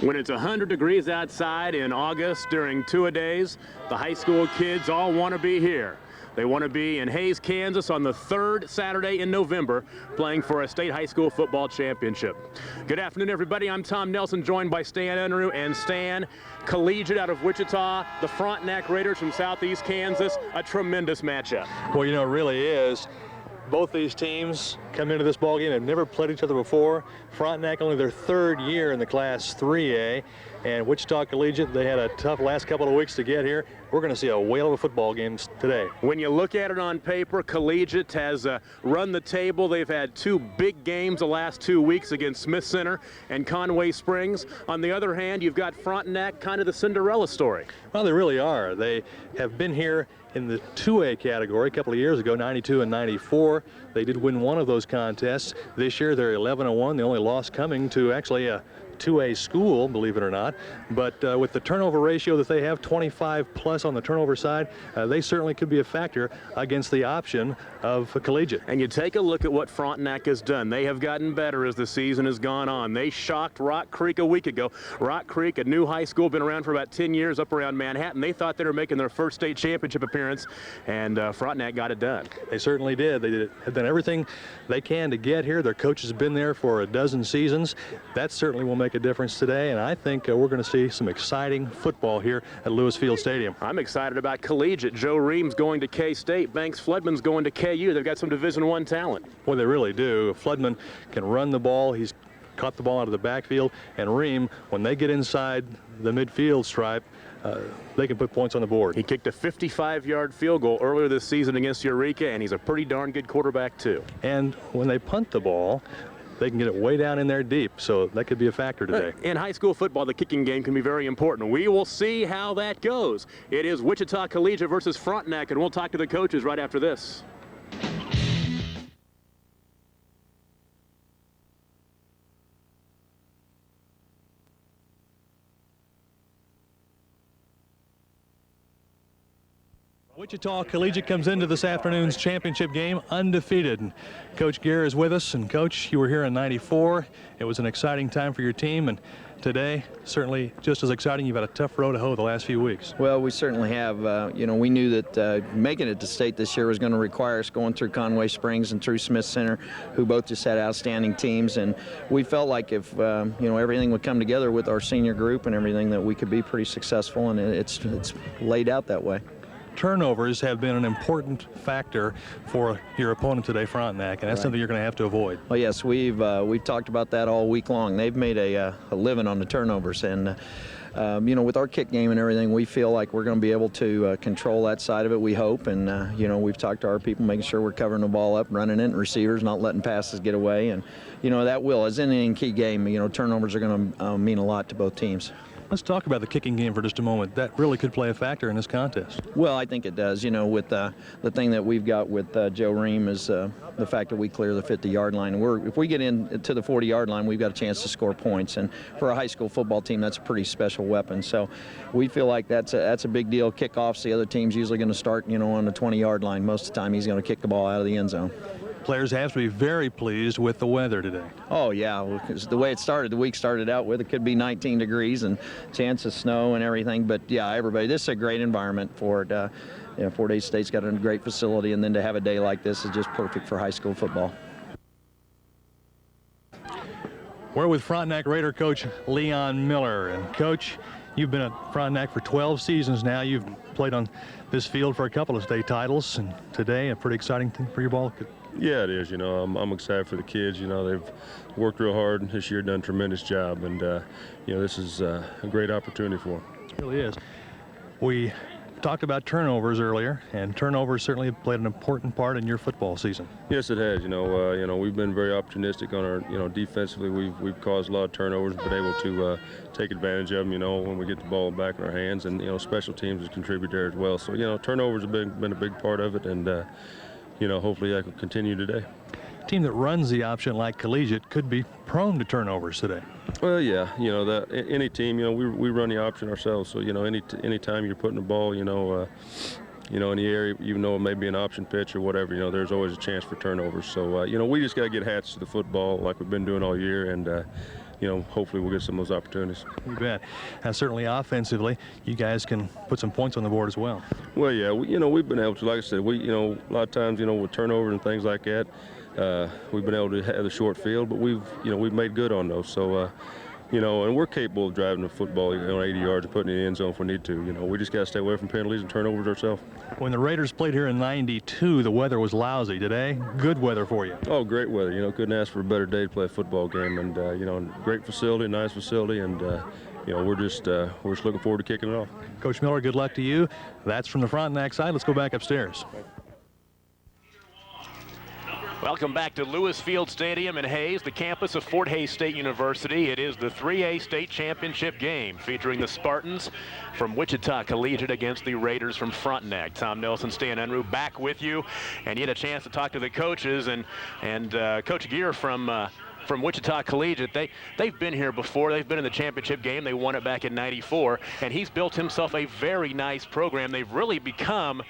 When it's 100 degrees outside in August during two-a-days, the high school kids all want to be here. They want to be in Hays, Kansas on the third Saturday in November playing for a state high school football championship. Good afternoon, everybody. I'm Tom Nelson, joined by Stan Unruh and Stan. Collegiate out of Wichita, the Frontenac Raiders from southeast Kansas. A tremendous matchup. Well, you know, it really is. Both these teams coming into this ballgame have never played each other before. Frontenac only their third year in the Class 3A, and Wichita Collegiate, they had a tough last couple of weeks to get here. We're going to see a whale of a football game today. When you look at it on paper, Collegiate has run the table. They've had two big games the last 2 weeks against Smith Center and Conway Springs. On the other hand, you've got Frontenac, kind of the Cinderella story. Well, they really are. They have been here in the 2A category a couple of years ago, 92 and 94. They did win one of those contests. This year they're 11-1. The only loss coming to actually a 2A school, believe it or not. But with the turnover ratio that they have, 25 plus on the turnover side, they certainly could be a factor against the option of Collegiate. And you take a look at what Frontenac has done. They have gotten better as the season has gone on. They shocked Rock Creek a week ago. Rock Creek, a new high school, been around for about 10 years up around Manhattan. They thought they were making their first state championship appearance, and Frontenac got it done. They certainly did. They have done everything they can to get here. Their coach has been there for a dozen seasons. That certainly will make a difference today, and I think we're going to see some exciting football here at Lewis Field Stadium. I'm excited about Collegiate. Joe Ream's going to K-State. Banks Floodman's going to KU. They've got some Division I talent. Well, they really do. Floodman can run the ball. He's caught the ball out of the backfield, and Ream, when they get inside the midfield stripe, they can put points on the board. He kicked a 55-yard field goal earlier this season against Eureka, and he's a pretty darn good quarterback, too. And when they punt the ball, they can get it way down in there deep, so that could be a factor today. In high school football, the kicking game can be very important. We will see how that goes. It is Wichita Collegiate versus Frontenac, and we'll talk to the coaches right after this. Wichita Collegiate comes into this afternoon's championship game undefeated. And Coach Gare is with us. And Coach, you were here in '94. It was an exciting time for your team, and today certainly just as exciting. You've had a tough road to hoe the last few weeks. Well, we certainly have. You know, we knew that making it to state this year was going to require us going through Conway Springs and through Smith Center, who both just had outstanding teams, and we felt like if you know, everything would come together with our senior group and everything, that we could be pretty successful, and it's laid out that way. Turnovers have been an important factor for your opponent today, Frontenac, and that's something you're going to have to avoid. Well, yes, we've talked about that all week long. They've made a living on the turnovers, and you know, with our kick game and everything, we feel like we're going to be able to control that side of it, we hope. And you know, we've talked to our people, making sure we're covering the ball up, running in receivers, not letting passes get away, and you know, that will, as in any key game, you know, turnovers are going to mean a lot to both teams. Let's talk about the kicking game for just a moment. That really could play a factor in this contest. Well, I think it does. You know, with the thing that we've got with Joe Ream is the fact that we clear the 50-yard line. If we get into the 40-yard line, we've got a chance to score points. And for a high school football team, that's a pretty special weapon. So we feel like that's a big deal. Kickoffs, the other team's usually going to start, you know, on the 20-yard line. Most of the time, he's going to kick the ball out of the end zone. Players have to be very pleased with the weather today. Oh, yeah, because the way it started, the week started out with, it could be 19 degrees and chance of snow and everything. But, yeah, everybody, this is a great environment for it. You know, Fort Hays State's got a great facility, and then to have a day like this is just perfect for high school football. We're with Frontenac Raider coach Leon Miller. And, Coach, you've been at Frontenac for 12 seasons now. You've played on this field for a couple of state titles, and today a pretty exciting thing for your ball. Yeah, it is. You know, I'm excited for the kids. You know, they've worked real hard this year, done a tremendous job, and you know, this is a great opportunity for them. It really is. We talked about turnovers earlier, and turnovers certainly have played an important part in your football season. Yes, it has. You know, we've been very opportunistic on our, you know, defensively. We've caused a lot of turnovers, been able to take advantage of them. You know, when we get the ball back in our hands, and you know, special teams has contributed there as well. So you know, turnovers have been a big part of it, and you know, hopefully that will continue today. A team that runs the option like Collegiate could be prone to turnovers today. Well, yeah, you know, that any team, you know, we run the option ourselves. So you know, any time you're putting the ball, you know, in the area, even though it may be an option pitch or whatever, you know, there's always a chance for turnovers. So you know, we just got to get hats to the football like we've been doing all year, and hopefully we'll get some of those opportunities. You bet. Certainly offensively, you guys can put some points on the board as well. Well, yeah, we've been able to, like I said, a lot of times, with turnovers and things like that, we've been able to have the short field, but we've made good on those. So, and we're capable of driving the football 80 yards and putting it in the end zone if we need to. We just got to stay away from penalties and turnovers ourselves. When the Raiders played here in '92, the weather was lousy. Today, good weather for you. Oh, great weather. Couldn't ask for a better day to play a football game. And, great facility, nice facility. And, we're just looking forward to kicking it off. Coach Miller, good luck to you. That's from the Frontenac side. Let's go back upstairs. Welcome back to Lewis Field Stadium in Hays, the campus of Fort Hays State University. It is the 3A state championship game featuring the Spartans from Wichita Collegiate against the Raiders from Frontenac. Tom Nelson, Stan Unruh back with you, and you had a chance to talk to the coaches and Coach Gear from Wichita Collegiate. They've been here before. They've been in the championship game. They won it back in '94, and he's built himself a very nice program. They've really become,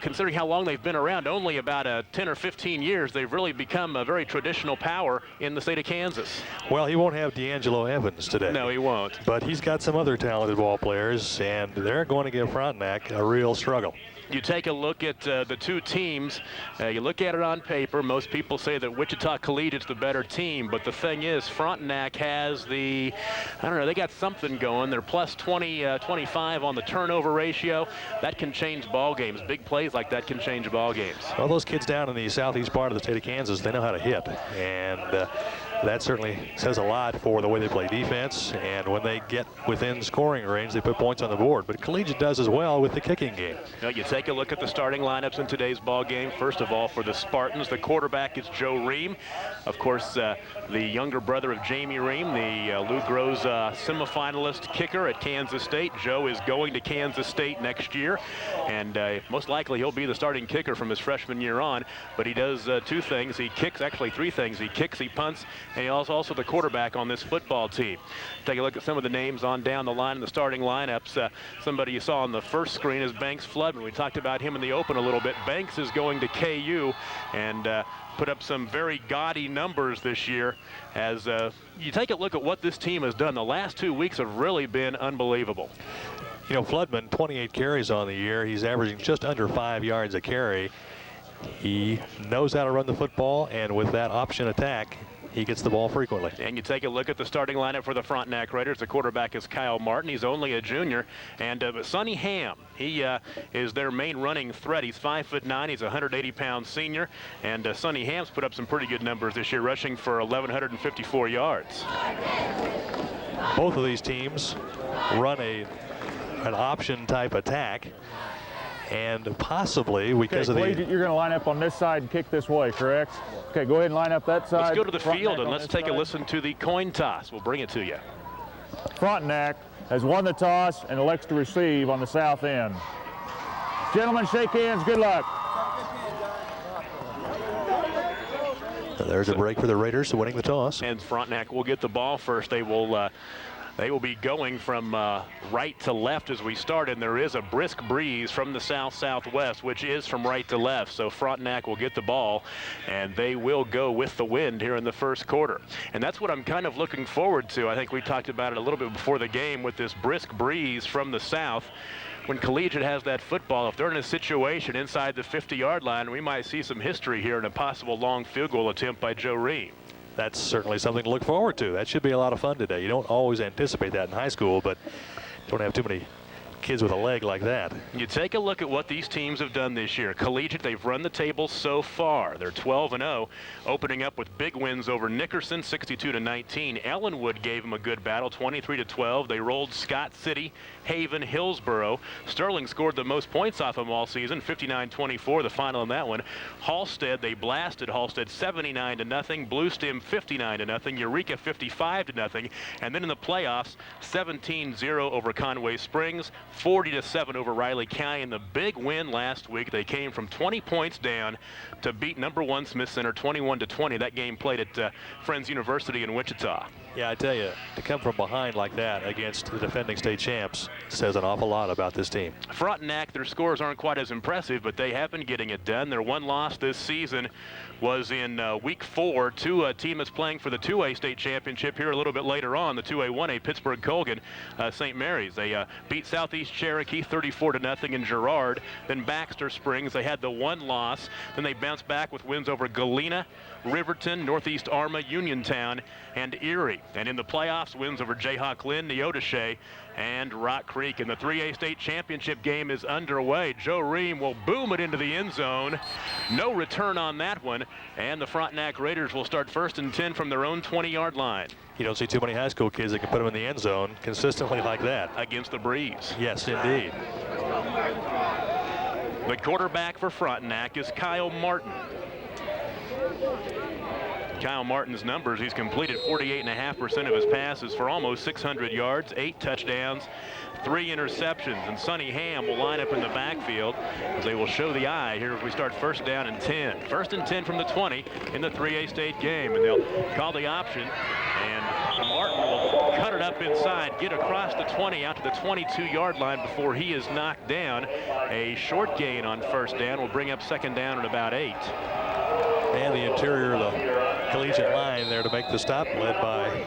considering how long they've been around, only about 10 or 15 years, they've really become a very traditional power in the state of Kansas. Well, he won't have D'Angelo Evans today. No, he won't. But he's got some other talented ball players, and they're going to give Frontenac a real struggle. You take a look at the two teams, you look at it on paper, most people say that Wichita Collegiate's the better team, but the thing is, Frontenac has they got something going. They're plus 25 on the turnover ratio. That can change ball games. Big plays like that can change ball games. Well, those kids down in the southeast part of the state of Kansas, they know how to hit, and that certainly says a lot for the way they play defense, and when they get within scoring range, they put points on the board. But Collegiate does as well with the kicking game. You take a look at the starting lineups in today's ball game. First of all, for the Spartans, the quarterback is Joe Ream. Of course, the younger brother of Jamie Ream, the Lou Groves semifinalist kicker at Kansas State. Joe is going to Kansas State next year, and most likely he'll be the starting kicker from his freshman year on. But he does two things. He kicks, actually three things. He kicks, he punts, and he's also the quarterback on this football team. Take a look at some of the names on down the line in the starting lineups. Somebody you saw on the first screen is Banks Floodman. We talked about him in the open a little bit. Banks is going to KU and put up some very gaudy numbers this year. As you take a look at what this team has done, the last 2 weeks have really been unbelievable. Floodman, 28 carries on the year. He's averaging just under 5 yards a carry. He knows how to run the football, and with that option attack, he gets the ball frequently. And you take a look at the starting lineup for the Frontenac Raiders. The quarterback is Kyle Martin. He's only a junior. And Sonny Ham, he is their main running threat. He's 5'9". He's a 180-pound senior. And Sonny Ham's put up some pretty good numbers this year, rushing for 1,154 yards. Both of these teams run an option type attack. And possibly because of Collegiate, you're going to line up on this side and kick this way, correct? Okay, go ahead and line up that side. Let's go to the field and let's take a listen to the coin toss. We'll bring it to you. Frontenac has won the toss and elects to receive on the south end. Gentlemen, shake hands. Good luck. There's a break for the Raiders, winning the toss. And Frontenac will get the ball first. They will be going from right to left as we start, and there is a brisk breeze from the south-southwest, which is from right to left. So Frontenac will get the ball, and they will go with the wind here in the first quarter. And that's what I'm kind of looking forward to. I think we talked about it a little bit before the game with this brisk breeze from the south. When Collegiate has that football, if they're in a situation inside the 50-yard line, we might see some history here in a possible long field goal attempt by Joe Ream. That's certainly something to look forward to. That should be a lot of fun today. You don't always anticipate that in high school, but don't have too many kids with a leg like that. You take a look at what these teams have done this year. Collegiate, they've run the table so far. They're 12-0, opening up with big wins over Nickerson, 62-19. Ellenwood gave them a good battle, 23-12. They rolled Scott City, Haven, Hillsboro. Sterling scored the most points off them all season, 59-24, the final in that one. Halstead, they blasted Halstead 79-0. Bluestem 59-0. Eureka 55-0. And then in the playoffs, 17-0 over Conway Springs, 40-7 over Riley County in the big win last week. They came from 20 points down to beat #1 Smith Center 21-20. That game played at Friends University in Wichita. Yeah, I tell you, to come from behind like that against the defending state champs says an awful lot about this team. Frontenac, their scores aren't quite as impressive, but they have been getting it done. Their one loss this season was in week 4 to a team that's playing for the 2A state championship here a little bit later on, the 2A 1A Pittsburgh Colgan St. Mary's. They beat Southeast Cherokee 34-0 in Girard. Then Baxter Springs, they had the one loss. Then they bounced back with wins over Galena, Riverton, Northeast Arma, Uniontown, and Erie. And in the playoffs, wins over Jayhawk Lynn, Neodesha, and Rock Creek. And the 3A state championship game is underway. Joe Ream will boom it into the end zone. No return on that one. And the Frontenac Raiders will start 1st and 10 from their own 20-yard line. You don't see too many high school kids that can put them in the end zone consistently like that. Against the breeze. Yes, indeed. The quarterback for Frontenac is Kyle Martin. Kyle Martin's numbers, he's completed 48.5% of his passes for almost 600 yards, 8 touchdowns, 3 interceptions. And Sonny Ham will line up in the backfield as they will show the eye here as we start 1st down and 10. 1st and 10 from the 20 in the 3A state game. And they'll call the option, and Martin will cut it up inside, get across the 20 out to the 22-yard line before he is knocked down. A short gain on 1st down will bring up 2nd down at about 8. And the interior of the collegiate line there to make the stop, led by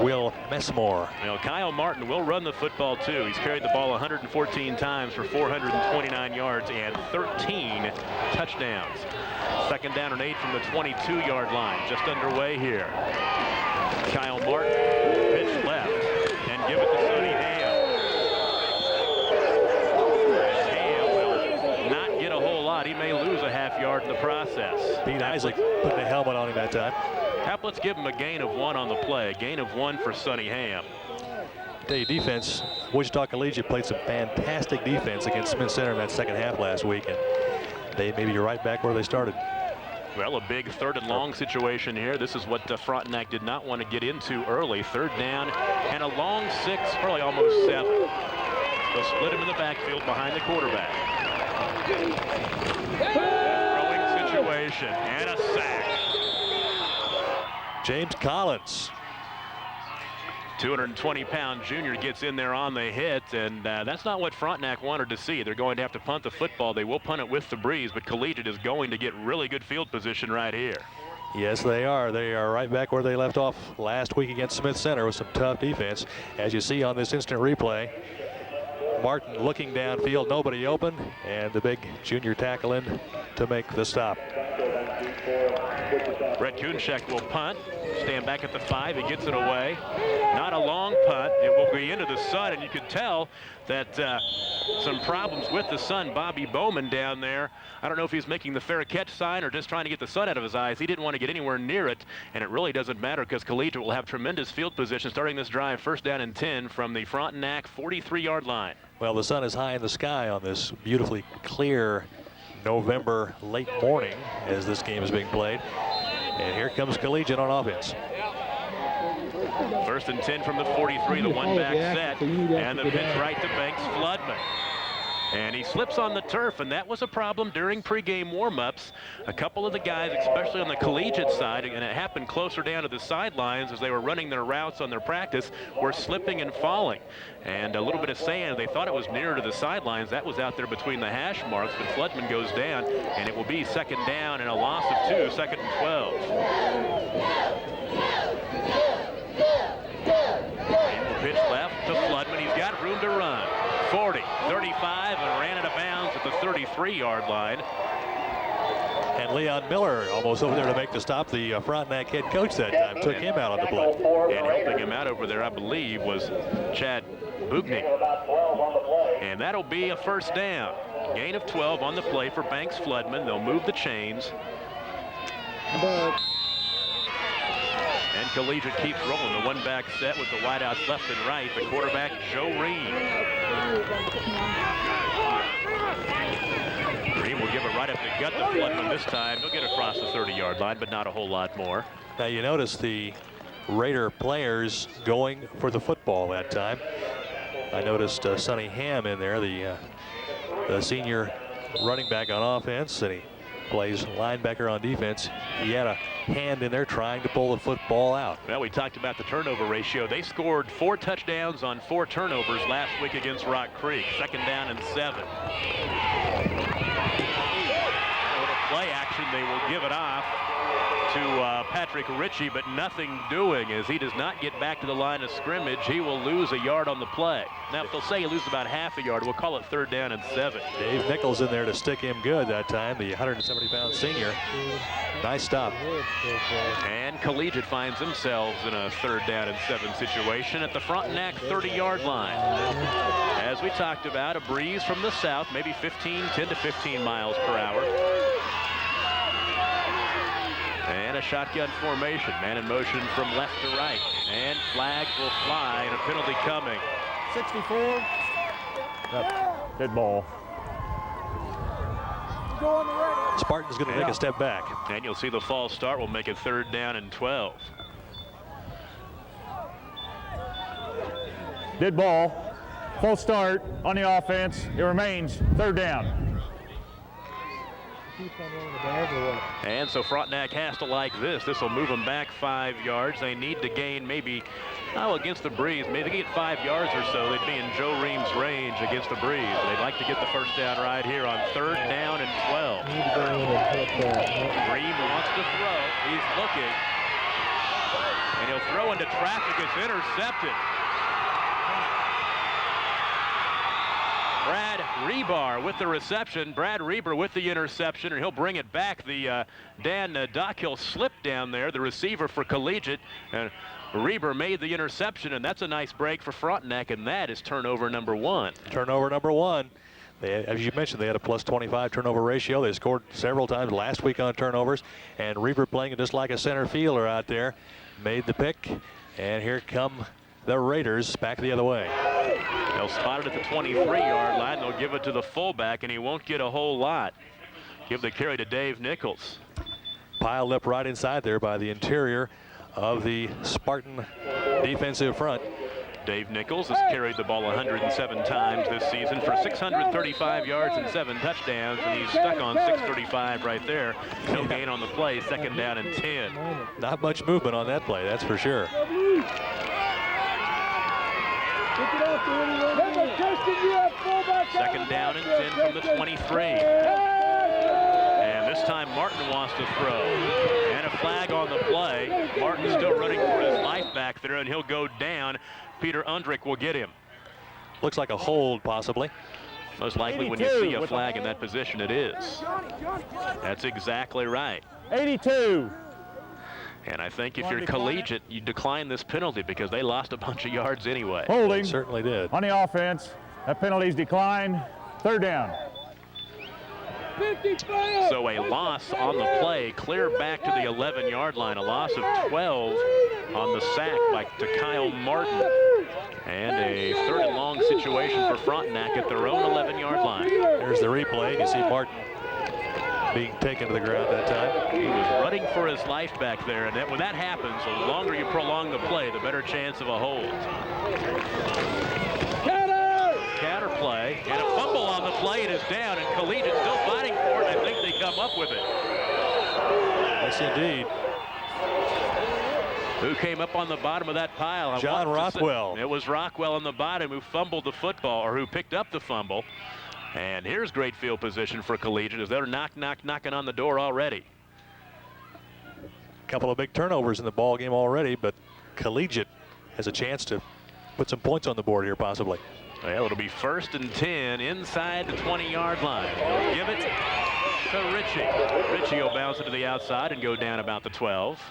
Will Messmore. Now, Kyle Martin will run the football too. He's carried the ball 114 times for 429 yards and 13 touchdowns. 2nd down and 8 from the 22-yard line, just underway here. Kyle Martin, pitch left, and give it to Sonny Ham. Ham will not get a whole lot. He may lose a half yard in the process. Pete Isaac putting a helmet on him that time. Let's give him a gain of 1 on the play. A gain of 1 for Sonny Ham. Tell you, defense, Wichita Collegiate played some fantastic defense against Smith Center in that second half last week, and they may be right back where they started. Well, a big 3rd and long situation here. This is what Frontenac did not want to get into early. 3rd down and a long 6, probably almost 7. They'll split him in the backfield behind the quarterback. Throwing situation and a sack. James Collins. 220-pound junior gets in there on the hit, and that's not what Frontenac wanted to see. They're going to have to punt the football. They will punt it with the breeze, but Collegiate is going to get really good field position right here. Yes, they are. They are right back where they left off last week against Smith Center with some tough defense. As you see on this instant replay, Martin looking downfield, nobody open, and the big junior tackle in to make the stop. Brett Kunschek will punt, stand back at the 5. He gets it away. Not a long punt. It will be into the sun, and you can tell that some problems with the sun. Bobby Bowman down there, I don't know if he's making the fair catch sign or just trying to get the sun out of his eyes. He didn't want to get anywhere near it, and it really doesn't matter because Collegiate will have tremendous field position starting this drive. 1st down and 10 from the Frontenac 43-yard line. Well, the sun is high in the sky on this beautifully clear November late morning as this game is being played. And here comes Collegiate on offense. 1st and 10 from the 43, the one back set, and the pitch right to Banks Floodman. And he slips on the turf, and that was a problem during pregame warm-ups. A couple of the guys, especially on the collegiate side, and it happened closer down to the sidelines as they were running their routes on their practice, were slipping and falling. And a little bit of sand, they thought it was nearer to the sidelines. That was out there between the hash marks, but Floodman goes down, and it will be 2nd down and a loss of 2, 2nd and 12. Pitch left to Floodman. He's got room to run. 40, 35, and ran out of bounds at the 33-yard line. And Leon Miller almost over there to make the stop. The Frontenac head coach that time took him out on the play. And helping him out over there, I believe, was Chad Bugnick. And that'll be a 1st down. Gain of 12 on the play for Banks Floodman. They'll move the chains. And Collegiate keeps rolling. The one back set with the wideouts left and right. The quarterback, Joe Ream. Ream will give it right up the gut to Floodman this time. He'll get across the 30-yard line, but not a whole lot more. Now you notice the Raider players going for the football that time. I noticed Sonny Ham in there, the senior running back on offense, and he plays linebacker on defense. He had a hand in there trying to pull the football out. Well, we talked about the turnover ratio. They scored 4 touchdowns on 4 turnovers last week against Rock Creek. 2nd down and 7. A little play action. They will give it off to Patrick Ritchie, but nothing doing as he does not get back to the line of scrimmage. He will lose a yard on the play. Now, if they'll say he loses about half a yard, we'll call it 3rd down and 7. Dave Nichols in there to stick him good that time, the 170-pound senior. Nice stop. And Collegiate finds themselves in a 3rd down and 7 situation at the Frontenac 30-yard line. As we talked about, a breeze from the south, maybe 10 to 15 miles per hour. And a shotgun formation, man in motion from left to right. And flags will fly and a penalty coming. 64. Good ball. Spartan's going to take a step back. And you'll see the false start will make it 3rd down and 12. Dead ball. Full start on the offense. It remains 3rd down. And so Frontenac has to like this. This will move them back 5 yards. They need to gain maybe, against the breeze. Maybe they get 5 yards or so. They'd be in Joe Ream's range against the breeze. They'd like to get the 1st down right here on 3rd down and 12. Ream wants to throw. He's looking. And he'll throw into traffic. It's intercepted. Brad Rebar with the reception. Brad Reber with the interception, and he'll bring it back. The Dan Dockhill slipped down there, the receiver for Collegiate, and Reber made the interception, and that's a nice break for Frontenac, and that is turnover number 1. Turnover number 1. As you mentioned, they had a +25 turnover ratio. They scored several times last week on turnovers, and Reber playing it just like a center fielder out there, made the pick, and here come the Raiders back the other way. They'll spot it at the 23-yard line. They'll give it to the fullback, and he won't get a whole lot. Give the carry to Dave Nichols. Piled up right inside there by the interior of the Spartan defensive front. Dave Nichols has carried the ball 107 times this season for 635 yards and 7 touchdowns, and he's stuck on 635 right there. No gain on the play, 2nd down and 10. Not much movement on that play, that's for sure. Second down and 10 from the 23. And this time Martin wants to throw. And a flag on the play. Martin's still running for his life back there, and he'll go down. Peter Undrich will get him. Looks like a hold, possibly. Most likely when you see a flag in that position, it is. That's exactly right. 82. And I think if you're Collegiate, you decline this penalty because they lost a bunch of yards anyway. Holding. They certainly did. On the offense. That penalty's declined. 3rd down. So a loss on the play, clear back to the 11-yard line. A loss of 12 on the sack to Kyle Martin. And a 3rd and long situation for Frontenac at their own 11-yard line. There's the replay. You see Martin being taken to the ground that time. He was running for his life back there, and when that happens, the longer you prolong the play, the better chance of a hold. Counter play, and a fumble on the play. It is down, and Collegiate still fighting for it. I think they come up with it. Yes, indeed. Who came up on the bottom of that pile? John Rockwell. It was Rockwell on the bottom who fumbled the football, or who picked up the fumble. And here's great field position for Collegiate as they're knocking on the door already. A couple of big turnovers in the ball game already, but Collegiate has a chance to put some points on the board here, possibly. Well, it'll be 1st and 10 inside the 20-yard line. They'll give it to Ritchie. Ritchie will bounce it to the outside and go down about the 12.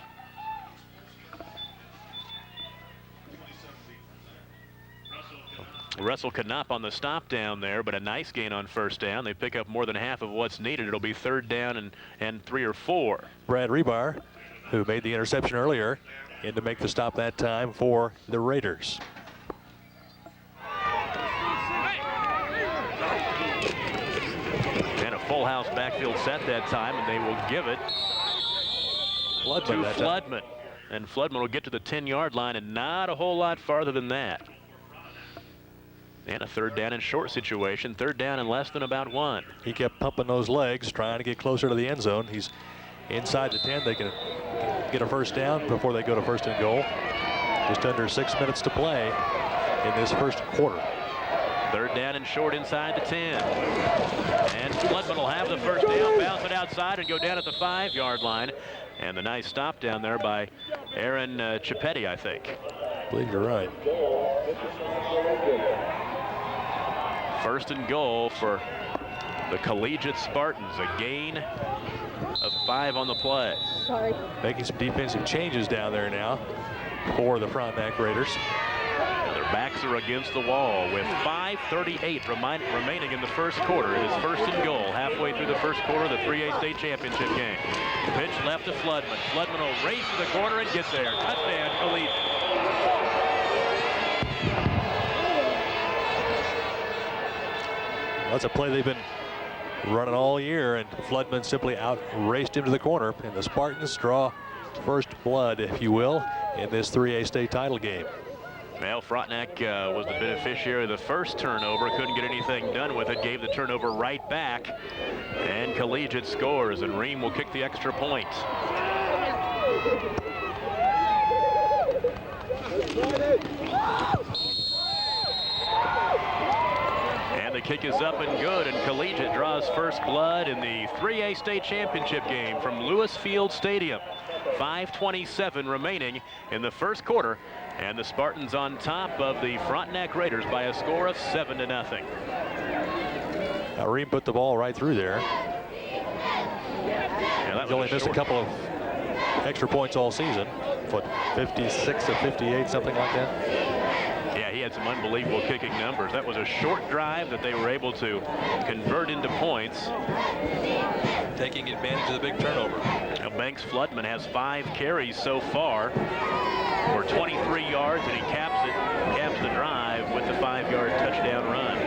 Russell Knopp on the stop down there, but a nice gain on 1st down. They pick up more than half of what's needed. It'll be 3rd down and 3 or 4. Brad Rebar, who made the interception earlier, in to make the stop that time for the Raiders. And a full house backfield set that time, and they will give it to Floodman. And Floodman will get to the 10-yard line, and not a whole lot farther than that. And a third down and short situation. Third down and less than about 1. He kept pumping those legs, trying to get closer to the end zone. He's inside the 10. They can get a first down before they go to first and goal. Just under 6 minutes to play in this first quarter. Third down and short inside the 10. And Floodman will have the first down, bounce it outside and go down at the 5-yard line. And the nice stop down there by Aaron Chipetti, I think. I believe you're right. First and goal for the Collegiate Spartans. A gain of 5 on the play. Making some defensive changes down there now for the Frontenac Raiders. Their backs are against the wall with 5:38 remaining in the first quarter. It is first and goal halfway through the first quarter of the 3A state championship game. Pitch left to Floodman. Floodman will race to the corner and get there. Touchdown, Collegiate. That's a play they've been running all year, and Floodman simply out-raced him to the corner, and the Spartans draw first blood, if you will, in this 3A state title game. Well, Frontenac was the beneficiary of the first turnover. Couldn't get anything done with it. Gave the turnover right back. And Collegiate scores, and Ream will kick the extra point. And the kick is up and good, and Collegiate draws first blood in the 3A state championship game from Lewis Field Stadium. 5:27 remaining in the first quarter, and the Spartans on top of the Frontenac Raiders by a score of 7-0. Now Ream put the ball right through there. Yeah, He's only missed a couple of extra points all season. What, 56 of 58, something like that? Yeah, he had some unbelievable kicking numbers. That was a short drive that they were able to convert into points. Taking advantage of the big turnover. Now Banks Floodman has 5 carries so far for 23 yards, and he caps the drive with the 5-yard touchdown run.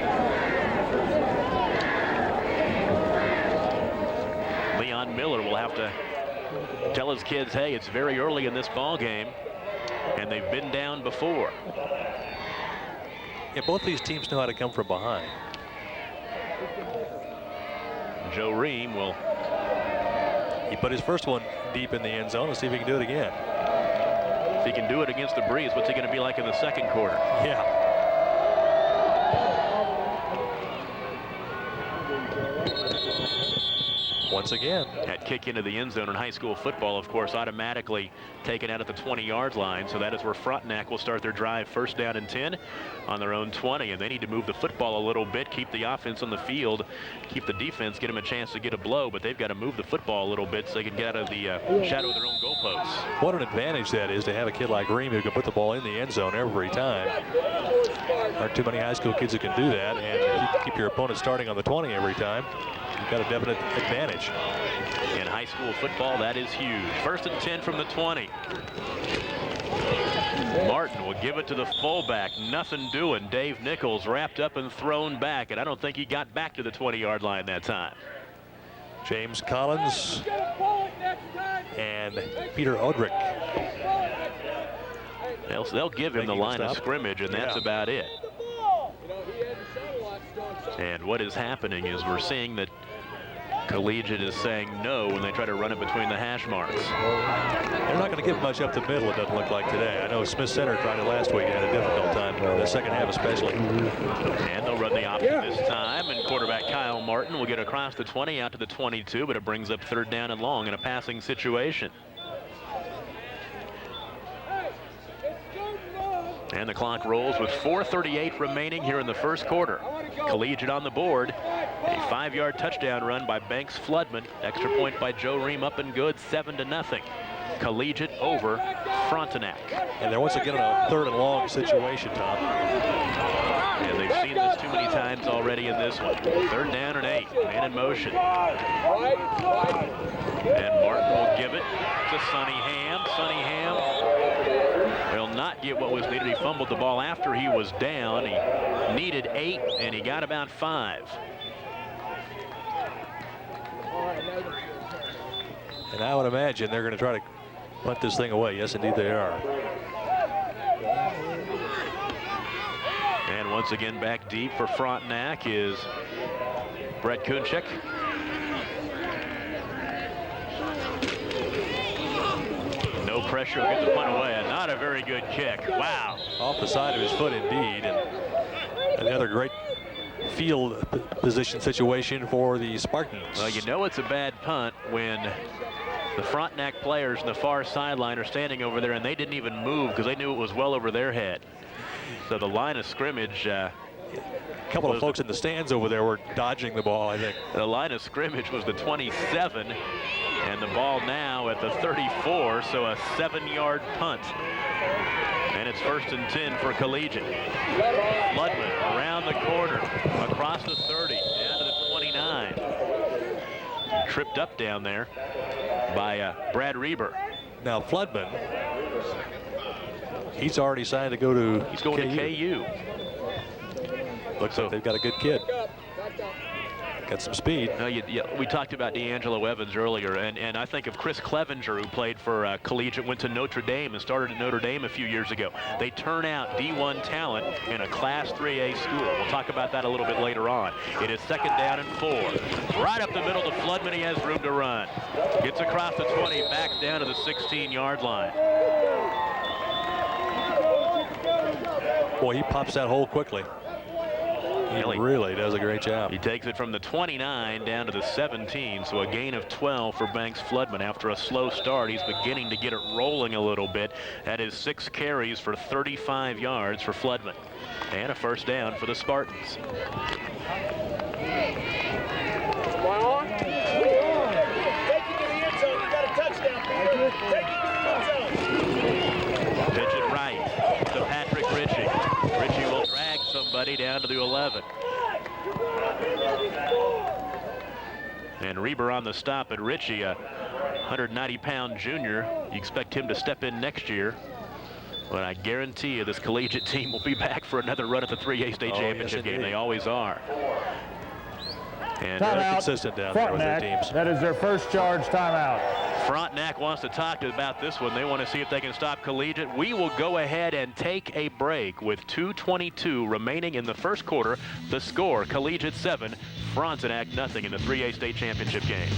Leon Miller will have to tell his kids, hey, it's very early in this ball game, and they've been down before. Yeah, both these teams know how to come from behind. Joe Ream will. He put his first one deep in the end zone. Let's see if he can do it again. If he can do it against the Breeze, what's he going to be like in the second quarter? Yeah. Once again. That kick into the end zone in high school football, of course, automatically taken out at the 20-yard line. So that is where Frontenac will start their drive. First down and 10 on their own 20. And they need to move the football a little bit, keep the offense on the field, keep the defense, get them a chance to get a blow. But they've got to move the football a little bit so they can get out of the shadow of their own goalposts. What an advantage that is to have a kid like Ream who can put the ball in the end zone every time. Aren't too many high school kids who can do that. And if you keep your opponent starting on the 20 every time, you've got a definite advantage. In high school football, that is huge. First and 10 from the 20. Martin will give it to the fullback. Nothing doing. Dave Nichols wrapped up and thrown back, and I don't think he got back to the 20-yard line that time. James Collins and Peter Odrick. They'll give him the line of scrimmage, and that's about it. And what is happening is we're seeing that Collegiate is saying no when they try to run it between the hash marks. They're not going to give much up the middle, it doesn't look like today. I know Smith Center tried it last week and had a difficult time in the second half especially. And they'll run the option this time, and quarterback Kyle Martin will get across the 20 out to the 22, but it brings up third down and long in a passing situation. And the clock rolls with 4:38 remaining here in the first quarter. Collegiate on the board. A 5-yard touchdown run by Banks Floodman. Extra point by Joe Ream, up and good, 7-0. Collegiate over Frontenac. And they're once again in a third and long situation, Tom. And they've seen this too many times already in this one. Third down and 8. Man in motion. And Martin will give it to Sonny Ham. Sonny Ham will not get what was needed. He fumbled the ball after he was down. He needed 8, and he got about 5. And I would imagine they're going to try to punt this thing away. Yes, indeed they are. And And once again back deep for Frontenac is Brett Kunchik. No pressure, will get the punt away. And not a very good kick. Wow. Off the side of his foot indeed. And another great field position situation for the Spartans. Well, you know it's a bad punt when the Frontenac players on the far sideline are standing over there and they didn't even move because they knew it was well over their head. So the line of scrimmage. A couple of folks in the stands over there were dodging the ball, I think. The line of scrimmage was the 27, and the ball now at the 34, so a 7-yard punt. And it's 1st and 10 for Collegiate. Floodman around the corner, across the 30, down to the 29. Tripped up down there by Brad Reber. Now Floodman, he's already signed to go to He's going to KU. Looks like they've got a good kid. Got some speed. We talked about D'Angelo Evans earlier, and I think of Chris Clevenger, who played for Collegiate, went to Notre Dame and started at Notre Dame a few years ago. They turn out D1 talent in a Class 3A school. We'll talk about that a little bit later on. It is 2nd down and 4. Right up the middle to Floodman. He has room to run. Gets across the 20, backs down to the 16-yard line. Boy, he pops that hole quickly. He really does a great job. He takes it from the 29 down to the 17, so a gain of 12 for Banks Floodman. After a slow start, he's beginning to get it rolling a little bit. That is 6 carries for 35 yards for Floodman. And a 1st down for the Spartans. Take it to the end zone. You got a touchdown, Peter. Take it to the end zone. Pitch it right to Patrick Ritchie. Ritchie will drag somebody down to the 11. And Reber on the stop at Ritchie, a 190-pound junior. You expect him to step in next year. But I guarantee you this Collegiate team will be back for another run at the 3A state championship game. They always are. And Timeout. Consistent down there with their teams. That is their first charge timeout. Frontenac wants to talk about this one. They want to see if they can stop Collegiate. We will go ahead and take a break with 2:22 remaining in the first quarter. The score, Collegiate 7, Frontenac nothing in the 3A state championship game.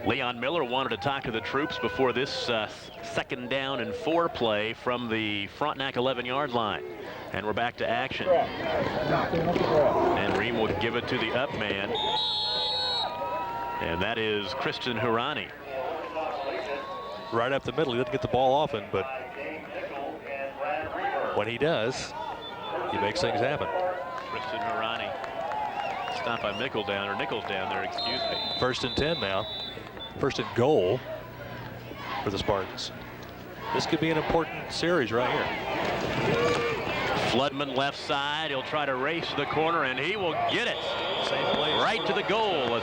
Leon Miller wanted to talk to the troops before this 2nd down and 4 play from the Frontenac 11-yard line. And we're back to action. And Reem will give it to the up man. And that is Kristen Hurani. Right up the middle. He doesn't get the ball often, but when he does, he makes things happen. Kristen Hurani. Stopped by Nichols down there, excuse me. 1st and 10 now. 1st and goal for the Spartans. This could be an important series right here. Floodman left side. He'll try to race to the corner, and he will get it. Same place. Right to the goal. The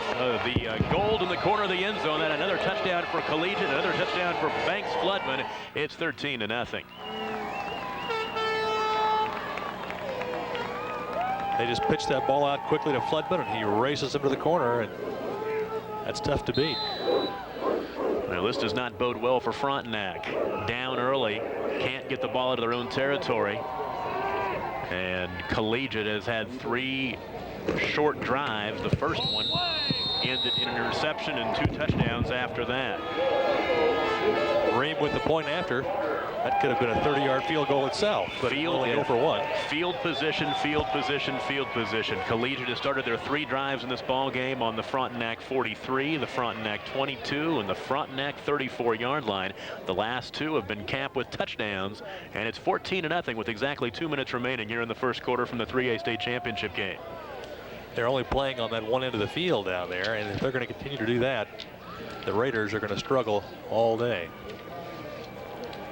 goal in the corner of the end zone. Then another touchdown for Collegiate, another touchdown for Banks Floodman. It's 13-0. They just pitch that ball out quickly to Floodman, and he races him to the corner, and that's tough to beat. Now this does not bode well for Frontenac. Down early, can't get the ball out of their own territory. And Collegiate has had 3 short drives. The first one ended in an interception and 2 touchdowns after that. Reem with the point after. That could have been a 30-yard field goal itself, but only go for 1. Field position, field position, field position. Collegiate has started their 3 drives in this ball game on the Frontenac 43, the Frontenac 22, and the Frontenac 34-yard line. The last 2 have been capped with touchdowns, and it's 14-0 with exactly 2 minutes remaining here in the first quarter from the 3A state championship game. They're only playing on that one end of the field down there, and if they're going to continue to do that, the Raiders are going to struggle all day.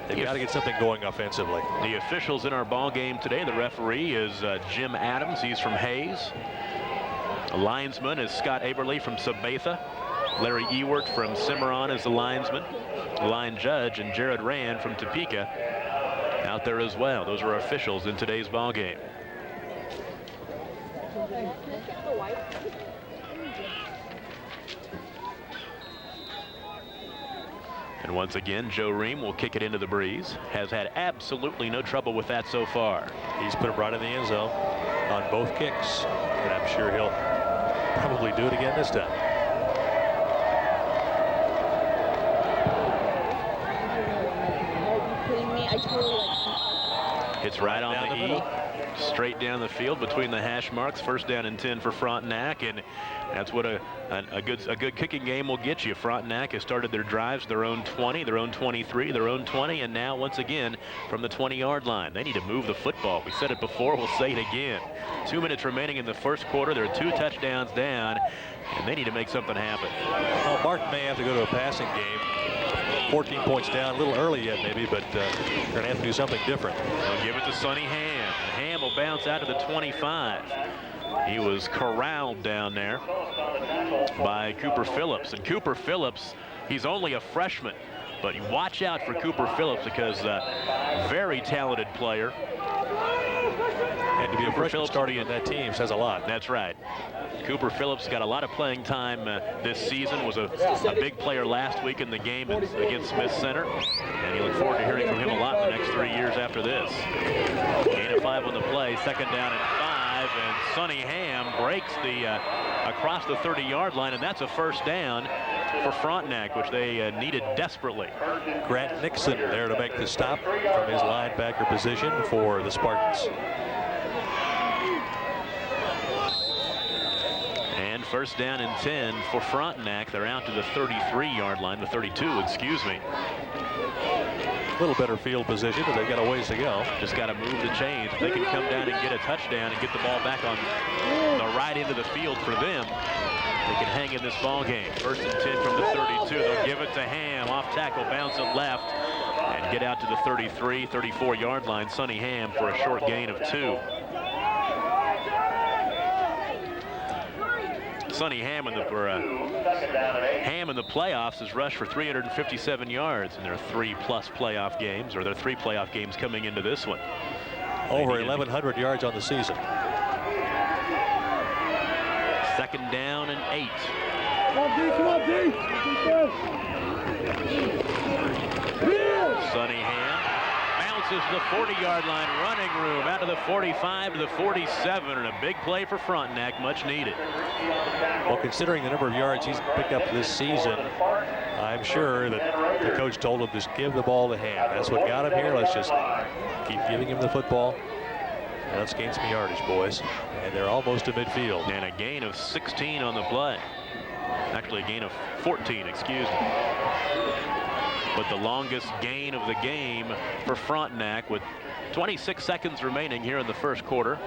They've got to get something going offensively. The officials in our ball game today, the referee is Jim Adams. He's from Hayes. The linesman is Scott Aberle from Sabetha. Larry Ewert from Cimarron is the linesman. The line judge and Jared Rand from Topeka. out there as well. Those are officials in today's ball game. And once again, Joe Ream will kick it into the breeze. Has had absolutely no trouble with that so far. He's put it right in the end zone on both kicks, and I'm sure he'll probably do it again this time. It's right on the E, straight down the field between the hash marks. First down and 10 for Frontenac, and that's what a good kicking game will get you. Frontenac has started their drives, their own 20, their own 23, their own 20, and now once again from the 20-yard line. They need to move the football. We said it before, we'll say it again. 2 minutes remaining in the first quarter. They're 2 touchdowns down, and they need to make something happen. Well, Martin may have to go to a passing game. 14 points down, a little early yet maybe, but they're going to have to do something different. They'll give it to Sonny Ham. Ham will bounce out to the 25. He was corralled down there by Cooper Phillips. And Cooper Phillips, he's only a freshman, but you watch out for Cooper Phillips because very talented player. And to be a freshman starting in that team says a lot. That's right. Cooper Phillips got a lot of playing time this season, was a big player last week in the game against Smith Center, and you look forward to hearing from him a lot in the next 3 years after this. Gain of 5 on the play, second down and 5, and Sonny Ham breaks the across the 30-yard line, and that's a first down for Frontenac, which they needed desperately. Grant Nixon there to make the stop from his linebacker position for the Spartans. First down and 10 for Frontenac. They're out to the 33-yard line, the 32, excuse me. A little better field position, but they've got a ways to go. Just got to move the chains. If they can come down and get a touchdown and get the ball back on the right end of the field for them, they can hang in this ball game. First and 10 from the 32. They'll give it to Ham. Off tackle, bounce it left, and get out to the 33, 34-yard line. Sonny Ham for a short gain of 2. Sonny Ham in the playoffs has rushed for 357 yards in their 3+ playoff games, or their 3 playoff games coming into this one. Over 1,100 yards on the season. Second down and 8. Come on, D. Sonny Ham bounces the 40-yard line, running room out to the 45 to the 47, and a big play for Frontenac, much needed. Well, considering the number of yards he's picked up this season, I'm sure that the coach told him just give the ball to Ham. That's what got him here. Let's just keep giving him the football. And let's gain some yardage, boys. And they're almost to midfield. And a gain of 16 on the play. Actually, a gain of 14, excuse me. But the longest gain of the game for Frontenac with 26 seconds remaining here in the first quarter.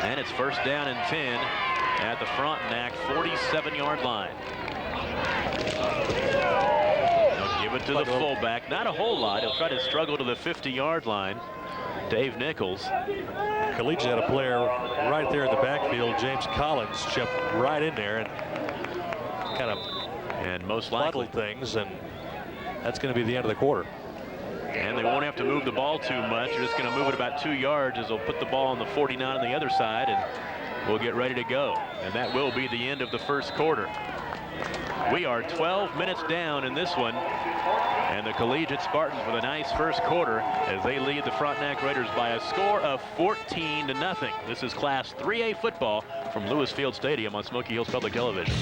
And it's first down and 10 at the Frontenac 47-yard line. They'll give it to the fullback. Not a whole lot. He'll try to struggle to the 50-yard line. Dave Nichols. Collegiate had a player right there in the backfield. James Collins jumped right in there and kind of most likely things, and that's going to be the end of the quarter. And they won't have to move the ball too much. They're just going to move it about 2 yards as they'll put the ball on the 49 on the other side, and we'll get ready to go. And that will be the end of the first quarter. We are 12 minutes down in this one, and the Collegiate Spartans with a nice first quarter as they lead the Frontenac Raiders by a score of 14-0. This is Class 3A football from Lewis Field Stadium on Smoky Hills Public Television.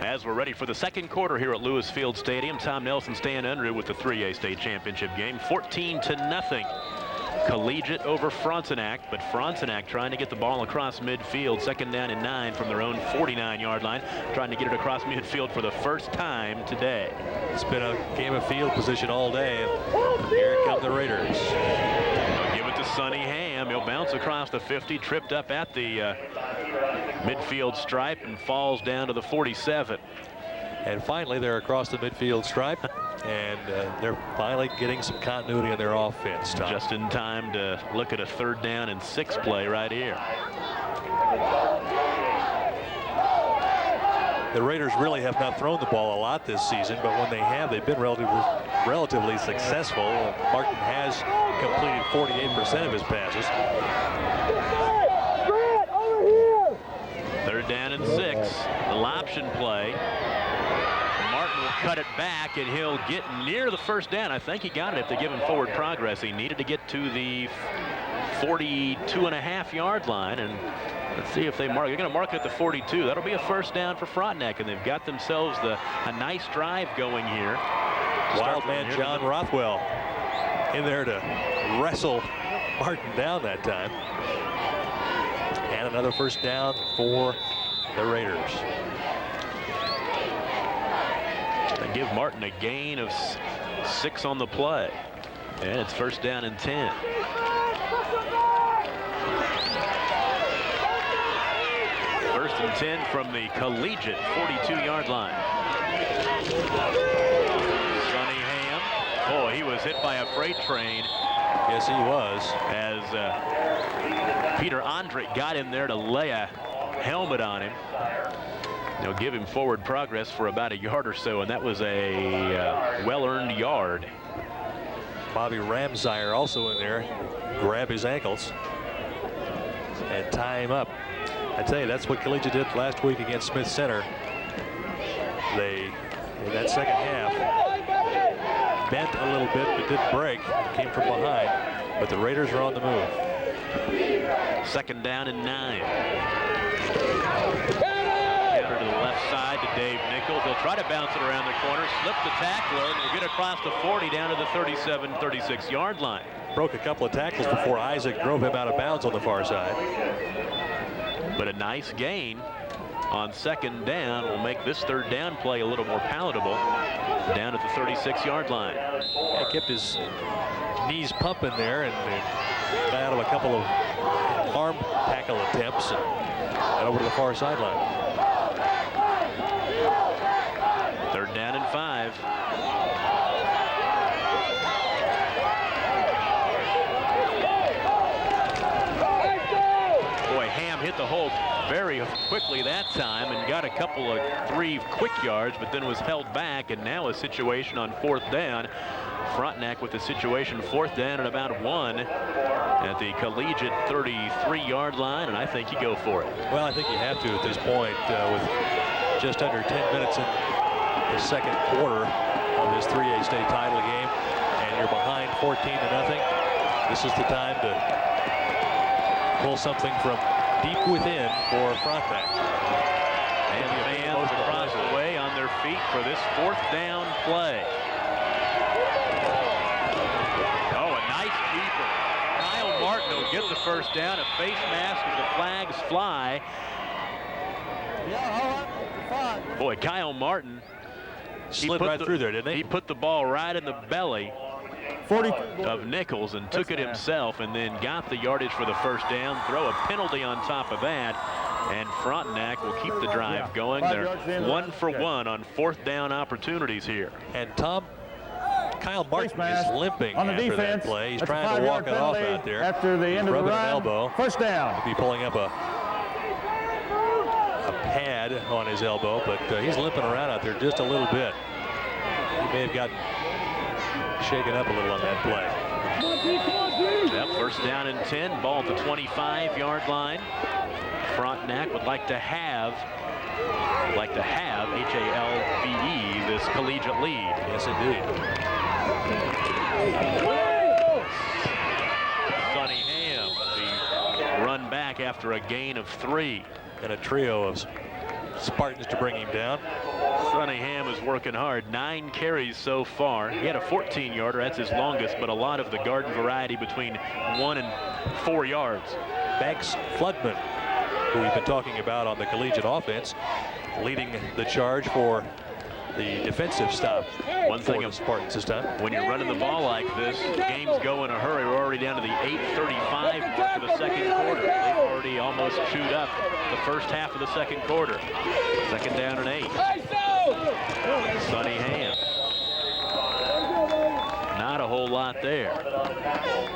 As we're ready for the second quarter here at Lewis Field Stadium, Tom Nelson staying under with the 3A state championship game. 14-0. Collegiate over Frontenac, but Frontenac trying to get the ball across midfield. Second down and 9 from their own 49-yard line, trying to get it across midfield for the first time today. It's been a game of field position all day, and here come the Raiders. Give it to Sonny Ham. He'll bounce across the 50, tripped up at the midfield stripe and falls down to the 47. And finally, they're across the midfield stripe. and they're finally getting some continuity in their offense, Tom. Just in time to look at a 3rd down and 6 play right here. The Raiders really have not thrown the ball a lot this season, but when they have, they've been relatively successful. Martin has completed 48% of his passes. 3rd down and 6. Little option play. Martin will cut it back, and he'll get near the 1st down. I think he got it if they give him forward progress. He needed to get to the 42.5-yard line, and let's see if they mark. They're going to mark at the 42. That'll be a 1st down for Frontenac, and they've got themselves a nice drive going here. Wild man John Rothwell in there to wrestle Martin down that time. And another 1st down for the Raiders. They give Martin a gain of 6 on the play, and it's 1st down and 10. First and 10 from the Collegiate 42-yard line. Sonny Ham. Oh, he was hit by a freight train. Yes, he was. As Peter Andrick got in there to lay a helmet on him. They'll give him forward progress for about a yard or so, and that was a well-earned yard. Bobby Ramsire also in there, grab his ankles and tie him up. I tell you, that's what Collegiate did last week against Smith Center. They, in that second half, bent a little bit but didn't break. Came from behind, but the Raiders are on the move. 2nd down and 9. Counter to the left side to Dave Nichols. They'll try to bounce it around the corner, slip the tackler, and they'll get across the 40 down to the 37, 36-yard line. Broke a couple of tackles before Isaac drove him out of bounds on the far side. But a nice gain on 2nd down will make this 3rd down play a little more palatable down at the 36-yard line. He kept his knees pumping there and got out of a couple of arm tackle attempts and got over to the far sideline. 3rd down and 5. Ham hit the hole very quickly that time and got a couple of 3 quick yards, but then was held back, and now a situation on 4th down. Frontenac with the situation 4th down and about 1 at the Collegiate 33-yard line, and I think you go for it. Well, I think you have to at this point with just under 10 minutes in the 2nd quarter of this 3A state title game, and you're behind 14-0. This is the time to pull something from deep within for Frontenac. And the fans across the way on their feet for this 4th down play. Oh, a nice keeper. Kyle Martin will get the 1st down. A face mask as the flags fly. Boy, Kyle Martin Slid right through there, didn't he? He put the ball right in the belly of Nichols and took it himself, and then got the yardage for the 1st down. Throw a penalty on top of that, and Frontenac will keep the drive going. They're 1 for 1 on 4th down opportunities here. And Tom, Kyle Martin is limping on the after defense. that play. He's That's trying to walk it off out there. After the end of the rubbing run, an elbow. 1st down. He'll be pulling up a pad on his elbow, but he's limping around out there just a little bit. He may have gotten shaken up a little on that play. Yep, 1st down and 10. Ball at the 25-yard line. Frontenac would like to have H-A-L-V-E, this collegiate lead. Yes, indeed. Sonny Ham, the run back after a gain of 3. And a trio of Spartans to bring him down. Sonny Ham is working hard. 9 carries so far. He had a 14-yarder. That's his longest, but a lot of the garden variety between 1 and 4 yards. Banks Floodman, who we've been talking about on the collegiate offense, leading the charge for the defensive stop. One thing of Spartans this time. When you're running the ball like this, games go in a hurry. We're already down to the 8:35 mark of the 2nd quarter. They've already almost chewed up the 1st half of the 2nd quarter. 2nd down and 8. Sonny Ham. spot there.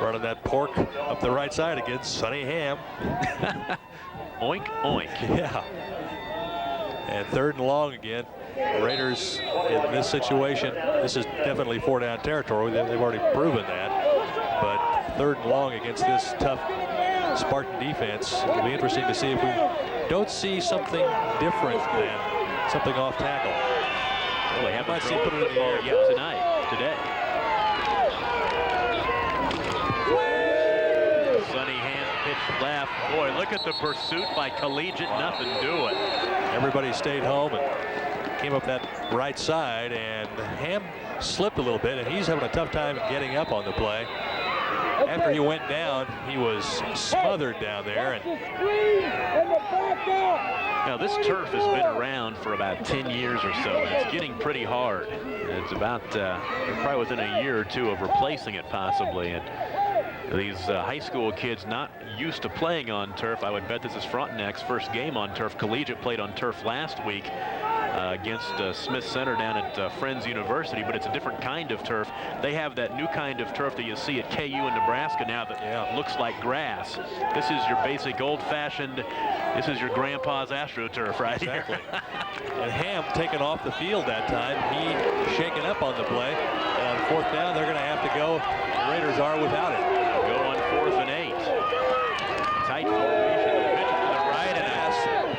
Running that pork up the right side against Sonny Ham. Oink, oink. Yeah. And 3rd and long again. Raiders in this situation, this is definitely 4-down territory. They've already proven that. But 3rd and long against this tough Spartan defense. It'll be interesting to see if we don't see something different than something off tackle. Well, they haven't see put it in the air yet today. Sonny Ham pitched left. Boy, look at the pursuit by Collegiate. Nothing doing. Everybody stayed home and came up that right side, and Ham slipped a little bit, and he's having a tough time getting up on the play. After he went down, he was smothered down there. Now, this turf has been around for about 10 years or so, and it's getting pretty hard. It's about probably within a year or two of replacing it possibly. And these high school kids not used to playing on turf. I would bet this is Frontenac's first game on turf. Collegiate played on turf last week against Smith Center down at Friends University, but it's a different kind of turf. They have that new kind of turf that you see at KU in Nebraska now that looks like grass. This is your basic old-fashioned, this is your grandpa's AstroTurf right Exactly. And Ham taken off the field that time. He shaken up on the play. And on 4th down, they're going to have to go. The Raiders are without it. Go on 4th and 8. Tight formation. The pitch to the right, and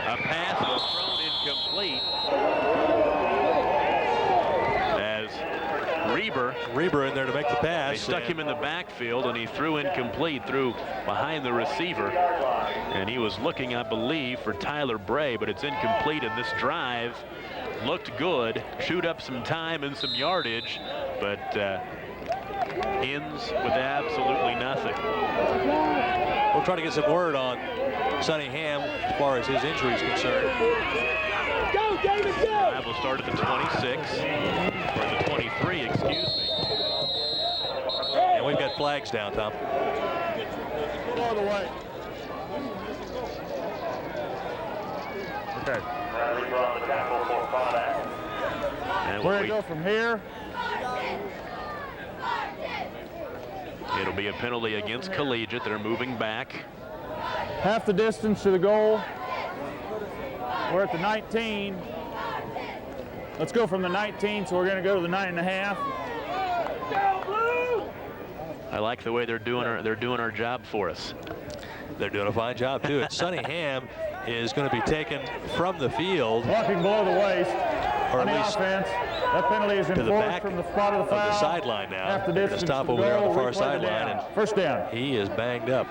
a pass was thrown incomplete. As Reber in there to make the pass. They stuck him in the backfield, and he threw incomplete, threw behind the receiver. And he was looking, I believe, for Tyler Bray, but it's incomplete. And this drive looked good, chewed up some time and some yardage, but ends with absolutely nothing. We'll try to get some word on Sonny Ham as far as his injury is concerned. Go, David, go! Drive will start at the 26, or the 23, excuse me. And we've got flags down, Tom. All the way. Okay. And We're going to go from here. It'll be a penalty against Collegiate. They're moving back. Half the distance to the goal. We're at the 19. Let's go from the 19, so we're going to go to the 9.5. I like the way they're doing our job for us. They're doing a fine job, too. And Sonny Ham is going to be taken from the field. Walking below the waist Or on at the least offense. That penalty is to the enforced back from the spot of the foul. the sideline now. Half the They're distance gonna stop to the over there on the goal, far replay the sideline, down. and First down. He is banged up.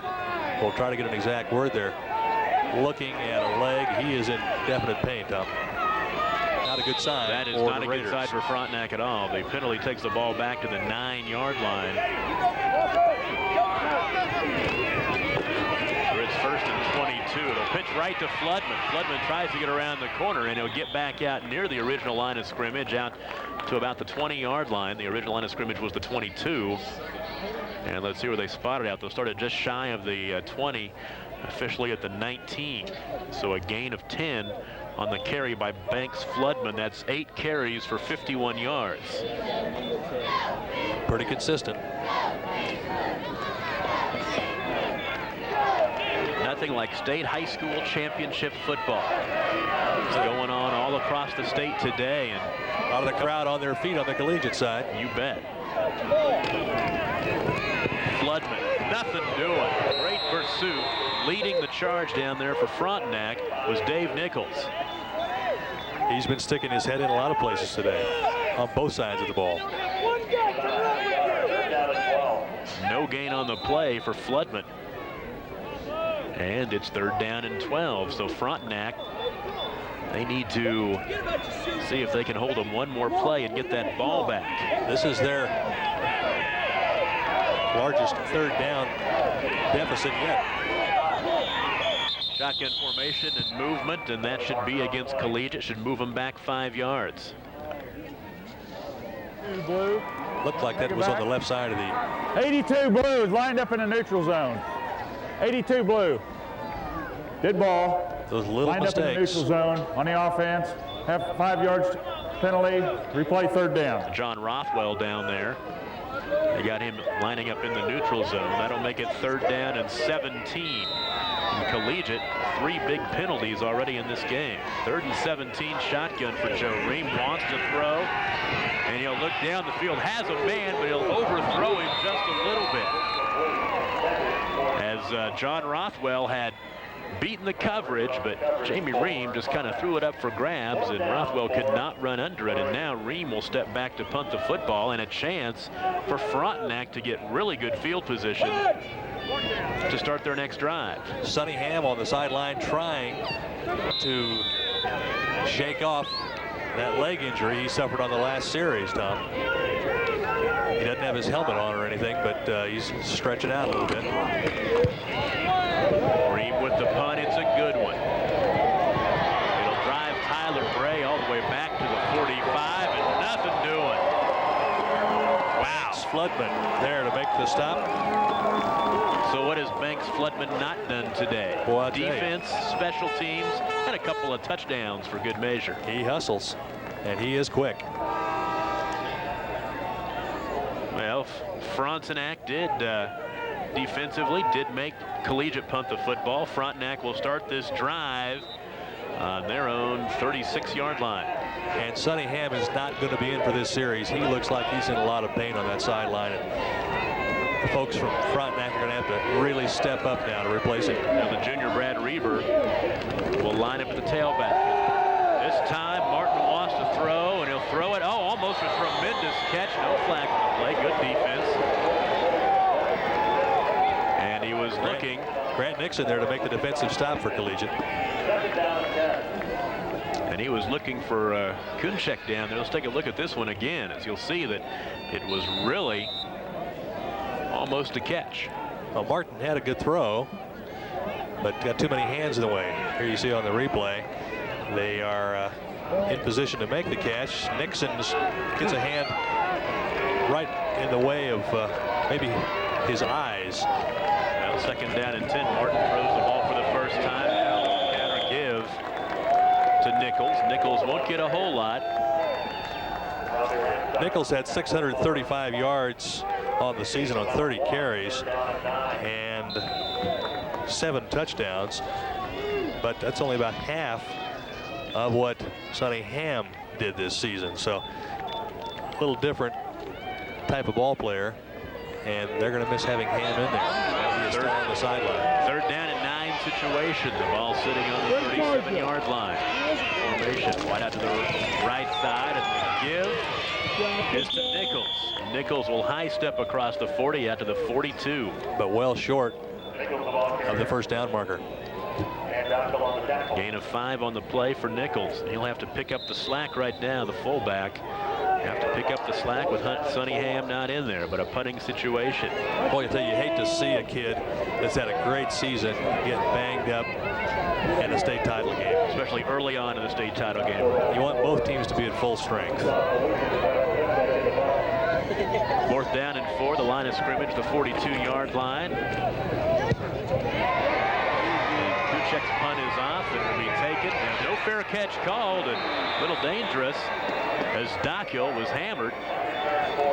We'll try to get an exact word there. Looking at a leg, he is in definite pain, Tom. Not a good sign. That is not a good sign for Frontenac at all. The penalty takes the ball back to the 9-yard line. It's 1st and 22. It'll pitch right to Floodman. Floodman tries to get around the corner, and he'll get back out near the original line of scrimmage, out to about the 20-yard line. The original line of scrimmage was the 22. And let's see where they spotted out. They'll start at just shy of the 20, officially at the 19. So a gain of 10 on the carry by Banks Floodman. That's 8 carries for 51 yards. Pretty consistent. Nothing like state high school championship football. It's going on all across the state today, and A lot of the crowd on their feet on the collegiate side. you bet. Floodman, nothing doing. Great pursuit. Leading the charge down there for Frontenac was Dave Nichols. He's been sticking his head in a lot of places today on both sides of the ball. No gain on the play for Floodman. And it's 3rd down and 12. So Frontenac, they need to see if they can hold them one more play and get that ball back. This is their largest 3rd down deficit yet. Shotgun formation and movement, and that should be against Collegiate. Should move them back 5 yards. Blue. Looked like that was on the left side of the 82 Blue is lined up in the neutral zone. 82 Blue. Dead ball. those little Lined up in the mistakes. neutral zone on the offense. Have 5 yards penalty. Replay 3rd down. John Rothwell down there. They got him lining up in the neutral zone. That'll make it 3rd down and 17. And Collegiate, 3 big penalties already in this game. 3rd and 17, shotgun for Joe Ream. Wants to throw, and he'll look down the field. Has a man, but he'll overthrow him just a little bit. As John Rothwell had beaten the coverage, but Jamie Ream just kind of threw it up for grabs, and Rothwell could not run under it. And now Ream will step back to punt the football, and a chance for Frontenac to get really good field position to start their next drive. Sonny Ham on the sideline trying to shake off that leg injury he suffered on the last series, Tom. He doesn't have his helmet on or anything, but he's stretching out a little bit. Ream with the punt. It's a good one. It'll drive Tyler Bray all the way back to the 45, and nothing doing. Wow. Floodman there to make the stop. So what has Banks Floodman not done today? Boy, defense, special teams, and a couple of touchdowns for good measure. He hustles, and he is quick. Well, Frontenac did defensively did make Collegiate punt the football. Frontenac will start this drive on their own 36-yard line. And Sonny Ham is not going to be in for this series. He looks like he's in a lot of pain on that sideline. And the folks from Frontenac are going to have to really step up now to replace him. Now the junior Brad Reber will line up at the tailback. This time Martin wants to throw, and he'll throw it. Oh, almost a tremendous catch. No flag on the play. Good defense. And he was looking. Grant Nixon there to make the defensive stop for Collegiate. And he was looking for Kunchek down there. Let's take a look at this one again, as you'll see that it was really almost a catch. Well, Martin had a good throw, but got too many hands in the way. Here you see on the replay, they are in position to make the catch. Nixon gets a hand right in the way of maybe his eyes. Well, 2nd down and 10. Martin throws the ball for the first time. Now counter give to Nichols. Nichols won't get a whole lot. Nichols had 635 yards on the season on 30 carries and 7 touchdowns, but that's only about half of what Sonny Ham did this season. So a little different type of ball player, and they're going to miss having Ham in there. He's still on the sideline. 3rd down and 9 situation. The ball sitting on the 37-yard line. Formation wide out to the right side, and the give is to Nichols. Nichols will high step across the 40 out to the 42. But well short of the first down marker. Gain of 5 on the play for Nichols. He'll have to pick up the slack right now, the fullback. Have to pick up the slack with Sonny Ham not in there, but a punting situation. Boy, I tell you, you hate to see a kid that's had a great season get banged up in a state title game. Especially early on in the state title game. You want both teams to be at full strength. 4th down and 4, the line of scrimmage, the 42-yard line. And Kuchek's punt is off and will be taken. Now, no fair catch called, and a little dangerous as Dockill was hammered.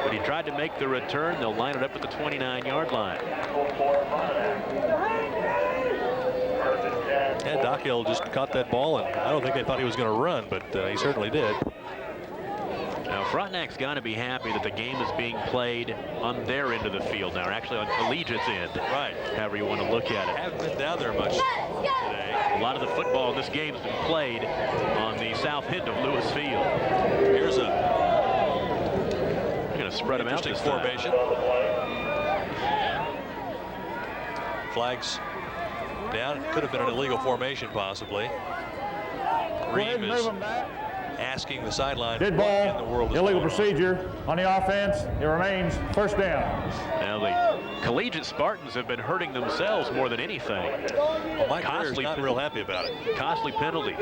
But he tried to make the return. They'll line it up at the 29-yard line. Yeah, Dockill just caught that ball, and I don't think they thought he was going to run, but he certainly did. Now, Frontenac's got to be happy that the game is being played on their end of the field now, or actually on Collegiate's end. Right. However you want to look at it. Haven't been down there much today. A lot of the football in this game has been played on the south end of Lewis Field. Here's a They're going to spread them out this time. formation. Flags down. It could have been an illegal formation, possibly. Ream is asking the sideline Dead what in ball, the world is illegal going on. procedure on the offense. It remains 1st down. Now the Collegiate Spartans have been hurting themselves more than anything. Well, Mike Greer's not real happy about it. Costly penalties.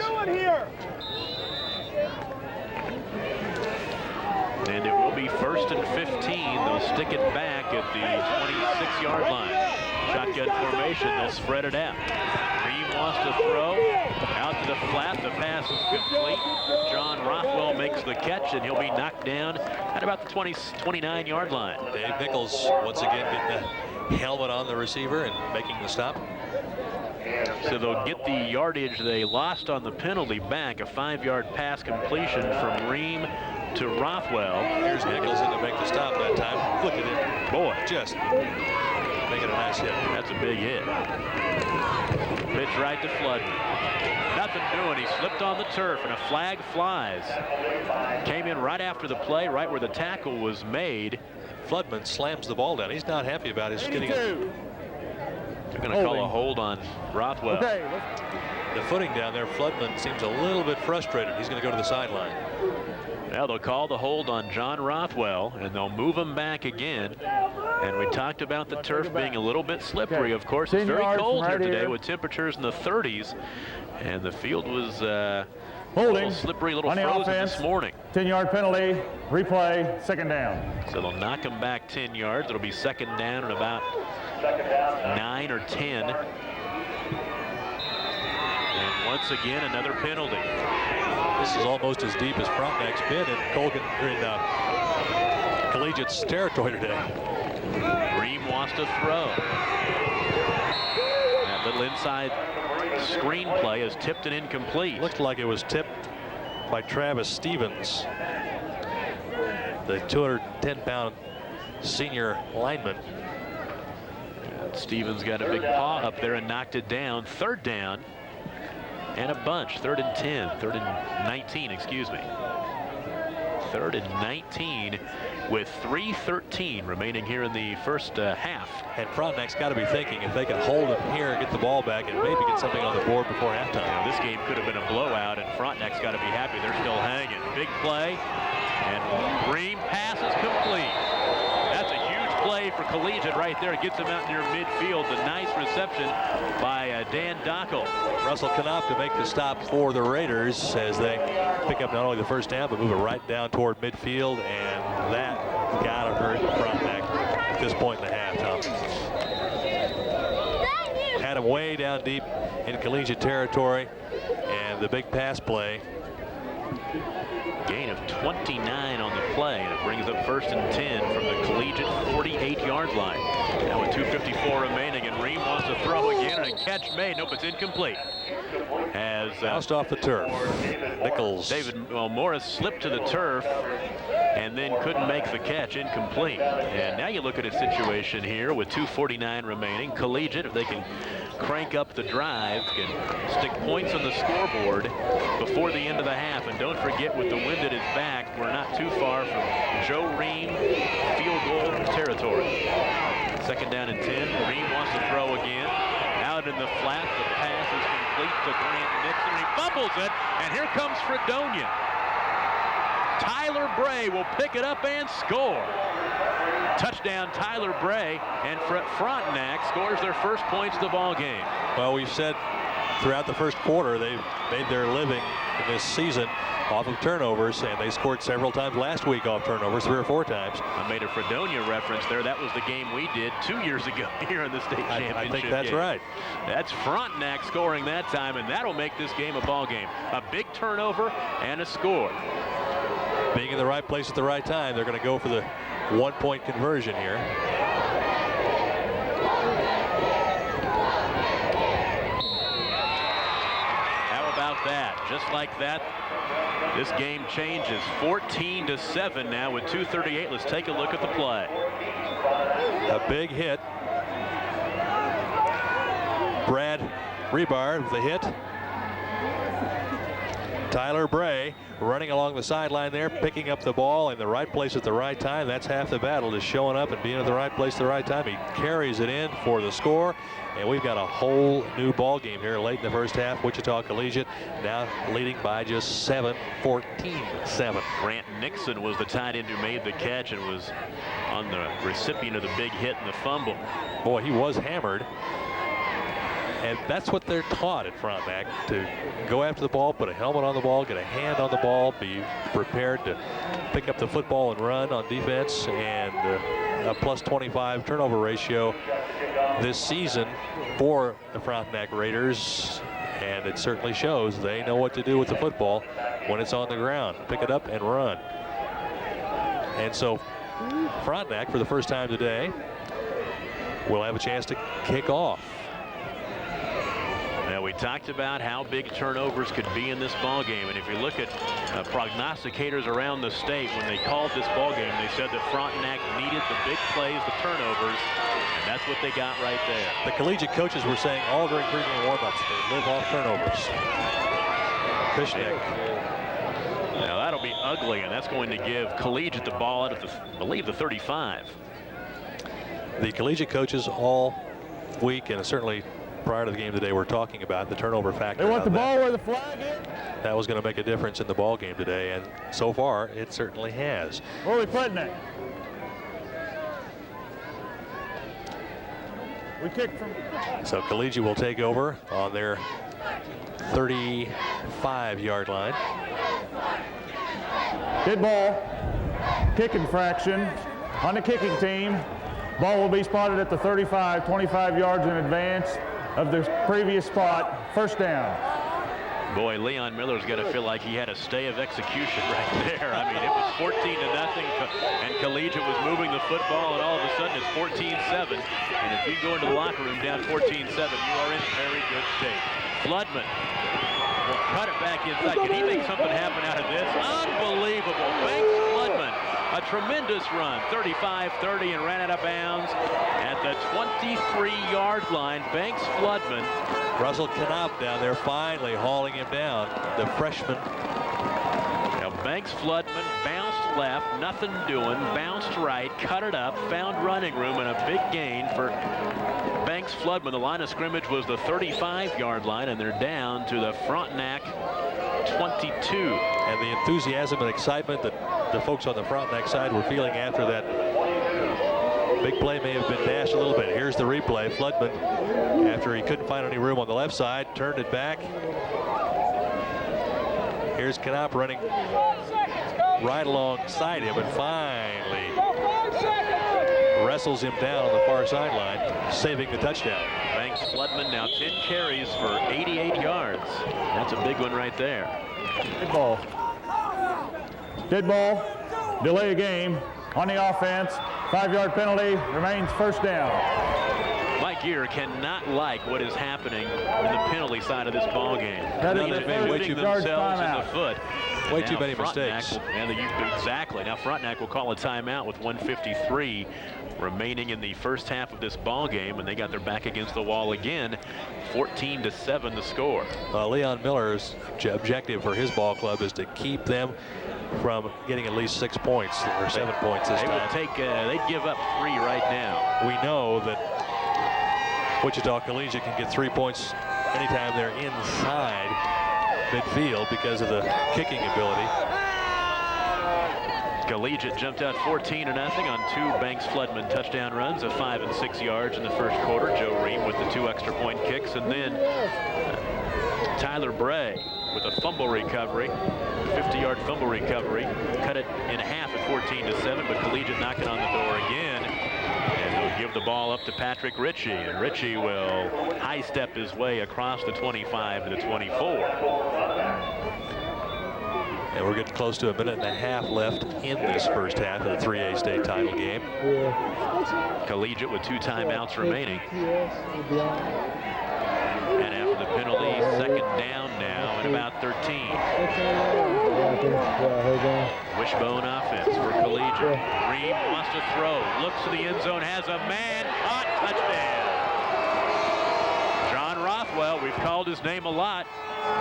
And it will be 1st and 15. They'll stick it back at the 26-yard line. Shotgun formation. They'll spread it out. Ream wants to throw. Out to the flat. The pass is complete. John Rothwell makes the catch, and he'll be knocked down at about the 29-yard line. Dave Nichols once again getting the helmet on the receiver and making the stop. So they'll get the yardage they lost on the penalty back. A 5-yard pass completion from Ream to Rothwell. Here's Nichols in to make the stop that time. Look at it. Boy, just making a nice hit. That's a big hit. Pitch right to Floodman. Nothing doing. He slipped on the turf, and a flag flies. Came in right after the play, right where the tackle was made. Floodman slams the ball down. He's not happy about his getting it. They're going to call a hold on Rothwell. Okay. The footing down there, Floodman seems a little bit frustrated. He's going to go to the sideline. Now they'll call the hold on John Rothwell, and they'll move him back again. And we talked about the turf being a little bit slippery. Of course, it's very cold here today with temperatures in the 30s. And the field was a little slippery, a little frozen this morning. 10-yard penalty, replay, second down. So they'll knock him back 10 yards. It'll be second down and about 9 or 10. And once again, another penalty. This is almost as deep as Frontenac's been in Collegiate's territory today. Ream wants to throw. That little inside screenplay is tipped and incomplete. Looked like it was tipped by Travis Stevens, the 210-pound senior lineman. And Stevens got a big paw up there and knocked it down. Third down and a bunch. Third and 10. Third and 19, excuse me. Third and 19 with 3:13 remaining here in the first half. And Frontenac's got to be thinking if they can hold him here, get the ball back, and maybe get something on the board before halftime. Now, this game could have been a blowout, and Frontenac's got to be happy they're still hanging. Big play, and Ream pass is complete. That's a huge play for Collegiate right there. It gets him out near midfield. The nice reception by Dan Dockel. Russell Knopf to make the stop for the Raiders as they pick up not only the first down, but move it right down toward midfield, and that gotta hurt Frontenac at this point in the half, Tom. Had him way down deep in Collegiate territory, and the big pass play. Gain of 29 on the play, and it brings up first and 10 from the Collegiate 48-yard line. Now with 2:54 remaining, and Ream wants to throw again, and a catch made. Nope, it's incomplete. As bounced off the turf. Nichols. David Morris slipped to the turf and then couldn't make the catch. Incomplete. And now you look at a situation here with 2:49 remaining. Collegiate, if they can crank up the drive, can stick points on the scoreboard before the end of the half. And don't forget, with the wind at his back, we're not too far from Joe Ream field goal territory. Second down and 10. Ream wants to throw again. Out in the flat, the pass is complete to Grant Nixon. He fumbles it, and here comes Fredonia. Tyler Bray will pick it up and score. Touchdown, Tyler Bray, and Frontenac scores their first points of the ball game. Well, we've said throughout the first quarter they've made their living in this season off of turnovers, and they scored several times last week off turnovers, 3 or 4 times. I made a Fredonia reference there. That was the game we did 2 years ago here in the state championship. I think that's game. right. That's Frontenac scoring that time, and that'll make this game a ball game. A big turnover and a score. Being in the right place at the right time, they're going to go for the 1-point conversion here. How about that? Just like that, this game changes. 14-7 now with 2:38. Let's take a look at the play. A big hit. Brad Rebar with the hit. Tyler Bray running along the sideline there, picking up the ball in the right place at the right time. That's half the battle, is showing up and being in the right place at the right time. He carries it in for the score, and we've got a whole new ball game here late in the first half. Wichita Collegiate now leading by just 7, 14-7. Grant Nixon was the tight end who made the catch and was on the recipient of the big hit and the fumble. Boy, he was hammered. And that's what they're taught at Frontenac, to go after the ball, put a helmet on the ball, get a hand on the ball, be prepared to pick up the football and run on defense, and a plus 25 turnover ratio this season for the Frontenac Raiders. And it certainly shows they know what to do with the football when it's on the ground. Pick it up and run. And so Frontenac, for the first time today, will have a chance to kick off. Now, we talked about how big turnovers could be in this ball game, and if you look at prognosticators around the state, when they called this ball game, they said that Frontenac needed the big plays, the turnovers, and that's what they got right there. The collegiate coaches were saying all during pregame warmups they live off turnovers. Fishneck. Now that'll be ugly, and that's going to give Collegiate the ball out of the, I believe, the 35. The collegiate coaches all week, and certainly prior to the game today, we're talking about the turnover factor. They want the ball where the flag is. That was going to make a difference in the ball game today, and so far it certainly has. Where are we putting it? We kick from. So Collegiate will take over on their 35-yard line. Good ball. Kick infraction on the kicking team. Ball will be spotted at the 35, 25 yards in advance of the previous spot. First down. Boy, Leon Miller's got to feel like he had a stay of execution right there. I mean, it was 14-0, and Collegiate was moving the football, and all of a sudden it's 14-7. And if you go into the locker room down 14-7, you are in very good shape. Floodman will cut it back inside. Can he make something happen out of this? Unbelievable. Banks Floodman, a tremendous run, 35-30, and ran out of bounds at the 23-yard line. Banks Floodman. Russell Knopf down there finally hauling him down, the freshman. Now Banks Floodman bounced left, nothing doing, bounced right, cut it up, found running room, and a big gain for Banks Floodman. The line of scrimmage was the 35-yard line, and they're down to the Frontenac 22. And the enthusiasm and excitement that the folks on the Frontenac side were feeling after that big play may have been dashed a little bit. Here's the replay. Floodman, after he couldn't find any room on the left side, turned it back. Here's Knopf running right alongside him and finally wrestles him down on the far sideline, saving the touchdown. Banks Floodman now 10 carries for 88 yards. That's a big one right there. Dead ball. Dead ball. Delay a game on the offense. 5-yard penalty, remains first down. Mike Gear cannot like what is happening in the penalty side of this ball game. That is They're a shooting themselves in the foot. Way Now too many Frontenac mistakes. Exactly. Now Frontenac will call a timeout with 1:53 remaining in the first half of this ball game, and they got their back against the wall again. 14-7 the score. Leon Miller's objective for his ball club is to keep them from getting at least 6 points or 7 points this They time. would take. They'd give up 3 right now. We know that Wichita Collegiate can get 3 points anytime they're inside midfield because of the kicking ability. Collegiate jumped out 14-0 on 2 Banks Floodman touchdown runs of 5 and 6 yards in the first quarter. Joe Ream with the 2 extra point kicks, and then Tyler Bray with a fumble recovery, 50-yard fumble recovery, cut it in half at 14-7, but Collegiate knocking on the door again, and he'll give the ball up to Patrick Ritchie, and Ritchie will high step his way across the 25 to the 24. And we're getting close to a minute and a half left in this first half of the 3A state title game. Collegiate with 2 timeouts remaining. And after the penalty, second down now and about 13. Wishbone offense for Collegiate. Ream wants to throw, looks to the end zone, has a man, caught, touchdown. John Rothwell, we've called his name a lot.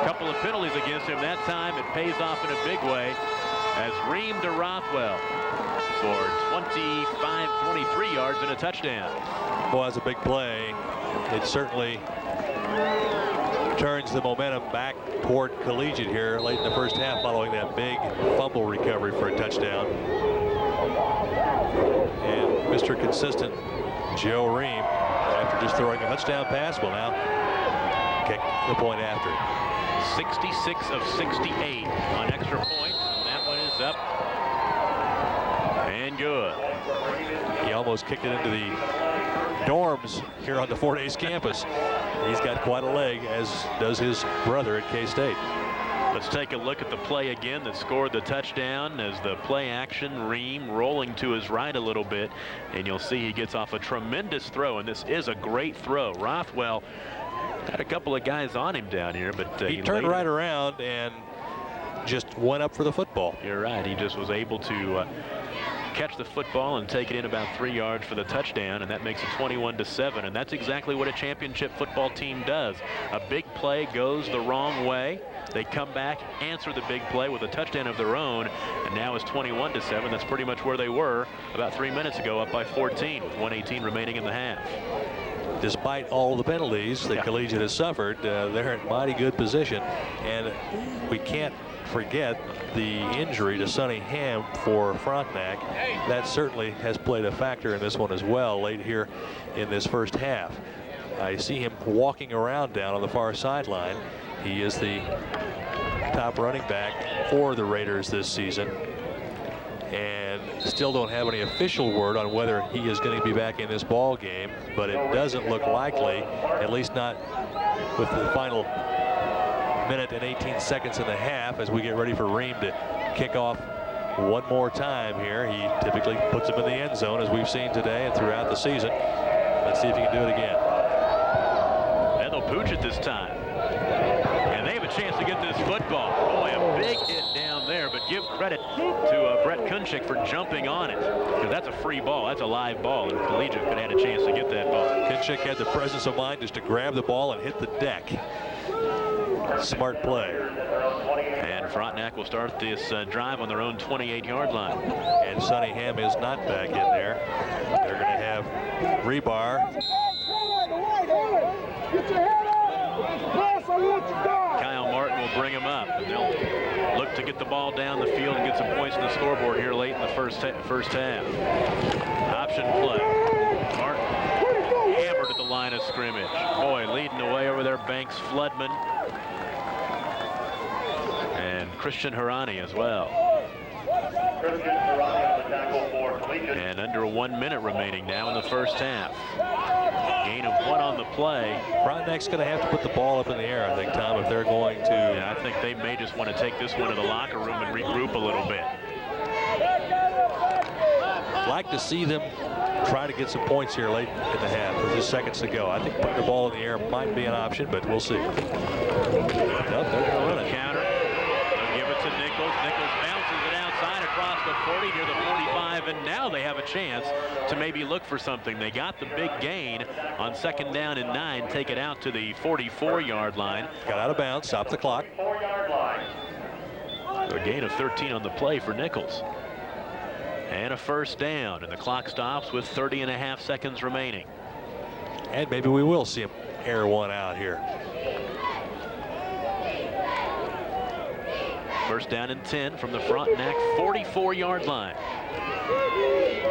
A couple of penalties against him. That time it pays off in a big way as Ream to Rothwell for 23 yards and a touchdown. Well, that's a big play. It certainly turns the momentum back toward Collegiate here late in the first half following that big fumble recovery for a touchdown. And Mr. Consistent Joe Ream, after just throwing a touchdown pass, will now kick the point after. 66 of 68 on extra points. And that one is up and good. He almost kicked it into the dorms here on the Fort Hays campus. He's got quite a leg, as does his brother at K-State. Let's take a look at the play again that scored the touchdown. As the play action, Ream rolling to his right a little bit, and you'll see he gets off a tremendous throw, and this is a great throw. Rothwell had a couple of guys on him down here, but he turned right around and just went up for the football. You're right. He just was able to catch the football and take it in about 3 yards for the touchdown, and that makes it 21-7. And that's exactly what a championship football team does. A big play goes the wrong way. They come back, answer the big play with a touchdown of their own, and now it's 21-7. That's pretty much where they were about 3 minutes ago, up by 14 with 1:18 remaining in the half. Despite all the penalties that Collegiate has suffered, they're in mighty good position, and we can't forget the injury to Sonny Ham for Frontenac. That certainly has played a factor in this one as well late here in this first half. I see him walking around down on the far sideline. He is the top running back for the Raiders this season, and still don't have any official word on whether he is going to be back in this ball game, but it doesn't look likely, at least not with the final minute and 18 seconds in the half, as we get ready for Ream to kick off one more time here. He typically puts them in the end zone, as we've seen today and throughout the season. Let's see if he can do it again. And they'll pooch it this time. And they have a chance to get this football. Boy, a big hit down there, but give credit to Brett Kunchik for jumping on it, because that's a free ball. That's a live ball, and Collegiate could have had a chance to get that ball. Kunchik had the presence of mind just to grab the ball and hit the deck. Smart play. And Frontenac will start this drive on their own 28-yard line. And Sonny Ham is not back in there. They're going to have Rebar. Kyle Martin will bring him up, and they'll look to get the ball down the field and get some points in the scoreboard here late in the first half. Option play. Martin hammered at the line of scrimmage. Boy, leading the way over there, Banks Floodman. And Christian Harani as well. And under 1 minute remaining now in the first half. Gain of 1 on the play. Frontenac's going to have to put the ball up in the air, I think, Tom, if they're going to. Yeah, I think they may just want to take this one to the locker room and regroup a little bit. Like to see them try to get some points here late in the half. There's just seconds to go. I think putting the ball in the air might be an option, but we'll see. Nope, they're going to run it. Counter. They'll give it to Nichols. Nichols bounces it outside across the 40 near the 45, and now they have a chance to maybe look for something. They got the big gain on 2nd down and 9. Take it out to the 44-yard line. Got out of bounds. Stop the clock. A gain of 13 on the play for Nichols. And a first down, and the clock stops with 30.5 seconds remaining. And maybe we will see him air one out here. First down and 10 from the Frontenac 44-yard line. They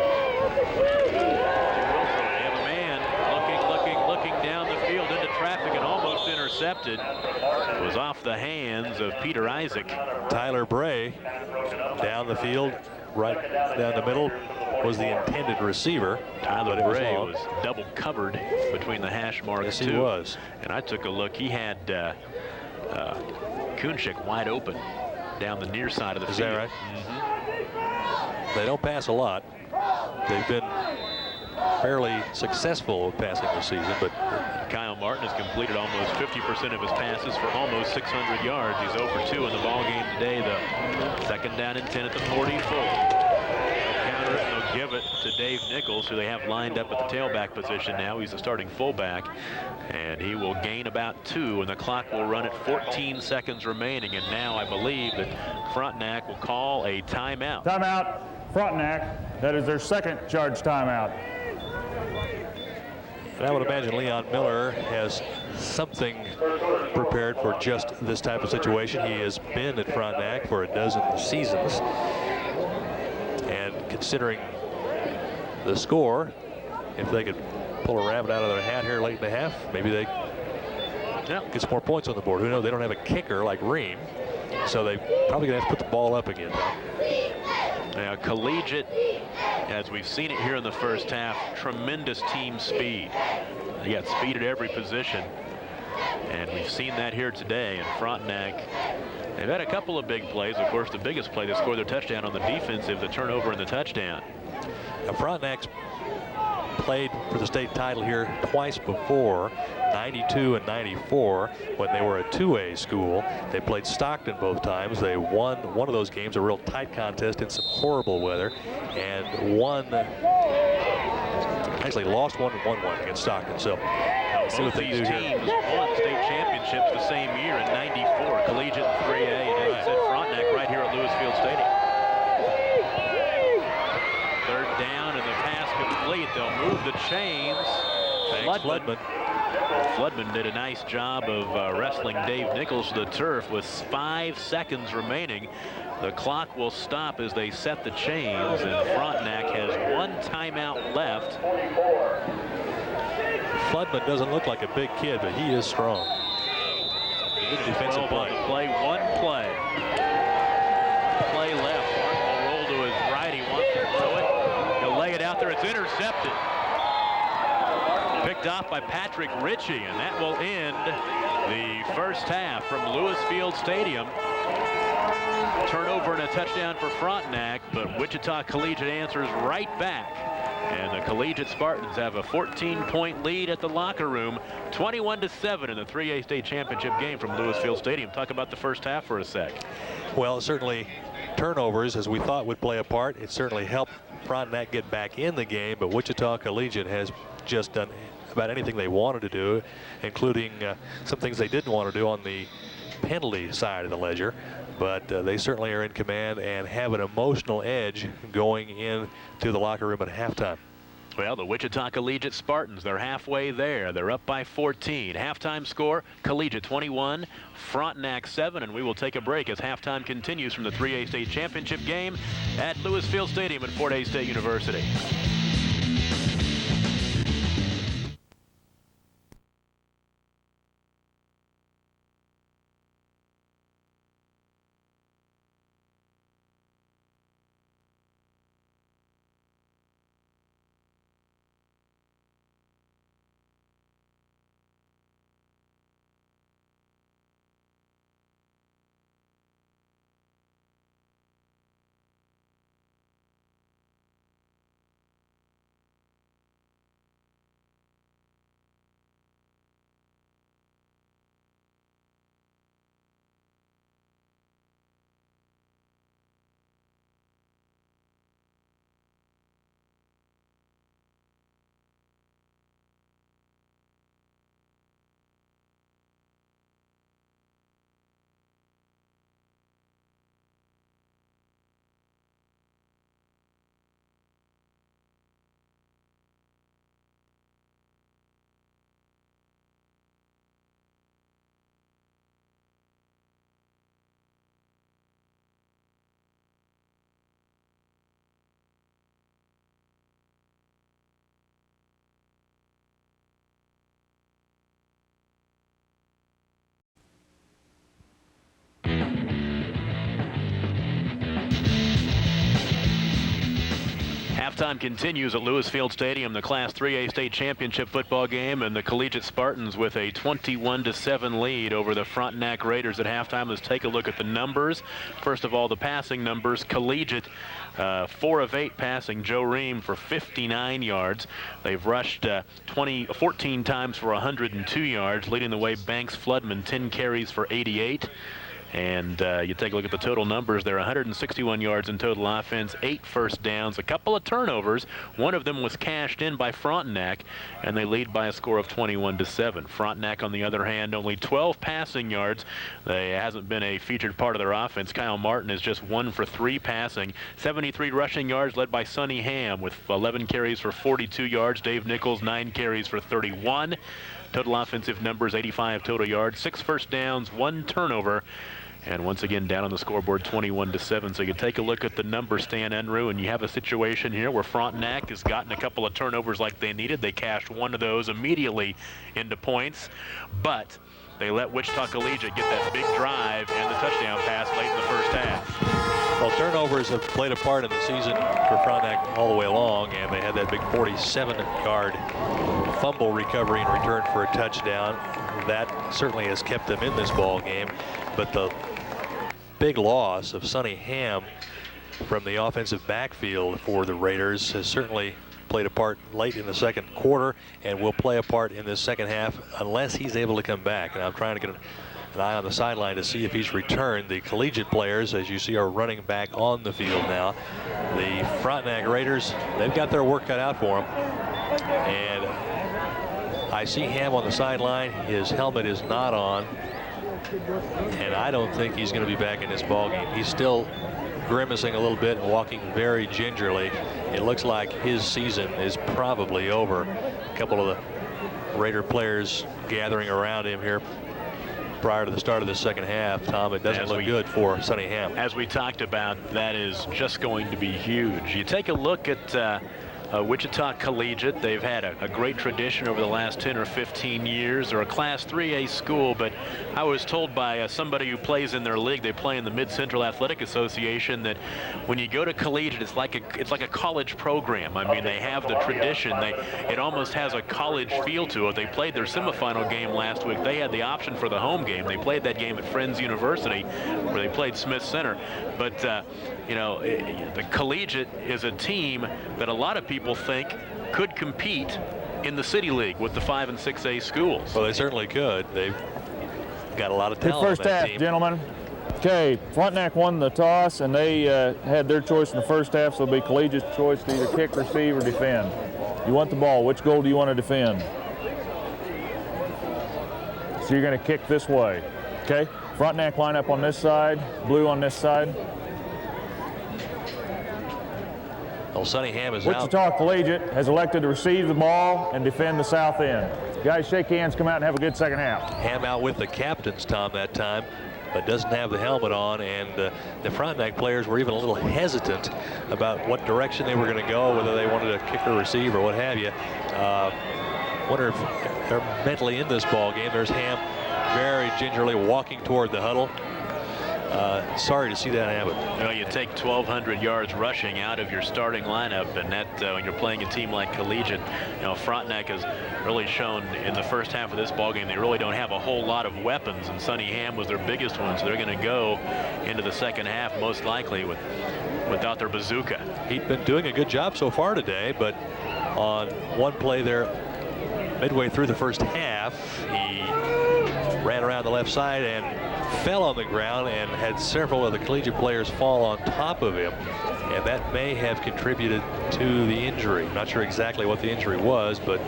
have a man looking down the field into traffic and almost intercepted. It was off the hands of Peter Isaac. Tyler Bray down the field, right down the middle, was the intended receiver. Tyler Bray was double covered between the hash marks. Yes, he was. And I took a look. He had Kunchik wide open down the near side of the field. Is that right? Mm-hmm. They don't pass a lot. They've been fairly successful with passing this season, but Kyle Martin has completed almost 50% of his passes for almost 600 yards. He's 0 for 2 in the ball game today, though. 2nd down and 10 at the 44. Counter it, and they'll give it to Dave Nichols, who they have lined up at the tailback position now. He's the starting fullback, and he will gain about 2, and the clock will run at 14 seconds remaining. And now I believe that Frontenac will call a timeout. Timeout, Frontenac. That is their second charge timeout. And I would imagine Leon Miller has something prepared for just this type of situation. He has been at Frontenac for a dozen seasons. And considering the score, if they could pull a rabbit out of their hat here late in the half, maybe they gets more points on the board. Who knows? They don't have a kicker like Ream, so they probably gonna have to put the ball up again. Now, Collegiate, as we've seen it here in the first half, tremendous team speed. They got speed at every position, and we've seen that here today. And Frontenac, they've had a couple of big plays. Of course, the biggest play, they scored their touchdown on the defensive, the turnover and the touchdown. Now, Frontenac's played for the state title here twice before, 92 and 94, when they were a 2A school. They played Stockton both times. They won one of those games, a real tight contest in some horrible weather, and actually lost one and won one against Stockton. So see what they do these here. teams won state championships the same year in 94, Collegiate in 3A, and as you said, Frontenac right here at Lewis Field Stadium. Third down and the pass complete. They'll move the chains. Floodman did a nice job of wrestling Dave Nichols to the turf with 5 seconds remaining. The clock will stop as they set the chains, and Frontenac has 1 timeout left. Floodman doesn't look like a big kid, but he is strong. Good defensive play. Play 1 play. Play left. Martin will roll to his right. He wants to throw it. He'll lay it out there. It's intercepted. Picked off by Patrick Ritchie, and that will end the first half from Lewis Field Stadium. Turnover and a touchdown for Frontenac, but Wichita Collegiate answers right back. And the Collegiate Spartans have a 14-point lead at the locker room, 21-7 in the 3A state championship game from Lewis Field Stadium. Talk about the first half for a sec. Well, certainly turnovers, as we thought, would play a part. It certainly helped Frontenac get back in the game, but Wichita Collegiate has just done about anything they wanted to do, including some things they didn't want to do on the penalty side of the ledger. But they certainly are in command and have an emotional edge going into the locker room at halftime. Well, the Wichita Collegiate Spartans, they're halfway there. They're up by 14. Halftime score, Collegiate 21, Frontenac 7, and we will take a break as halftime continues from the 3A state championship game at Lewis Field Stadium at Fort Hays State University. Halftime continues at Lewis Field Stadium, the Class 3A state championship football game, and the Collegiate Spartans with a 21-7 lead over the Frontenac Raiders at halftime. Let's take a look at the numbers. First of all, the passing numbers. Collegiate 4 of 8 passing. Joe Ream for 59 yards. They've rushed 14 times for 102 yards, leading the way Banks Floodman, 10 carries for 88. And you take a look at the total numbers. There are 161 yards in total offense, 8 first downs, a couple of turnovers. One of them was cashed in by Frontenac, and they lead by a score of 21-7. Frontenac, on the other hand, only 12 passing yards. They hasn't been a featured part of their offense. Kyle Martin is just 1 for 3 passing. 73 rushing yards led by Sonny Ham with 11 carries for 42 yards. Dave Nichols, 9 carries for 31. Total offensive numbers, 85 total yards, 6 first downs, 1 turnover. And once again, down on the scoreboard, 21-7. So you take a look at the numbers, Stan Unruh, and you have a situation here where Frontenac has gotten a couple of turnovers like they needed. They cashed one of those immediately into points. But they let Wichita Collegiate get that big drive and the touchdown pass late in the first half. Well, turnovers have played a part in the season for Frontenac all the way along, and they had that big 47-yard fumble recovery in return for a touchdown. That certainly has kept them in this ball game, but the big loss of Sonny Ham from the offensive backfield for the Raiders has certainly played a part late in the second quarter and will play a part in this second half unless he's able to come back. And I'm trying to get an eye on the sideline to see if he's returned. The collegiate players, as you see, are running back on the field now. The Frontenac Raiders, they've got their work cut out for them. And I see Ham on the sideline. His helmet is not on. And I don't think he's going to be back in this ball game. He's still grimacing a little bit and walking very gingerly. It looks like his season is probably over. A couple of the Raider players gathering around him here prior to the start of the second half. Tom, it doesn't look good for Sonny Ham. As we talked about, that is just going to be huge. You take a look at Wichita Collegiate. They've had a great tradition over the last 10 or 15 years. They're a Class 3A school, but I was told by somebody who plays in their league, they play in the Mid-Central Athletic Association, that when you go to collegiate, it's like a college program. I mean, they have the tradition. It almost has a college feel to it. They played their semifinal game last week. They had the option for the home game. They played that game at Friends University, where they played Smith Center. But you know, the Collegiate is a team that a lot of people think could compete in the City League with the 5 and 6A schools. Well, they certainly could. They've got a lot of talent. Good first on that half, team. gentlemen. Okay, Frontenac won the toss, and they had their choice in the first half, so it'll be Collegiate's choice to either kick, receive, or defend. You want the ball. Which goal do you want to defend? So you're going to kick this way. Okay, Frontenac line up on this side, blue on this side. Well, Sonny Ham is out. Wichita Collegiate has elected to receive the ball and defend the south end. Guys, shake hands, come out and have a good second half. Ham out with the captains, Tom, that time, but doesn't have the helmet on, and the Frontenac players were even a little hesitant about what direction they were going to go, whether they wanted to kick or receive or what have you. Wonder if they're mentally in this ball game. There's Ham very gingerly walking toward the huddle. Sorry to see that happen. You know, you take 1,200 yards rushing out of your starting lineup, and that when you're playing a team like Collegiate, you know, Frontenac has really shown in the first half of this ballgame they really don't have a whole lot of weapons, and Sonny Ham was their biggest one, so they're going to go into the second half most likely without their bazooka. He'd been doing a good job so far today, but on one play there midway through the first half, he ran around the left side and fell on the ground and had several of the Collegiate players fall on top of him, and that may have contributed to the injury. Not sure exactly what the injury was, but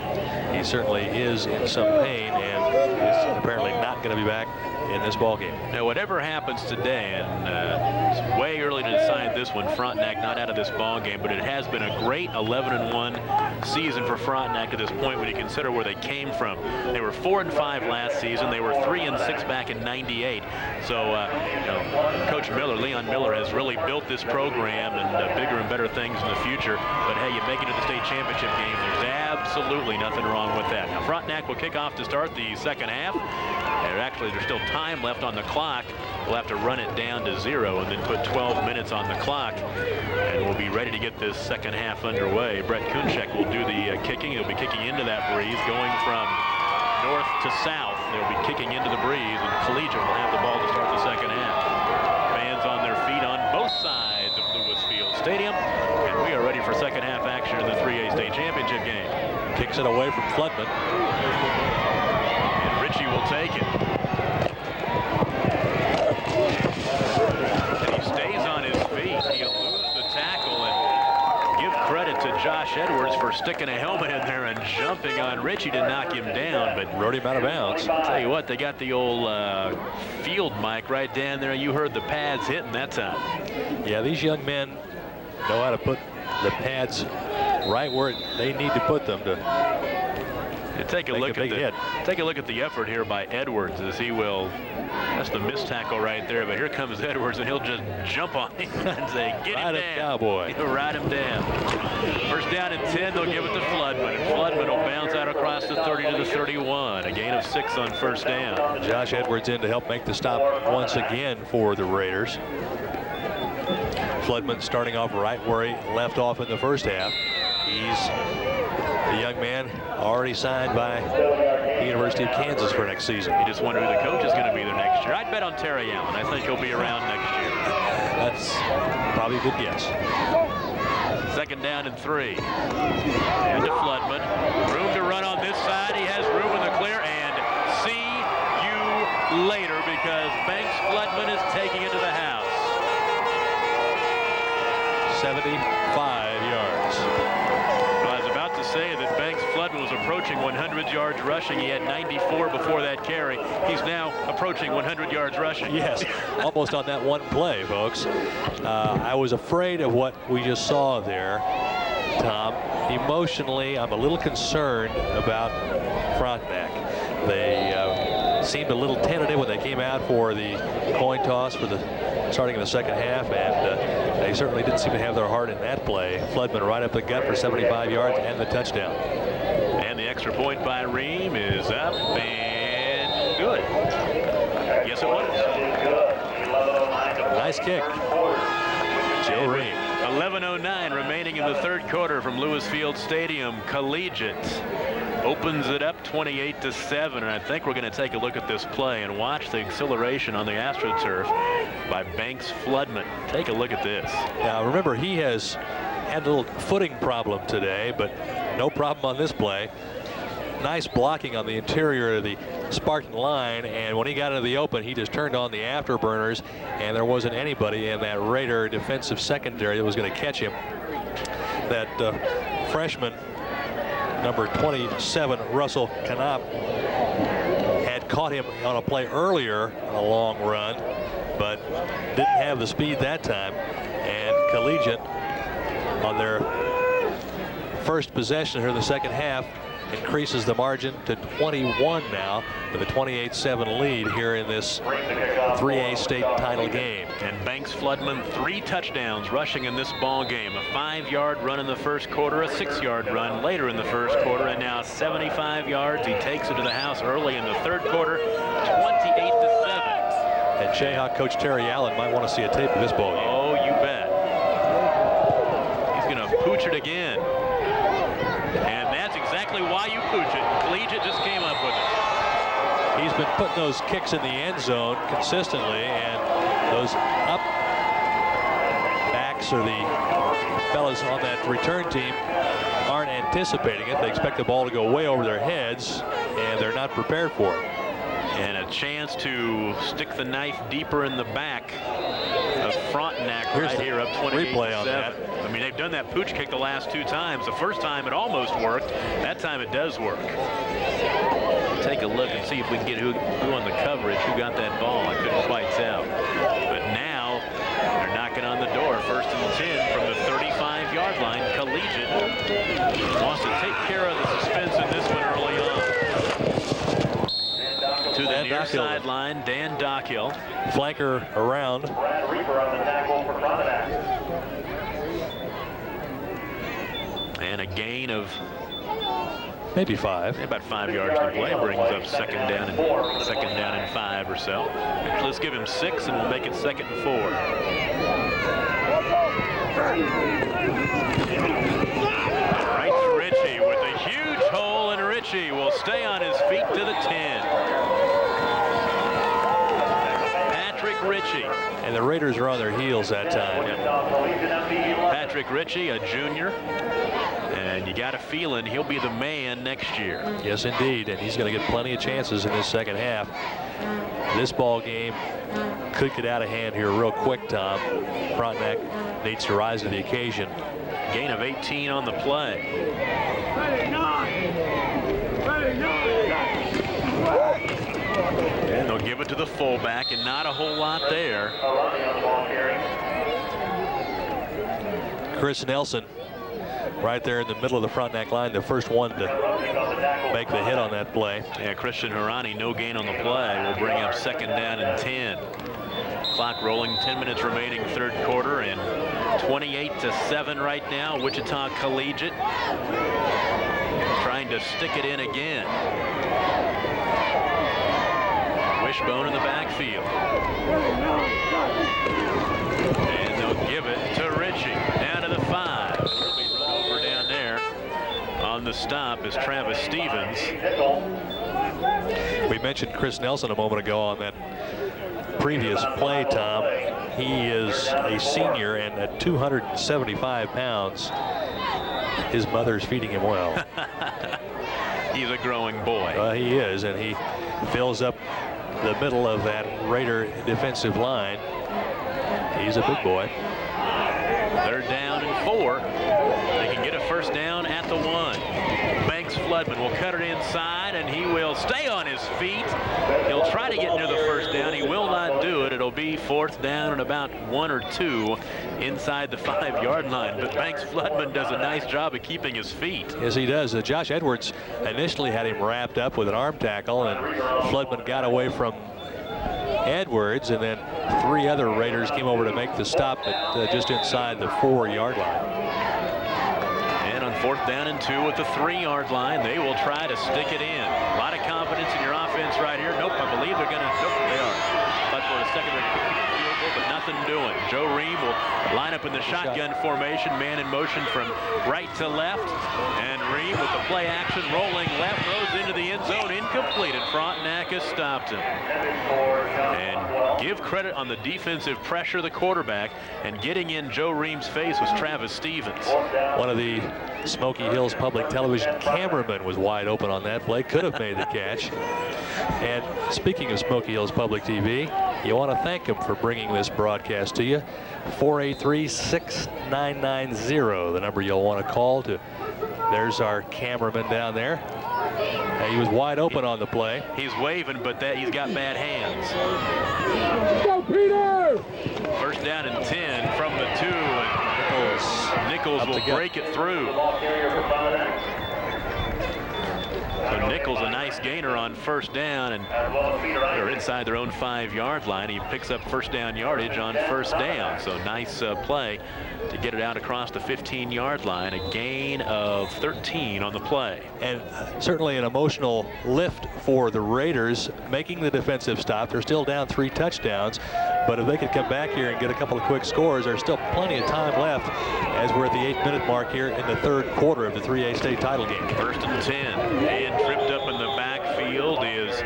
he certainly is in some pain and is apparently not going to be back in this ball game. Now, whatever happens today, and it's way early to decide this one, Frontenac not out of this ball game, but it has been a great 11-1 season for Frontenac at this point when you consider where they came from. They were 4-5 last season. They were 3-6 back in '98. So, you know, Coach Miller, Leon Miller, has really built this program and bigger and better things in the future. But hey, you make it to the state championship game. There's absolutely nothing wrong with that. Now, Frontenac will kick off to start the second half. And actually, there's still time left on the clock. We'll have to run it down to 0 and then put 12 minutes on the clock. And we'll be ready to get this second half underway. Brett Kunchek will do the kicking. He'll be kicking into that breeze, going from north to south. They'll be kicking into the breeze, and Collegiate will have the ball to start the second half. Fans on their feet on both sides of Lewis Field Stadium, and we are ready for second half action in the 3A state championship game. Kicks it away from Floodman. And Ritchie will take it. And he stays on his feet. He'll lose the tackle, and give credit to Josh Edwards for sticking a helmet in there and jumping on Ritchie to knock him down, but rode him out of bounds. I'll tell you what, they got the old field mic right down there. You heard the pads hitting that time. Yeah, these young men know how to put the pads right where they need to put them to Take a look at the effort here by Edwards as he will. That's the missed tackle right there. But here comes Edwards, and he'll just jump on him and say, "Get him down, cowboy." He'll ride him down. First down and 10. They'll give it to Floodman, and Floodman will bounce out across the 30 to the 31. A gain of 6 on first down. Josh Edwards in to help make the stop once again for the Raiders. Floodman starting off right where he left off in the first half. He's the young man already signed by the University of Kansas for next season. You just wonder who the coach is going to be there next year. I'd bet on Terry Allen. I think he'll be around next year. That's probably a good guess. Second down and 3. Into Floodman. Room to run on this side. He has room in the clear. And see you later, because Banks Floodman is taking it to the house. 75 yards. Well, I was about to say that Banks Floodman was approaching 100 yards rushing. He had 94 before that carry. He's now approaching 100 yards rushing. Yes, almost on that one play, folks. I was afraid of what we just saw there, Tom. Emotionally, I'm a little concerned about Frontenac. They seemed a little tentative when they came out for the coin toss for the starting in the second half, and they certainly didn't seem to have their heart in that play. Floodman right up the gut for 75 yards and the touchdown. And the extra point by Ream is up and good. Yes, it was. Nice kick. Joe Ream. 11:09 remaining in the third quarter from Lewis Field Stadium. Collegiate opens it up 28-7, and I think we're going to take a look at this play and watch the acceleration on the AstroTurf by Banks Floodman. Take a look at this. Now remember, he has had a little footing problem today, but no problem on this play. Nice blocking on the interior of the Spartan line, and when he got into the open, he just turned on the afterburners, and there wasn't anybody in that Raider defensive secondary that was going to catch him. That freshman, number 27, Russell Canop, had caught him on a play earlier on a long run, but didn't have the speed that time. And Collegiate, on their first possession here in the second half, increases the margin to 21 now with a 28-7 lead here in this 3A state title game. And Banks Floodman 3 touchdowns rushing in this ball game. A 5-yard run in the first quarter, a 6-yard run later in the first quarter, and now 75 yards. He takes it to the house early in the third quarter, 28-7. And Jayhawk coach Terry Allen might want to see a tape of this ball game. Oh, you bet. He's going to pooch it again. And that's exactly why you pooch it. Collegiate just came up with it. He's been putting those kicks in the end zone consistently, and those up backs or the fellas on that return team aren't anticipating it. They expect the ball to go way over their heads, and they're not prepared for it. And a chance to stick the knife deeper in the back of Frontenac right here up 28-7. Replay on that. I mean, they've done that pooch kick the last 2 times. The first time it almost worked. That time it does work. Take a look and see if we can get who on the coverage, who got that ball. I couldn't quite tell. But now they're knocking on the door. First and 10 from the 35-yard line. Collegiate wants to take care of the suspense in this one early on. To the near sideline, Dan Dockhill. Flanker around. Brad Reaper on the tackle for Frontenac. And a gain of maybe 5. about 5 yards to play. Brings up second down and 5 or so. Let's give him 6 and we'll make it 2nd and 4. Right to Ritchie with a huge hole, and Ritchie will stay on his feet to the 10. Patrick Ritchie. And the Raiders are on their heels that time. Patrick Ritchie, a junior. And you got a feeling he'll be the man next year. Yes, indeed. And he's going to get plenty of chances in this second half. This ball game could get out of hand here real quick, Tom. Frontenac needs to rise to the occasion. Gain of 18 on the play. And they'll give it to the fullback, and not a whole lot there. Chris Nelson right there in the middle of the Frontenac line, the first one to make the hit on that play. Yeah, Christian Harani, no gain on the play, will bring up 2nd down and 10. Clock rolling, 10 minutes remaining, 3rd quarter, and 28-7 right now. Wichita Collegiate trying to stick it in again. Wishbone in the backfield. And they'll give it to Ritchie. Down to the 5. He'll be run over down there. On the stop is Travis Stevens. We mentioned Chris Nelson a moment ago on that previous play, Tom. He is a senior, and at 275 pounds, his mother's feeding him well. He's a growing boy. He is, and he fills up the middle of that Raider defensive line. He's a big boy. 3rd down and 4. They can get a 1st down at the 1. Banks Floodman will cut it inside, and he will stay on his feet. He'll try to get near the 1st down. He will not do it. It'll be 4th down and about 1 or 2 inside the 5-yard line. But Banks Floodman does a nice job of keeping his feet. Yes, he does. Josh Edwards initially had him wrapped up with an arm tackle, and Floodman got away from Edwards, and then 3 other Raiders came over to make the stop at just inside the 4-yard line. And on 4th down and 2 at the 3-yard line, they will try to stick it in. A lot of confidence in your offense right here. Nope, I believe they're going to. Nope, they are. But for a second, they're kicking the field goal, but nothing doing. Joe Ream will line up in the shotgun formation, man in motion from right to left. And Ream with the play action, rolling left, throws into the end zone, incomplete, and Frontenac has stopped him. And give credit on the defensive pressure of the quarterback, and getting in Joe Ream's face was Travis Stevens. One of the Smoky Hills Public Television cameramen was wide open on that play, could have made the catch. And speaking of Smoky Hills Public TV, you want to thank them for bringing this broadcast to you. 483-6990, the number you'll want to call to. There's our cameraman down there. He was wide open on the play. He's waving, but he's got bad hands. Go, Peter! 1st down and 10 from the 2, and Nichols will break it through. So Nichols, a nice gainer on 1st down, and they're inside their own 5-yard line. He picks up 1st down yardage on 1st down. So nice play to get it out across the 15-yard line. A gain of 13 on the play. And certainly an emotional lift for the Raiders making the defensive stop. They're still down 3 touchdowns, but if they could come back here and get a couple of quick scores, there's still plenty of time left as we're at the 8-minute mark here in the 3rd quarter of the 3A state title game. 1st and 10, and tripped up in the backfield is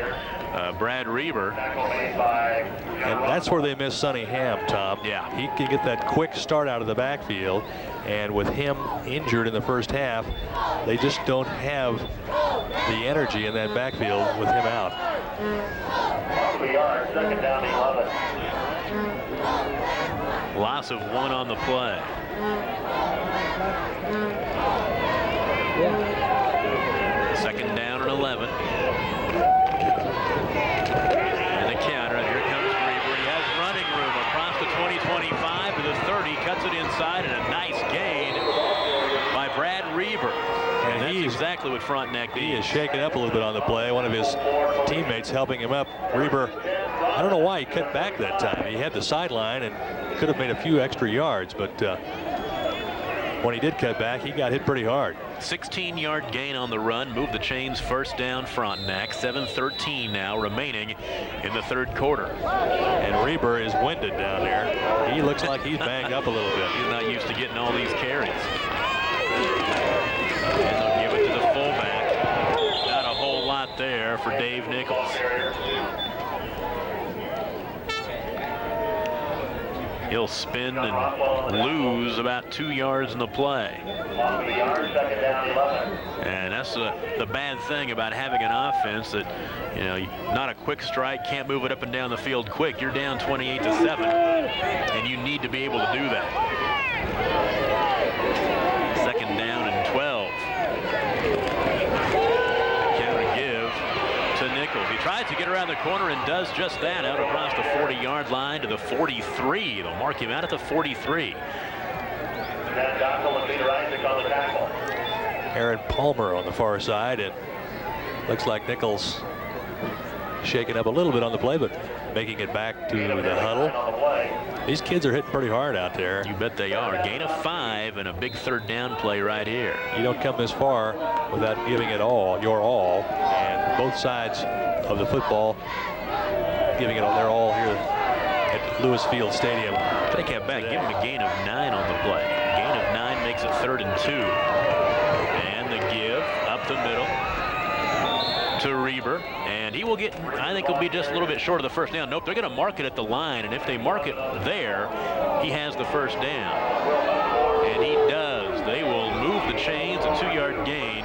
Brad Reber. And that's where they miss Sonny Ham, Tom. Yeah. He can get that quick start out of the backfield, and with him injured in the 1st half, they just don't have the energy in that backfield with him out. We are 2nd down 11. Loss of 1 on the play. Second down and 11. And the counter, and here comes Reber. He has running room across the 20-25 to the 30, cuts it inside, and a nice gain by Brad Reber. And that's exactly what Frontenac needs. He is shaken up a little bit on the play. One of his teammates helping him up. Reber, I don't know why he cut back that time. He had the sideline and could have made a few extra yards, but when he did cut back, he got hit pretty hard. 16-yard gain on the run, move the chains, 1st down Frontenac. 7:13 now remaining in the 3rd quarter. And Reber is winded down there. He looks like he's banged up a little bit. He's not used to getting all these carries. And they'll give it to the fullback. Not a whole lot there for Dave Nichols. He'll spin and lose about 2 yards in the play. And that's the bad thing about having an offense that, you know, not a quick strike, can't move it up and down the field quick. You're down 28-7, and you need to be able to do that. 2nd down and 12. Counter give to Nichols. He tries to get around the corner and does just that, out across the 40-yard line to the 43. They'll mark him out at the 43. Aaron Palmer on the far side, and looks like Nichols shaking up a little bit on the play, but making it back to the huddle. These kids are hitting pretty hard out there. You bet they are. Gain of 5 and a big third down play right here. You don't come this far without giving it all, your all, and both sides of the football giving it their all here at Lewis Field Stadium. Take that back. Give him a gain of 9 on the play. Gain of 9 makes it 3rd and 2. And the give up the middle to Reber, and he will get, I think he'll be just a little bit short of the first down. Nope, they're going to mark it at the line, and if they mark it there, he has the first down. And he does. They will move the chains, a 2-yard gain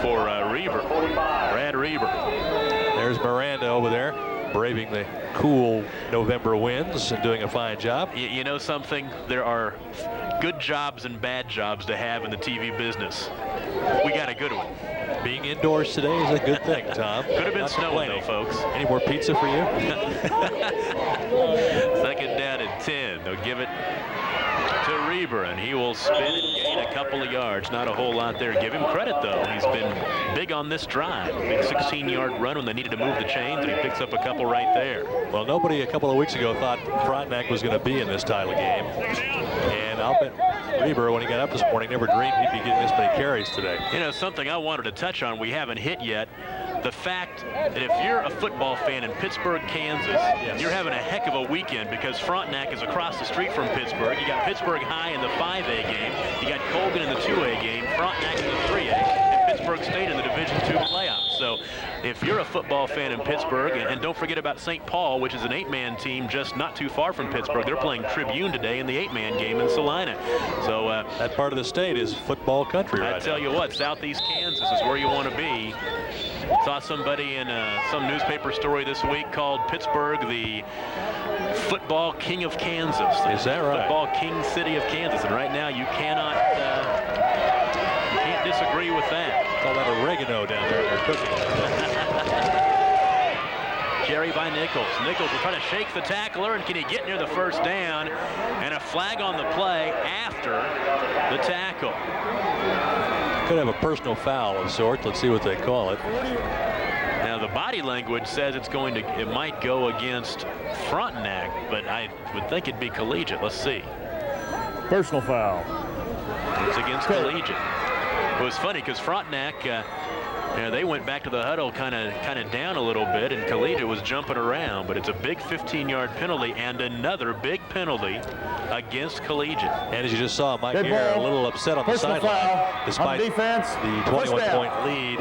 for Reber, Brad Reber. There's Miranda over there, braving the cool November winds and doing a fine job. You know something? There are good jobs and bad jobs to have in the TV business. We got a good one. Being indoors today is a good thing, Tom. Could have been snowing though, folks. Any more pizza for you? 2nd down and 10. They'll give it to Reber, and he will spin and gain a couple of yards. Not a whole lot there. Give him credit, though. He's been big on this drive. Big 16-yard run when they needed to move the chains, and he picks up a couple right there. Well, nobody a couple of weeks ago thought Frontenac was going to be in this title game. And I'll bet Reber, when he got up this morning, never dreamed he'd be getting this many carries today. You know, something I wanted to touch on we haven't hit yet. The fact that if you're a football fan in Pittsburgh, Kansas, yes, you're having a heck of a weekend because Frontenac is across the street from Pittsburgh. You got Pittsburgh High in the 5A game. You got Colgan in the 2A game, Frontenac in the 3A, and Pittsburgh State in the Division II playoffs. So if you're a football fan in Pittsburgh, and don't forget about St. Paul, which is an 8-man team just not too far from Pittsburgh. They're playing Tribune today in the 8-man game in Salina. So that part of the state is football country right now. I tell you what, Southeast Kansas is where you want to be. Saw somebody in some newspaper story this week called Pittsburgh the football king of Kansas. Is that right? Football king city of Kansas. And right now you can't disagree with that. Call that oregano down there. They're cooking. Carry by Nichols. Nichols will try to shake the tackler, and can he get near the first down? And a flag on the play after the tackle. Could have a personal foul of sorts. Let's see what they call it. Now the body language says it might go against Frontenac, but I would think it'd be Collegiate. Let's see. Personal foul. It's against Collegiate. It was funny because Frontenac, they went back to the huddle kind of down a little bit, and Collegiate was jumping around, but it's a big 15-yard penalty and another big penalty against Collegiate. And as you just saw, Mike Hare a little upset on the sideline. Despite the 21-point lead,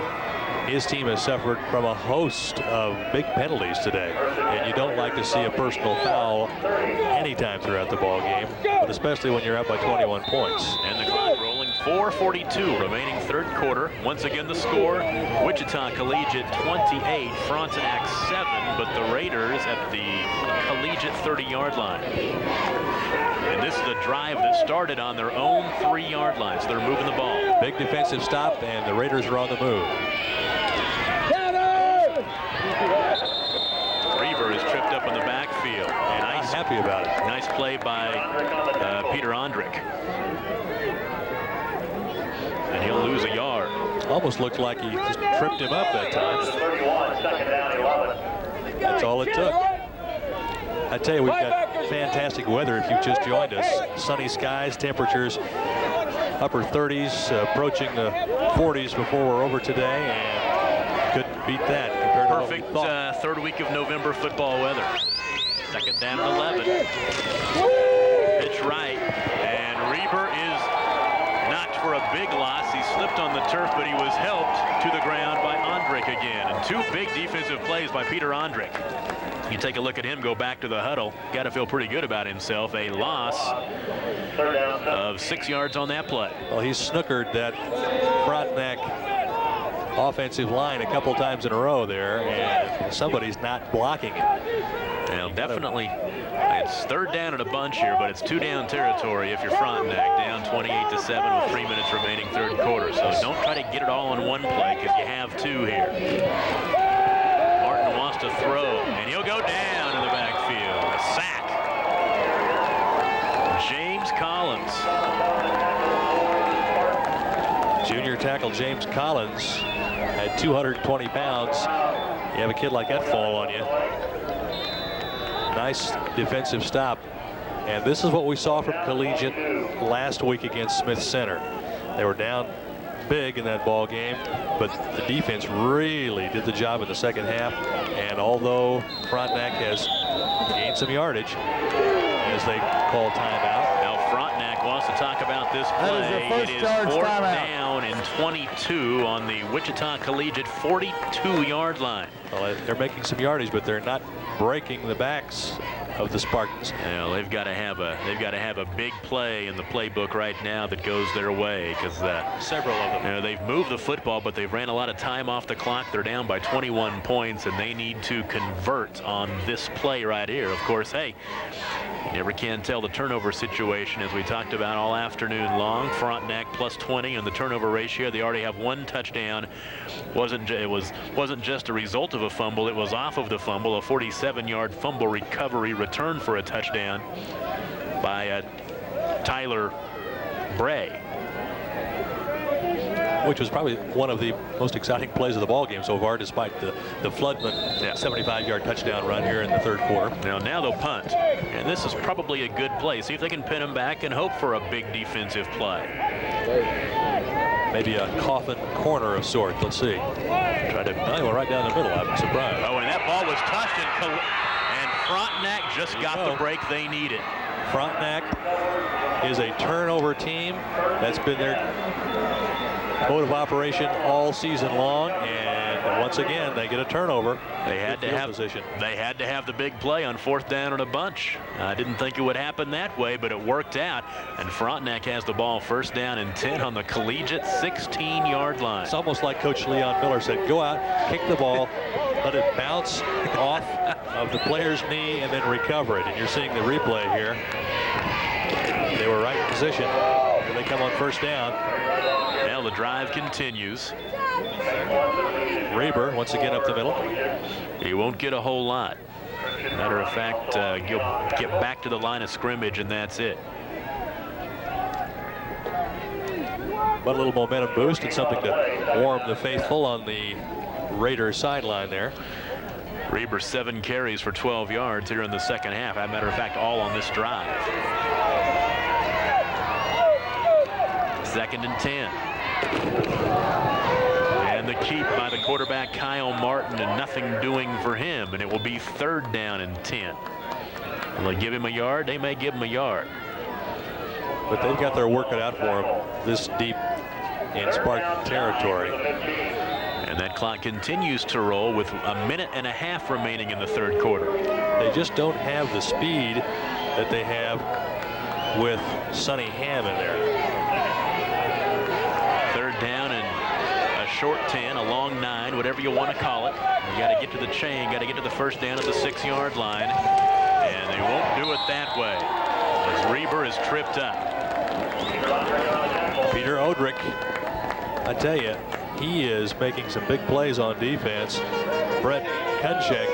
his team has suffered from a host of big penalties today. And you don't like to see a personal foul anytime throughout the ball game, but especially when you're up by 21 points. And the clock rolling, 4:42 remaining 3rd quarter. Once again the score, Wichita Collegiate 28, Frontenac 7, but the Raiders at the Collegiate 30-yard line. And this is a drive that started on their own 3-yard line, so they're moving the ball. Big defensive stop, and the Raiders are on the move. Reber is tripped up in the backfield. And I'm happy about it. Nice play by Peter Ondrick. And he'll lose a yard. Almost looked like he just tripped him up that time. That's all it took. I tell you, we've got fantastic weather if you've just joined us. Sunny skies, temperatures upper 30s, approaching the 40s before we're over today, and couldn't beat that compared to perfect what we thought. 3rd week of November football weather. 2nd down and 11. Pitch right, and Reber is knocked for a big loss. He slipped on the turf, but he was helped to the ground by Ondrick again. And 2 big defensive plays by Peter Ondrick. You take a look at him go back to the huddle. Got to feel pretty good about himself. A loss of 6 yards on that play. Well, he's snookered that Frontenac offensive line a couple times in a row there, and somebody's not blocking it. Now, definitely, it's 3rd down and a bunch here, but it's 2-down territory if you're Frontenac, down 28-7 with 3 minutes remaining 3rd quarter. So don't try to get it all in one play because you have 2 here. Martin wants to throw, and he'll go down in the backfield. A sack. James Collins. Junior tackle James Collins at 220 pounds. You have a kid like that fall on you. Nice defensive stop. And this is what we saw from Collegiate last week against Smith Center. They were down big in that ball game, but the defense really did the job in the second half. And although Frontenac has gained some yardage as they call timeout. Now Frontenac wants to talk about this play. It is 4th down and 22 on the Wichita Collegiate 42-yard line. Well, they're making some yardage, but they're not breaking the backs of the Spartans. Well, they've got to have a big play in the playbook right now that goes their way, because several of them. They've moved the football, but they've ran a lot of time off the clock. They're down by 21 points, and they need to convert on this play right here. Of course, hey, you never can tell the turnover situation, as we talked about all afternoon long. Frontenac plus 20 in the turnover ratio. They already have 1 touchdown. It wasn't just a result of a fumble. It was off of the fumble, a 47-yard fumble recovery return for a touchdown by Tyler Bray, which was probably one of the most exciting plays of the ball game so far, despite the Floodman 75-yard touchdown run here in the third quarter. Now they'll punt, and this is probably a good play. See if they can pin them back and hope for a big defensive play. Maybe a coffin corner of sorts. Let's see. Try to right down the middle. I'm surprised. Oh, and that ball was touched, and Frontenac just got the break they needed. Frontenac is a turnover team. That's been their mode of operation all season long, and once again they get a turnover. They had to have the big play on 4th down and a bunch. I didn't think it would happen that way, but it worked out, and Frontenac has the ball 1st down and 10 on the Collegiate 16-yard line. It's almost like Coach Leon Miller said, go out, kick the ball, let it bounce off of the player's knee, and then recover it. And you're seeing the replay here. They were right in position. Here they come on 1st down. Well, the drive continues. Reber once again up the middle. He won't get a whole lot. Matter of fact, he'll get back to the line of scrimmage, and that's it. But a little momentum boost and something to warm the faithful on the Raiders sideline there. Reber 7 carries for 12 yards here in the second half. As a matter of fact, all on this drive. 2nd and 10. And the keep by the quarterback Kyle Martin, and nothing doing for him, and it will be 3rd down and 10. Will they give him a yard? They may give him a yard. But they've got their work cut out for him this deep in Spartan territory. And that clock continues to roll with a minute and a half remaining in the 3rd quarter. They just don't have the speed that they have with Sonny Ham in there. 3rd down and a short 10, a long 9, whatever you want to call it. You got to get to the chain, got to get to the 1st down at the 6-yard line, and they won't do it that way as Reber is tripped up. Peter Odrick, I tell you, he is making some big plays on defense. Brett Kunchek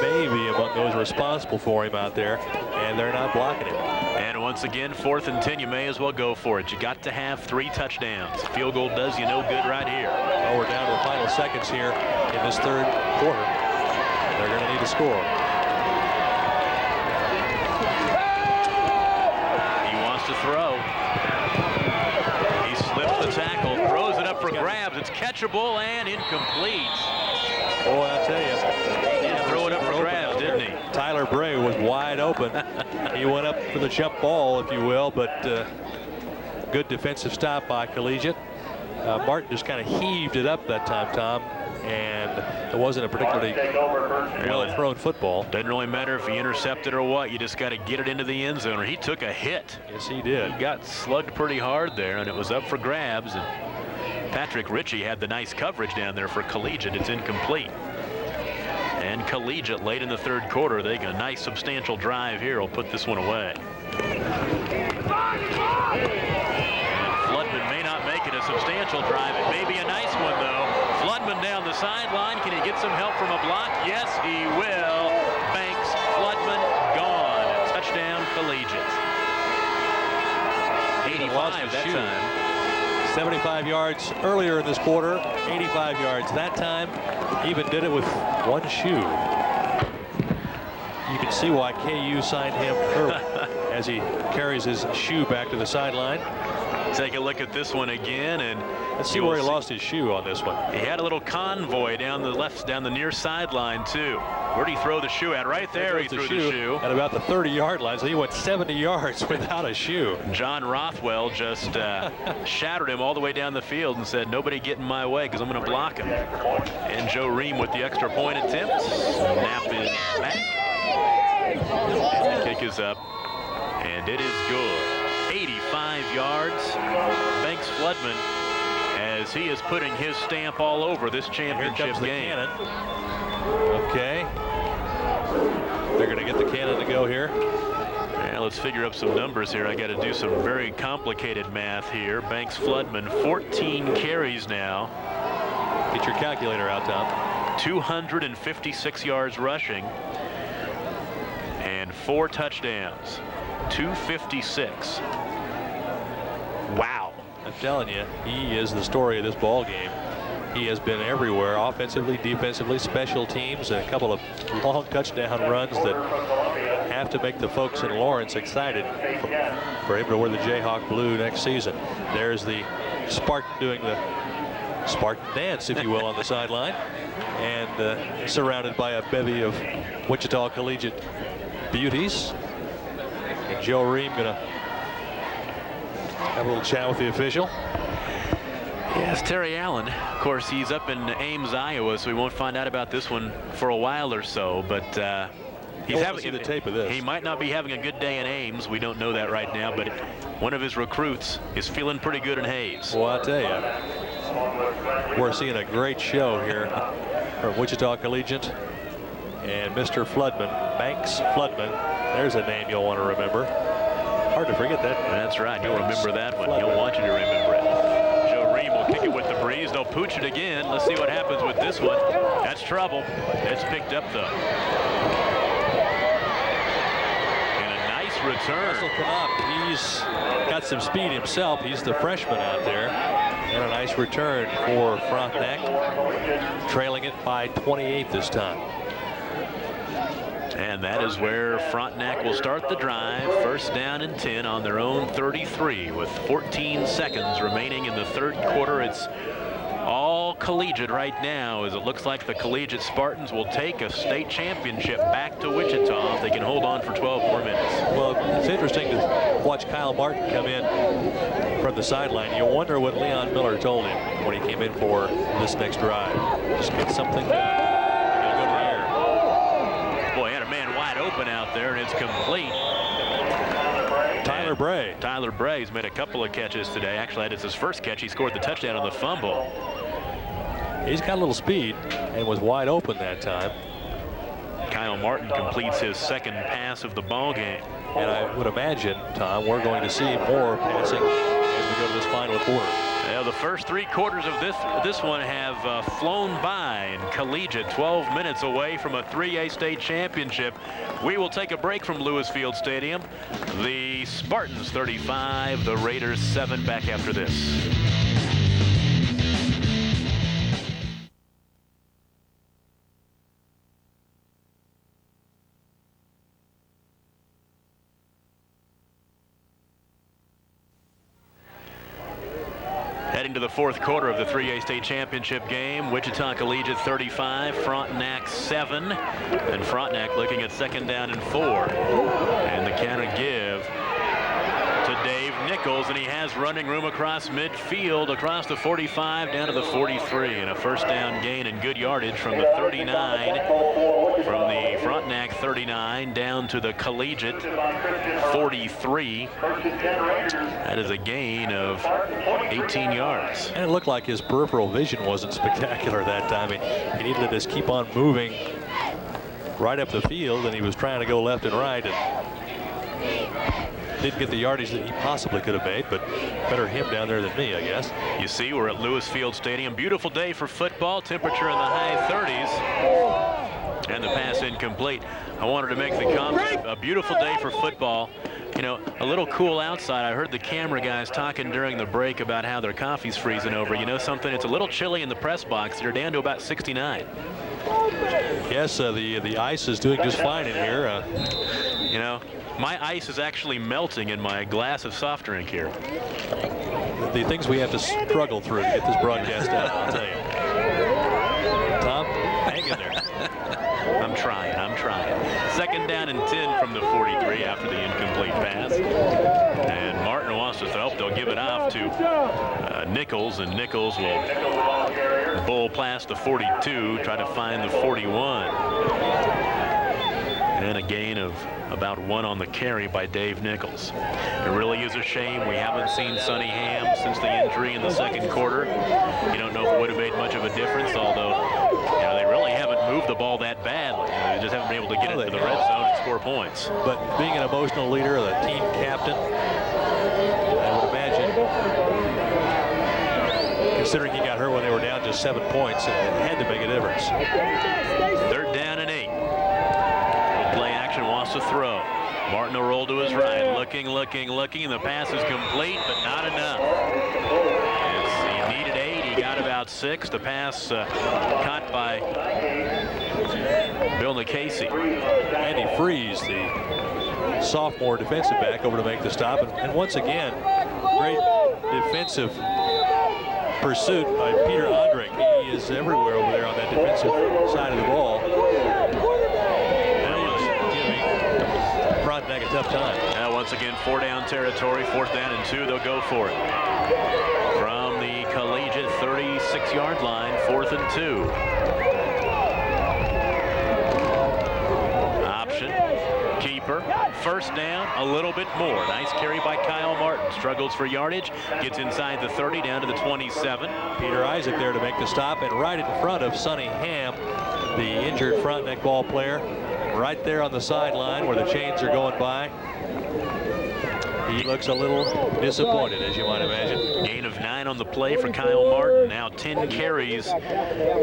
may be among those responsible for him out there, and they're not blocking him. And once again, 4th and 10, you may as well go for it. You got to have 3 touchdowns. Field goal does you no good right here. Well, we're down to the final seconds here in this 3rd quarter. They're going to need to score. He wants to throw. He slips the tackle, throws it up for grabs. It's catchable and incomplete. Boy, I tell you. He did throw it up for grabs, didn't he? Tyler Bray was wide open. He went up for the jump ball, if you will, but good defensive stop by Collegiate. Martin just kind of heaved it up that time, Tom, and it wasn't a particularly well-thrown football. Doesn't really matter if he intercepted or what. You just got to get it into the end zone. He took a hit. Yes, he did. He got slugged pretty hard there, and it was up for grabs. And Patrick Ritchie had the nice coverage down there for Collegiate. It's incomplete. And Collegiate late in the 3rd quarter, they got a nice substantial drive here. Will put this one away. And Floodman may not make it a substantial drive. It may be a nice one, though. Floodman down the sideline. Can he get some help from a block? Yes, he will. Banks, Floodman, gone. Touchdown, Collegiate. even lost 85 his that shoe. time. 75 yards earlier in this quarter, 85 yards that time. Even did it with one shoe. You can see why KU signed him early as he carries his shoe back to the sideline. Take a look at this one again, and let's see where he lost his shoe on this one. He had a little convoy down the near sideline too. Where'd he throw the shoe at? Right there, he threw the shoe at about the 30-yard line. So he went 70 yards without a shoe. John Rothwell just shattered him all the way down the field and said, "Nobody get in my way because I'm going to block him." And Joe Ream with the extra point attempt. Snap is back. And the kick is up, and it is good. 85 yards. Banks Floodman, as he is putting his stamp all over this championship game. Cannon. Okay. They're going to get the cannon to go here. Now let's figure up some numbers here. I got to do some very complicated math here. Banks Floodman, 14 carries now. Get your calculator out, Tom. 256 yards rushing and 4 touchdowns. 256. Wow. I'm telling you, he is the story of this ball game. He has been everywhere, offensively, defensively, special teams, and a couple of long touchdown runs that have to make the folks in Lawrence excited for him to wear the Jayhawk blue next season. There's the Spartan doing the Spartan dance, if you will, on the sideline, and surrounded by a bevy of Wichita Collegiate beauties. And Joe Ream gonna have a little chat with the official. Yes, Terry Allen. Of course, he's up in Ames, Iowa, so we won't find out about this one for a while or so. But he's having the tape of this. He might not be having a good day in Ames. We don't know that right now, but one of his recruits is feeling pretty good in Hayes. Well, I'll tell you, we're seeing a great show here from Wichita Collegiate and Mr. Floodman, Banks Floodman. There's a name you'll want to remember. Hard to forget that. That's right. You'll remember that one. He'll want you to remember it. Joe Ream will kick it with the breeze. They'll pooch it again. Let's see what happens with this one. That's trouble. It's picked up, though. And a nice return. He's got some speed himself. He's the freshman out there. And a nice return for Frontenac, trailing it by 28 this time. And that is where Frontenac will start the drive. First down and 10 on their own 33 with 14 seconds remaining in the third quarter. It's all collegiate right now, as it looks like the Collegiate Spartans will take a state championship back to Wichita if they can hold on for 12 more minutes. Well, it's interesting to watch Kyle Martin come in from the sideline. You wonder what Leon Miller told him when he came in for this next drive. Just get something done. Open out there, and it's complete. Tyler Bray. Tyler Bray's made a couple of catches today. Actually, that is his first catch. He scored the touchdown on the fumble. He's got a little speed and was wide open that time. Kyle Martin completes his second pass of the ball game. And I would imagine, Tom, we're going to see more passing as we go to this final quarter. Yeah, the first 3 quarters of this one have flown by, and Collegiate 12 minutes away from a 3A state championship. We will take a break from Lewis Field Stadium. The Spartans 35, the Raiders 7. Back after this. Heading to the fourth quarter of the 3A state championship game. Wichita Collegiate 35, Frontenac 7, and Frontenac looking at second down and 4. And the count and give to Dave Nichols, and he has running room across midfield, across the 45 down to the 43, and a first down gain and good yardage from the 39, from the Frontenac 39 down to the Collegiate 43. That is a gain of 18 yards. And it looked like his peripheral vision wasn't spectacular that time. He needed to just keep on moving right up the field, and he was trying to go left and right and didn't get the yardage that he possibly could have made, but better him down there than me, I guess. You see, we're at Lewis Field Stadium. Beautiful day for football. Temperature in the high 30s. And the pass incomplete. I wanted to make the comment. A beautiful day for football You know, a little cool outside. I heard the camera guys talking during the break about how their coffee's freezing over. You know something? It's a little chilly in the press box. They're down to about 69. Yes, the ice is doing just fine in here. You know, my ice is actually melting in my glass of soft drink here. The things we have to struggle through to get this broadcast out, I'll tell you. Tom, hang in there. I'm trying. Second down and 10 from the 43 after the incomplete pass. And Martin wants to throw. They'll give it off to Nichols, and Nichols will bull past the 42, try to find the 41. And a gain of about 1 on the carry by Dave Nichols. It really is a shame we haven't seen Sonny Ham since the injury in the second quarter. You don't know if it would have made much of a difference, although you know, they really haven't moved the ball that badly. They just haven't been able to get it to the red zone and score points. But being an emotional leader, the team captain, I would imagine, considering he got hurt when they were down just 7 points, it had to make a difference. Third down and 8. Play action, wants to throw. Martin will roll to his right, looking, and the pass is complete, but not enough. He needed 8, he got about 6. The pass caught by Bill Nicasey. Andy Freeze, the sophomore defensive back, over to make the stop, and once again, great defensive pursuit by Peter Ondrich. He is everywhere over there on that defensive side of the ball. Frontenac a tough time. Now once again, 4-down territory, 4th down and 2, they'll go for it. From the Collegiate 36-yard line, 4th and 2. Option, keeper, first down, a little bit more. Nice carry by Kyle Martin. Struggles for yardage, gets inside the 30, down to the 27. Peter Isaac there to make the stop, and right in front of Sonny Ham, the injured Frontenac ball player. Right there on the sideline where the chains are going by. He looks a little disappointed, as you might imagine. Gain of 9 on the play for Kyle Martin. Now 10 carries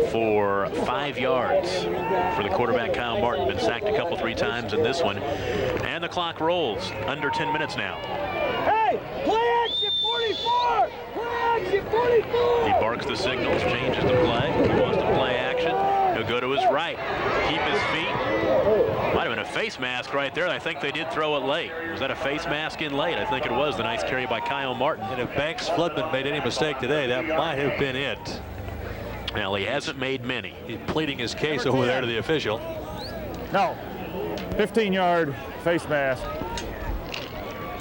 for 5 yards for the quarterback Kyle Martin. Been sacked a couple, 3 times in this one. And the clock rolls. Under 10 minutes now. Hey, play action 44! Play action 44! He barks the signals, changes the play. He wants to play action. He'll go to his right, keep his feet. Might have been a face mask right there. I think they did throw it late. Was that a face mask in late? I think it was. The nice carry by Kyle Martin. And if Banks Floodman made any mistake today, that might have been it. Well, he hasn't made many. He's pleading his case over there to the official. No, 15-yard face mask.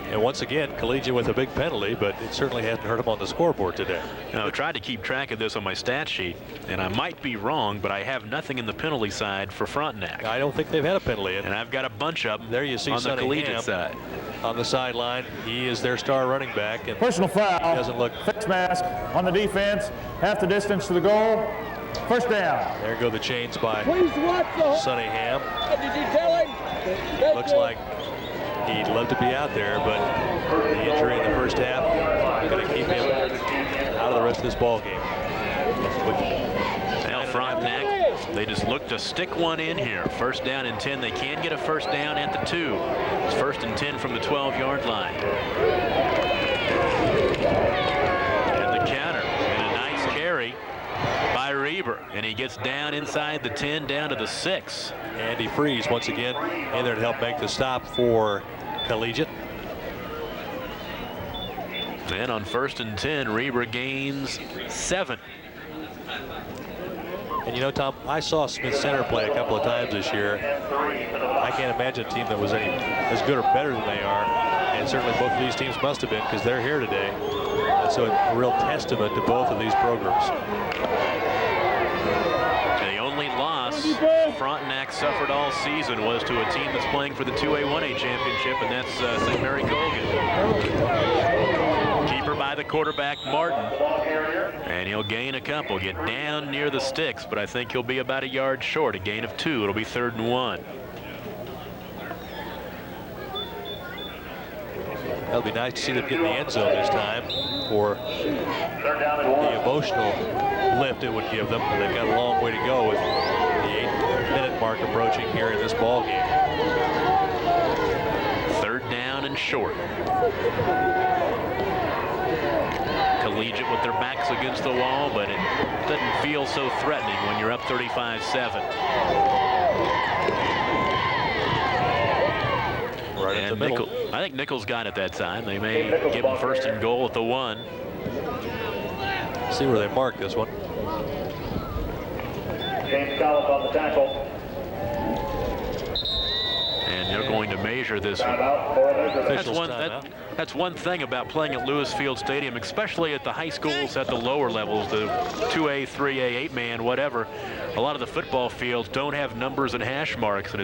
And once again, Collegiate with a big penalty, but it certainly hasn't hurt him on the scoreboard today. Now, I tried to keep track of this on my stat sheet, and I might be wrong, but I have nothing in the penalty side for Frontenac. I don't think they've had a penalty. And I've got a bunch of them there you see on Sonny the Collegiate Ham side. On the sideline, he is their star running back. And Personal foul. He doesn't look. Face mask on the defense. Half the distance to the goal. First down. There go the chains by Sonny Ham. Did you tell him? Looks like he'd love to be out there, but the injury in the first half going to keep him out of the rest of this ball game. Now Frontenac, they just look to stick one in here. First down and 10. They can get a first down at the 2. It's 1st and 10 from the 12-yard line. And the counter, and a nice carry by Reber, and he gets down inside the 10, down to the 6. Andy Freeze once again in there to help make the stop for Collegiate. And on 1st and 10, Reber gains 7. And you know, Tom, I saw Smith Center play a couple of times this year. I can't imagine a team that was any as good or better than they are. And certainly both of these teams must have been, because they're here today. So a real testament to both of these programs. The only loss Frontenac suffered all season was to a team that's playing for the 2A-1A championship, and that's St. Mary Colgan. Keeper by the quarterback, Martin. And he'll gain a couple, get down near the sticks, but I think he'll be about a yard short, a gain of 2. It'll be 3rd and 1. It'll be nice to see them get in the end zone this time for the emotional lift it would give them. They've got a long way to go with the 8-minute mark approaching here in this ball game. 3rd down and and short. Collegiate with their backs against the wall, but it doesn't feel so threatening when you're up 35-7. Right in the middle. I think Nichols got it that time. They may give him first and goal at the 1. See where they mark this one. James Collins on the tackle. And they're going to measure this one. That's one thing about playing at Lewis Field Stadium, especially at the high schools at the lower levels, the 2A, 3A, 8-man, whatever. A lot of the football fields don't have numbers and hash marks, and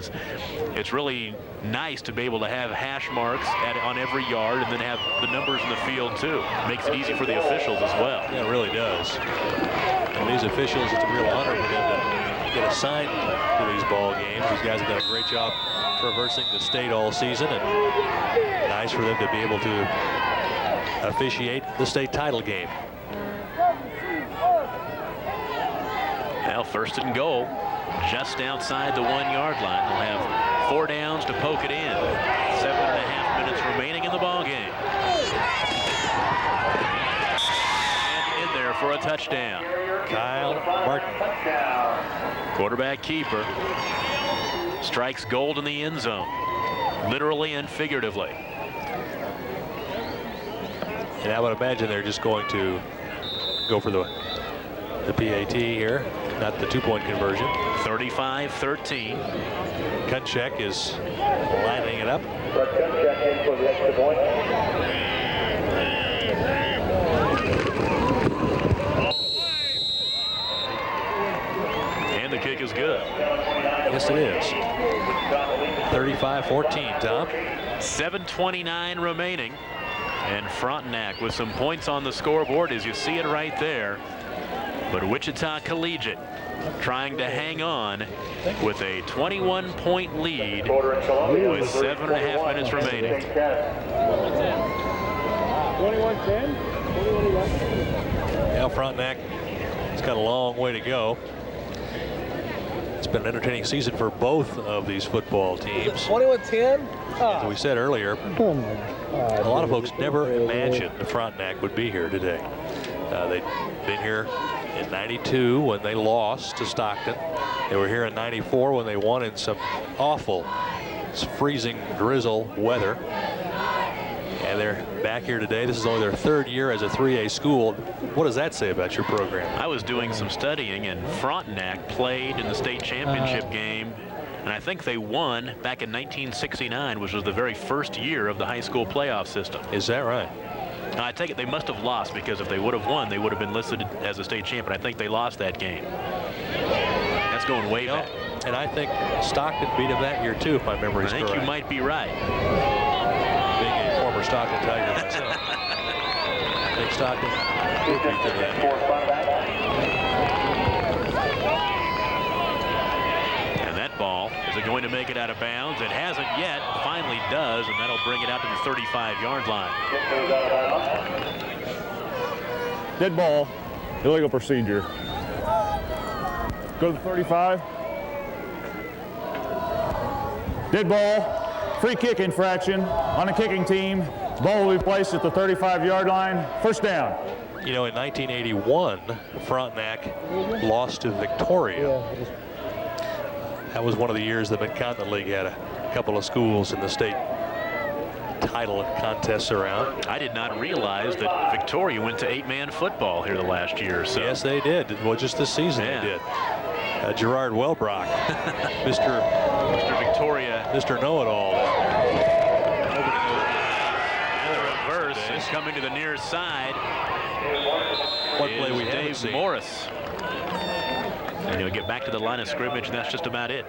it's really nice to be able to have hash marks on every yard and then have the numbers in the field too. Makes it easy for the officials as well. Yeah, it really does. And these officials, it's a real honor for them to get assigned to these ball games. These guys have done a great job traversing the state all season, and nice for them to be able to officiate the state title game. Now first and goal, just outside the 1-yard line. They'll have 4 downs to poke it in. 7.5 minutes remaining in the ball game. And in there for a touchdown. Kyle Martin. Quarterback keeper strikes gold in the end zone, literally and figuratively. And I would imagine they're just going to go for the PAT here, not the 2-point conversion. 35-13. Kunchek is lining it up. Kunchek in for the extra point. And the kick is good. Yes, it is. 35-14, Tom. 7:29 remaining. And Frontenac with some points on the scoreboard, as you see it right there. But Wichita Collegiate trying to hang on with a 21-point lead with 7.5 minutes remaining. 21-10. Now Frontenac has got a long way to go. It's been an entertaining season for both of these football teams. 21-10? As we said earlier, a lot of folks never imagined the Frontenac would be here today. They'd been here in '92 when they lost to Stockton. They were here in '94 when they won in some awful freezing drizzle weather. And they're back here today. This is only their 3rd year as a 3A school. What does that say about your program? I was doing some studying, and Frontenac played in the state championship game, and I think they won back in 1969, which was the very first year of the high school playoff system. Is that right? Now, I take it they must have lost, because if they would have won, they would have been listed as a state champion. I think they lost that game. That's going way back. And I think Stockton beat them that year too, if my memory's correct. I think you might be right. Being a former Stockton Tiger myself. I think Stockton did beat them that year. And that ball, is it going to make it out of bounds? It hasn't yet. Finally does, and that'll bring it out to the 35-yard line. Dead ball, illegal procedure. Go to the 35. Dead ball, free kick infraction on the kicking team. Ball will be placed at the 35-yard line. First down. You know, in 1981, Frontenac lost to Victoria. That was one of the years the Mid-Continent League had a couple of schools in the state title contests around. I did not realize that Victoria went to 8-man football here the last year or so. Yes, they did. Well, just this season they did. Gerard Welbrock, Mr. Victoria, Mr. Know-It-All. And the reverse is coming to the near side. What play we haven't Dave seen. Morris. And he'll get back to the line of scrimmage, and that's just about it.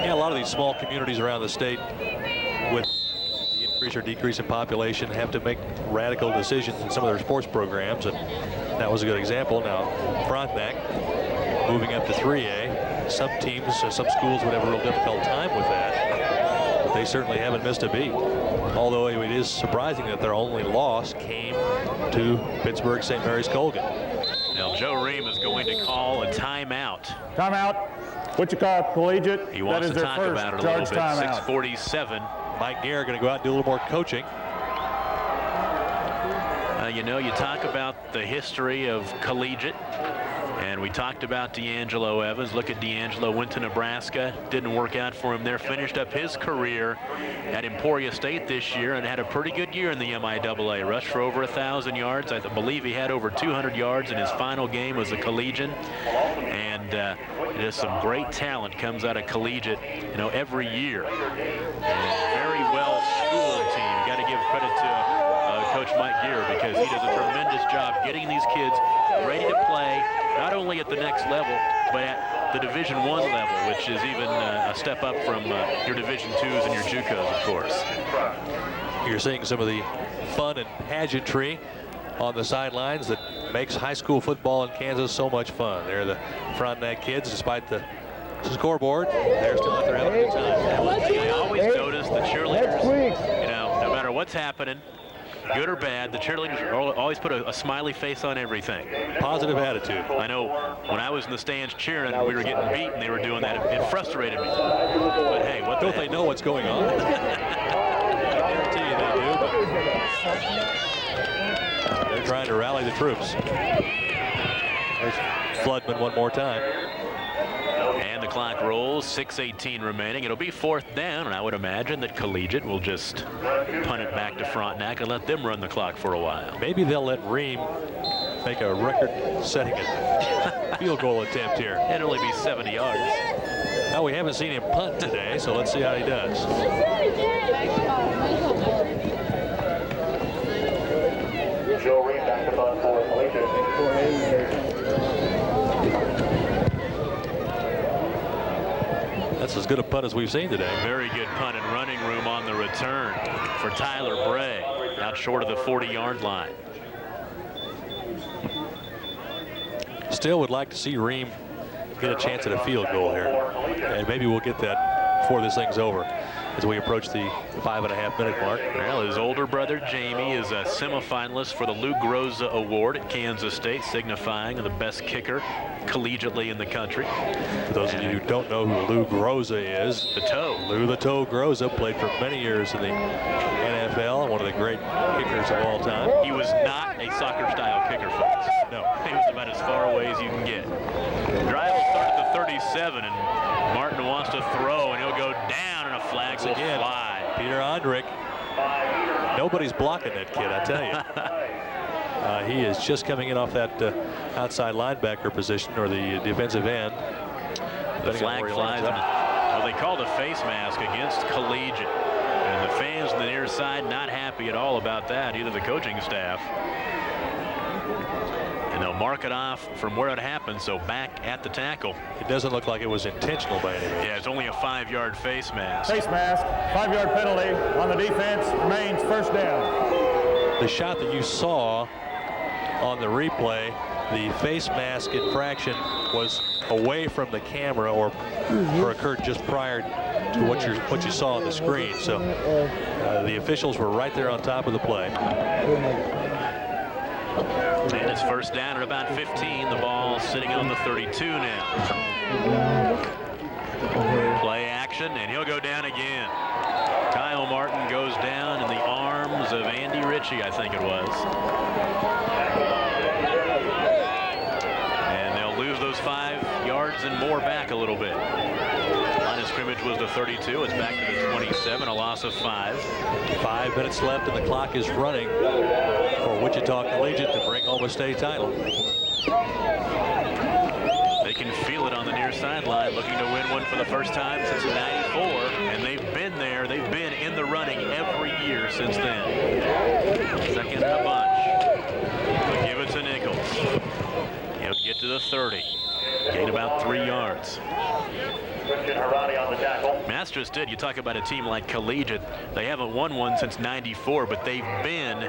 Yeah, a lot of these small communities around the state with the increase or decrease in population have to make radical decisions in some of their sports programs, and that was a good example. Now, Frontenac moving up to 3A. Some teams, some schools would have a real difficult time with that, but they certainly haven't missed a beat. Although it is surprising that their only loss came to Pittsburgh St. Mary's Colgan. Now Joe Ream is going to call a timeout. Timeout. Wichita Collegiate. He wants that is to their talk first about it a little charge bit. timeout. 6:47. Mike Gare going to go out and do a little more coaching. You know, you talk about the history of Collegiate, and we talked about D'Angelo Evans. Look at D'Angelo, went to Nebraska, didn't work out for him there, finished up his career at Emporia State this year and had a pretty good year in the MIAA. Rushed for over 1,000 yards. I believe he had over 200 yards in his final game as a Collegian. And just some great talent comes out of Collegiate, you know, every year. And very well schooled team. You got to give credit to Coach Mike Gear, because he does a tremendous job getting these kids ready to play, not only at the next level, but at the Division I level, which is even a step up from your Division IIs and your JUCOs, of course. You're seeing some of the fun and pageantry on the sidelines that makes high school football in Kansas so much fun. They're the Frontenac kids, despite the scoreboard. They're still out there having a good time. One thing I always notice, the cheerleaders, you know, no matter what's happening, good or bad, the cheerleaders always put a smiley face on everything. Positive attitude. I know when I was in the stands cheering, we were getting beat, and they were doing that. It frustrated me. But hey, what don't they know what's going on? I guarantee you they do. But they're trying to rally the troops. There's Floodman one more time. And the clock rolls, 6:18 remaining. It'll be 4th down, and I would imagine that Collegiate will just punt it back to Frontenac and let them run the clock for a while. Maybe they'll let Ream make a record-setting field goal attempt here. It'll only be 70 yards. Now, we haven't seen him punt today, so let's see how he does. Joe Ream back to punt for Collegiate. That's as good a punt as we've seen today. Very good punt and running room on the return for Tyler Bray, out short of the 40-yard line. Still would like to see Ream get a chance at a field goal here. And maybe we'll get that before this thing's over as we approach the 5.5-minute mark. Well, his older brother Jamie is a semifinalist for the Lou Groza Award at Kansas State, signifying the best kicker collegiately in the country. For those of you who don't know who Lou Groza is, the Toe. Lou the Toe Groza played for many years in the NFL, one of the great kickers of all time. He was not a soccer-style kicker, folks. No, he was about as far away as you can get. Drive will start at the 37, and Martin wants to throw, and he'll go down, and a flag will fly. Peter Ondrick. Nobody's blocking that kid, I tell you. He is just coming in off that outside linebacker position, or the defensive end. The flag flies. Well, they called a face mask against Collegiate. And the fans on the near side not happy at all about that, either the coaching staff. And they'll mark it off from where it happened, so back at the tackle. It doesn't look like it was intentional by any means. Yeah, it's only a 5-yard face mask. Face mask, 5-yard penalty on the defense, remains 1st down. The shot that you saw on the replay, the face mask infraction was away from the camera or occurred just prior to what you saw on the screen. So the officials were right there on top of the play. And it's 1st down at about 15. The ball sitting on the 32 now. Play action, and he'll go down again. Kyle Martin goes down in the arms of Andy Ritchie, I think it was. And they'll lose those 5 yards and more back a little bit. Line of scrimmage was the 32. It's back to the 27, a loss of 5. 5 minutes left, and the clock is running for Wichita Collegiate to bring home a state title. They can feel it on the near sideline, looking to win one for the first time since '94, and they've been there. They've been in the running every year since then. Second in a bunch. They'll give it to Nichols. He'll get to the 30. Gain about 3 yards. Masters did. You talk about a team like Collegiate. They haven't won one since '94, but they've been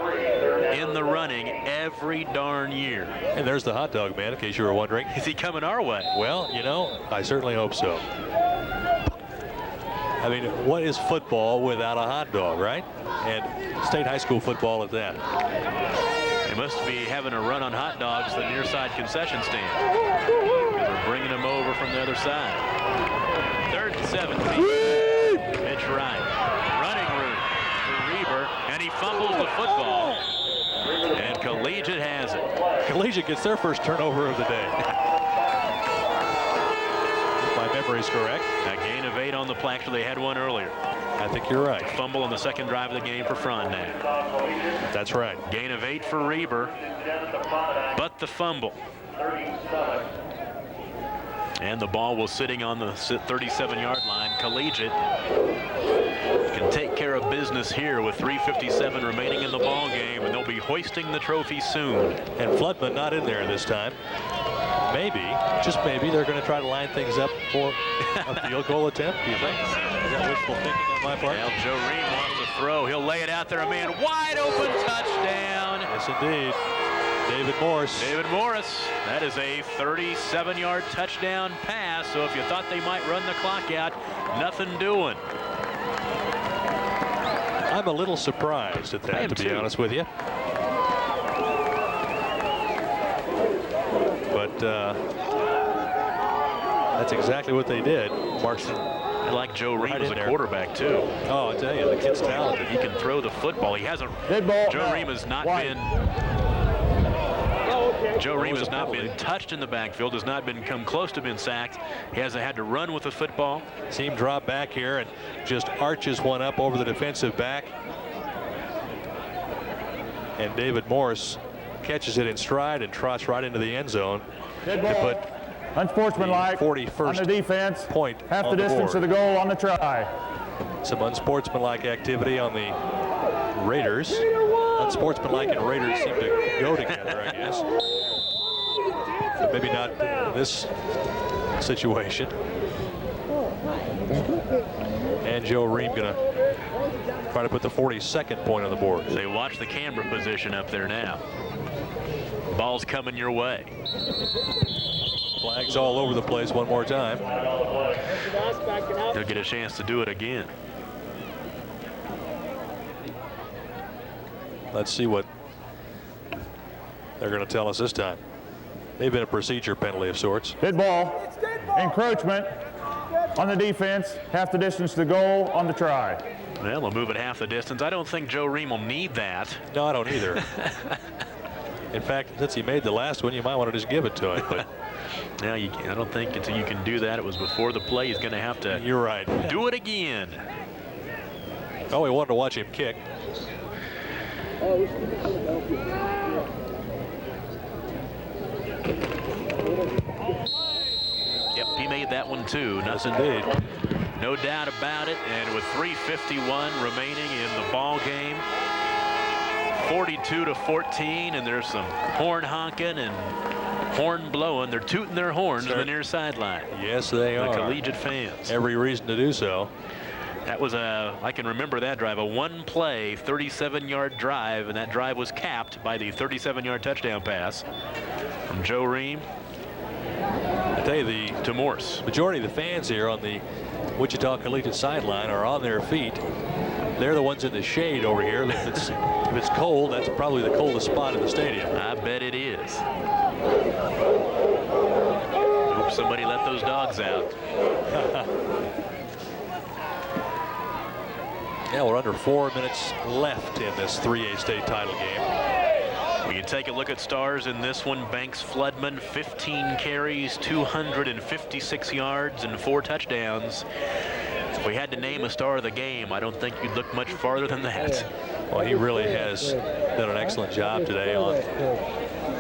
in the running every darn year. And there's the hot dog man, in case you were wondering. Is he coming our way? Well, you know, I certainly hope so. I mean, what is football without a hot dog, right? And state high school football at that. They must be having a run on hot dogs at the near side concession stand. They're bringing him over from the other side. 3rd and 17. Mitch Wright. Running route for Reber, and he fumbles the football. And Collegiate has it. Collegiate gets their first turnover of the day. If my memory is correct. A gain of 8 on the play. Actually, they had one earlier. I think you're right. Fumble on the second drive of the game for Frontenac. That's right. Gain of 8 for Reber, but the fumble. And the ball was sitting on the 37-yard line. Collegiate can take care of business here with 3:57 remaining in the ball game, and they'll be hoisting the trophy soon. And Floodman not in there this time. Maybe, just maybe, they're going to try to line things up for a field goal attempt, do you think? Is that wishful thinking on my part? Well, Joe Ream wants to throw. He'll lay it out there. A man wide open, touchdown. Yes, indeed. David Morris. David Morris. That is a 37-yard touchdown pass. So if you thought they might run the clock out, nothing doing. I'm a little surprised at that, to be honest with you. But that's exactly what they did. Marks. I like Joe Ream as a quarterback too. Oh, I tell you, the kid's talented. He can throw the football. He hasn't. Joe Ream has not been. Joe Ream has not been touched in the backfield, has not been come close to being sacked. He hasn't had to run with the football. See him drop back here and just arches one up over the defensive back. And David Morris catches it in stride and trots right into the end zone to put unsportsmanlike 41st on the defense. Point half on the distance board. to the goal on the try. Some unsportsmanlike activity on the Raiders. Unsportsmanlike and Raiders seem to go together, I guess. But maybe not in this situation. And Joe Ream gonna try to put the 42nd point on the board. They watch the camera position up there now. Ball's coming your way. Flags all over the place one more time. He'll get a chance to do it again. Let's see what they're going to tell us this time. They've been a procedure penalty of sorts. Dead ball. Encroachment on the defense. Half the distance to the goal on the try. Well, we'll move it half the distance. I don't think Joe Ream will need that. No, I don't either. In fact, since he made the last one, you might want to just give it to him. But now I don't think until you can do that. It was before the play. He's going to have to. You're right. Do it again. Oh, we wanted to watch him kick. Yep, he made that one too. Yes, indeed. No doubt about it. And with 3:51 remaining in the ball game, 42-14, and there's some horn honking and horn blowing. They're tooting their horns on the near sideline. Yes, they are. The Collegiate fans. Every reason to do so. That was I can remember that drive, a one-play 37-yard drive, and that drive was capped by the 37-yard touchdown pass from Joe Ream. I tell you, to Morse, majority of the fans here on the Wichita Collegiate sideline are on their feet. They're the ones in the shade over here. If it's cold, that's probably the coldest spot in the stadium. I bet it is. Hope somebody let those dogs out. Yeah, we're under 4 minutes left in this 3A state title game. When you take a look at stars in this one, Banks Floodman, 15 carries, 256 yards, and 4 touchdowns. If we had to name a star of the game, I don't think you'd look much farther than that. Well, he really has done an excellent job today on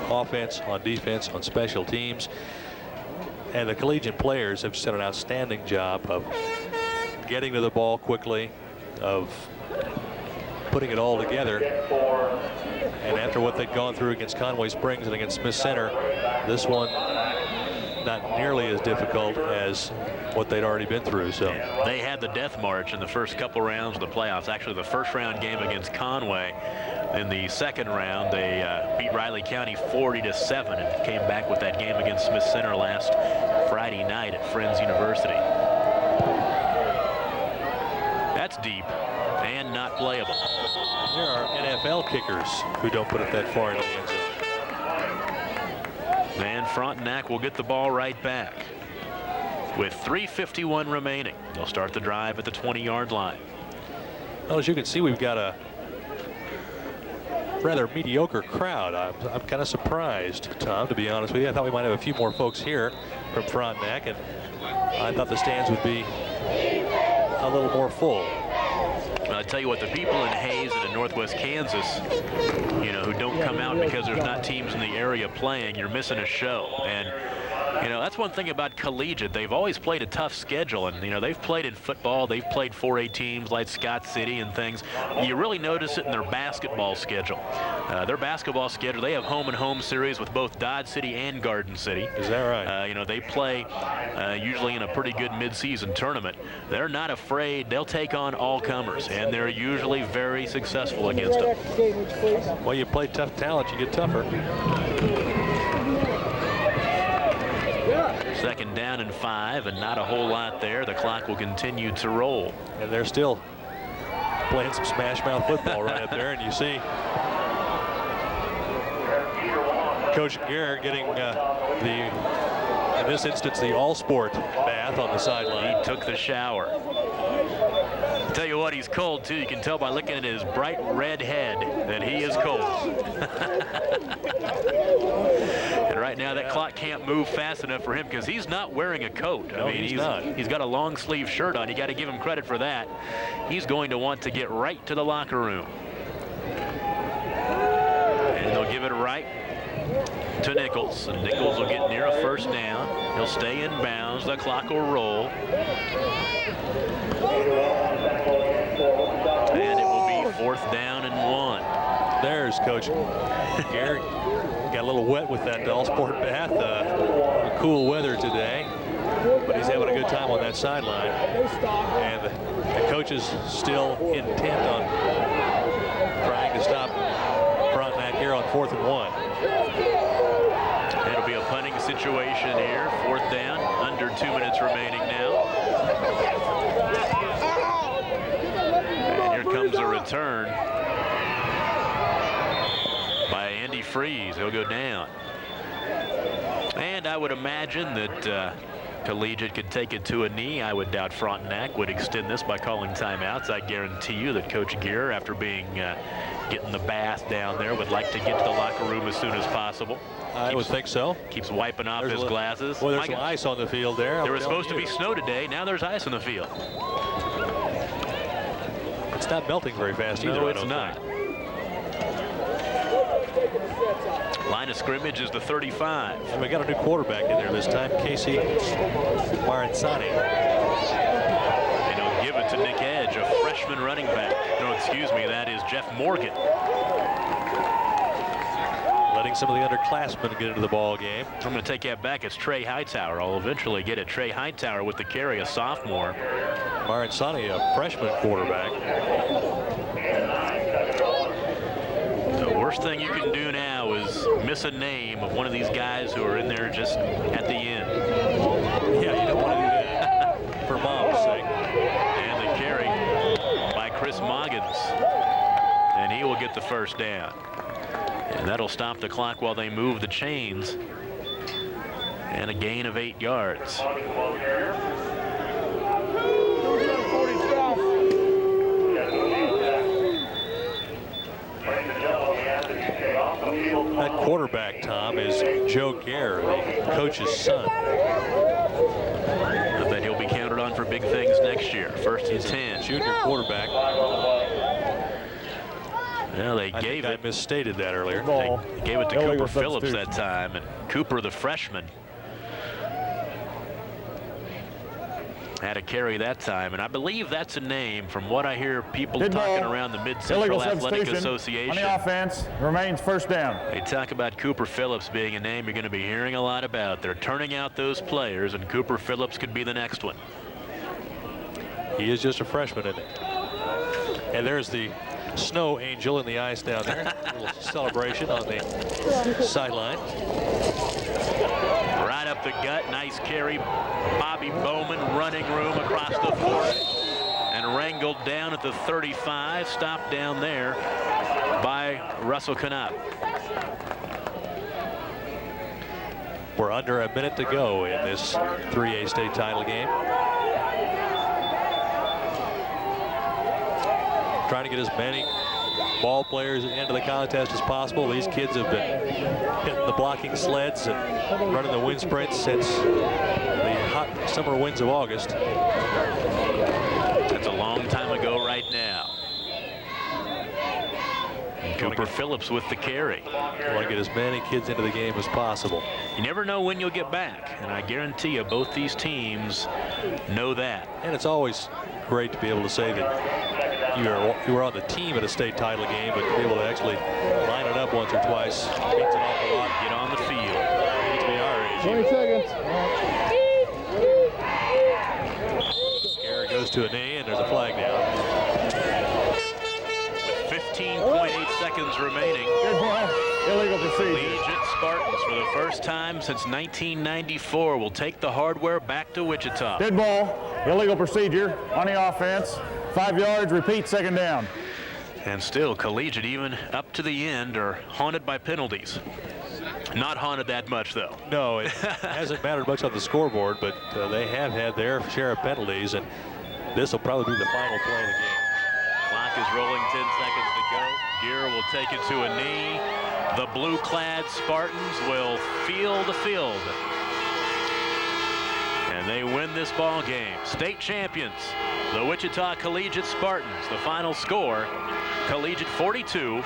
offense, on defense, on special teams. And the collegiate players have done an outstanding job of getting to the ball quickly, of putting it all together. And after what they'd gone through against Conway Springs and against Smith Center, this one not nearly as difficult as what they'd already been through. So they had the death march in the first couple rounds of the playoffs. Actually, the first round game against Conway. In the second round, they beat Riley County 40-7 and came back with that game against Smith Center last Friday night at Friends University. That's deep and not playable. There are NFL kickers who don't put it that far into the end zone. And Frontenac will get the ball right back. With 3:51 remaining, they'll start the drive at the 20-yard line. Well, as you can see, we've got a rather mediocre crowd. I'm kind of surprised, Tom, to be honest with you. I thought we might have a few more folks here from Frontenac, and I thought the stands would be a little more full. Well, I tell you what, the people in Hays and in Northwest Kansas, you know, who don't come out because there's not teams in the area playing, you're missing a show. And you know, that's one thing about Collegiate. They've always played a tough schedule, and you know, they've played in football. They've played 4A teams like Scott City and things. You really notice it in their basketball schedule. Their basketball schedule, they have home and home series with both Dodge City and Garden City. Is that right? You know, they play usually in a pretty good midseason tournament. They're not afraid. They'll take on all comers, and they're usually very successful against them. Well, you play tough talent, you get tougher. Second down and 5, and not a whole lot there. The clock will continue to roll. And they're still playing some smash mouth football right up there, and you see Coach Gare getting in this instance, the all-sport bath on the sideline. He took the shower. Tell you what, he's cold too. You can tell by looking at his bright red head that he is cold. And right now that clock can't move fast enough for him because he's not wearing a coat. No, I mean, he's got a long sleeve shirt on. You got to give him credit for that. He's going to want to get right to the locker room. And they'll give it right to Nichols, and Nichols will get near a first down. He'll stay in bounds. The clock will roll. And it will be 4th down and 1. There's Coach Gare. Got a little wet with that all-sport bath. Cool weather today, but he's having a good time on that sideline. And the coach is still intent on trying to stop Frontenac here on 4th and 1. It'll be a punting situation here. 4th down, under 2 minutes remaining now. And here comes a return by Andy Freeze. He'll go down. And I would imagine that Collegiate could take it to a knee. I would doubt Frontenac would extend this by calling timeouts. I guarantee you that Coach Gare, after getting the bath down there, would like to get to the locker room as soon as possible. I would think so. Keeps wiping off his glasses. Well, there's some ice on the field there. There was supposed to be snow today. Now there's ice on the field. It's not melting very fast either. No, it's not. Line of scrimmage is the 35. And we got a new quarterback in there this time, Casey Maranzani. And he'll give it to Nick Edge, a freshman running back. No, excuse me, that is Jeff Morgan. Letting some of the underclassmen get into the ball game. I'm going to take that back. It's Trey Hightower. I'll eventually get it. Trey Hightower with the carry, a sophomore. Maranzani, a freshman quarterback. The worst thing you can do now is miss a name of one of these guys who are in there just at the end. Yeah, you don't want to do that for mom's sake. And the carry by Chris Moggins. And he will get the first down. And that'll stop the clock while they move the chains. And a gain of 8 yards. That quarterback, Tom, is Joe Gare, the coach's son. I bet he'll be counted on for big things next year. 1st and 10. Junior quarterback. Well, they I gave think it. I misstated that earlier. They gave it to Illegal Cooper Phillips substitution. that time, and Cooper, the freshman, had a carry that time, and I believe that's a name from what I hear people Good talking ball. around the Illegal Mid-Central Athletic substitution Association. on the offense. Remains 1st down. They talk about Cooper Phillips being a name you're going to be hearing a lot about. They're turning out those players, and Cooper Phillips could be the next one. He is just a freshman, isn't he? And there's the snow angel in the ice down there. A little celebration on the sideline. Right up the gut, nice carry. Bobby Bowman, running room across the 40, and wrangled down at the 35. Stopped down there by Russell Knapp. We're under a minute to go in this 3A state title game. Trying to get as many ball players into the contest as possible. These kids have been hitting the blocking sleds and running the wind sprints since the hot summer winds of August. That's a long time ago right now. Cooper Phillips with the carry. You want to get as many kids into the game as possible. You never know when you'll get back, and I guarantee you both these teams know that. And it's always great to be able to say that you were on the team at a state title game, but to be able to actually line it up once or twice means an awful lot. Get on the field. Needs to be our age. 20 seconds. Garrett goes to a knee, and there's a flag down. With 15.8 seconds remaining. Good ball. Illegal procedure. Collegiate Spartans, for the first time since 1994, will take the hardware back to Wichita. Dead ball. Illegal procedure on the offense. 5 yards, repeat, second down. And still, Collegiate, even up to the end, are haunted by penalties. Not haunted that much, though. No, it hasn't mattered much on the scoreboard, but they have had their share of penalties, and this will probably be the final play of the game. Clock is rolling, 10 seconds to go. Gear will take it to a knee. The blue-clad Spartans will feel the field. And they win this ball game. State champions, the Wichita Collegiate Spartans. The final score, Collegiate 42,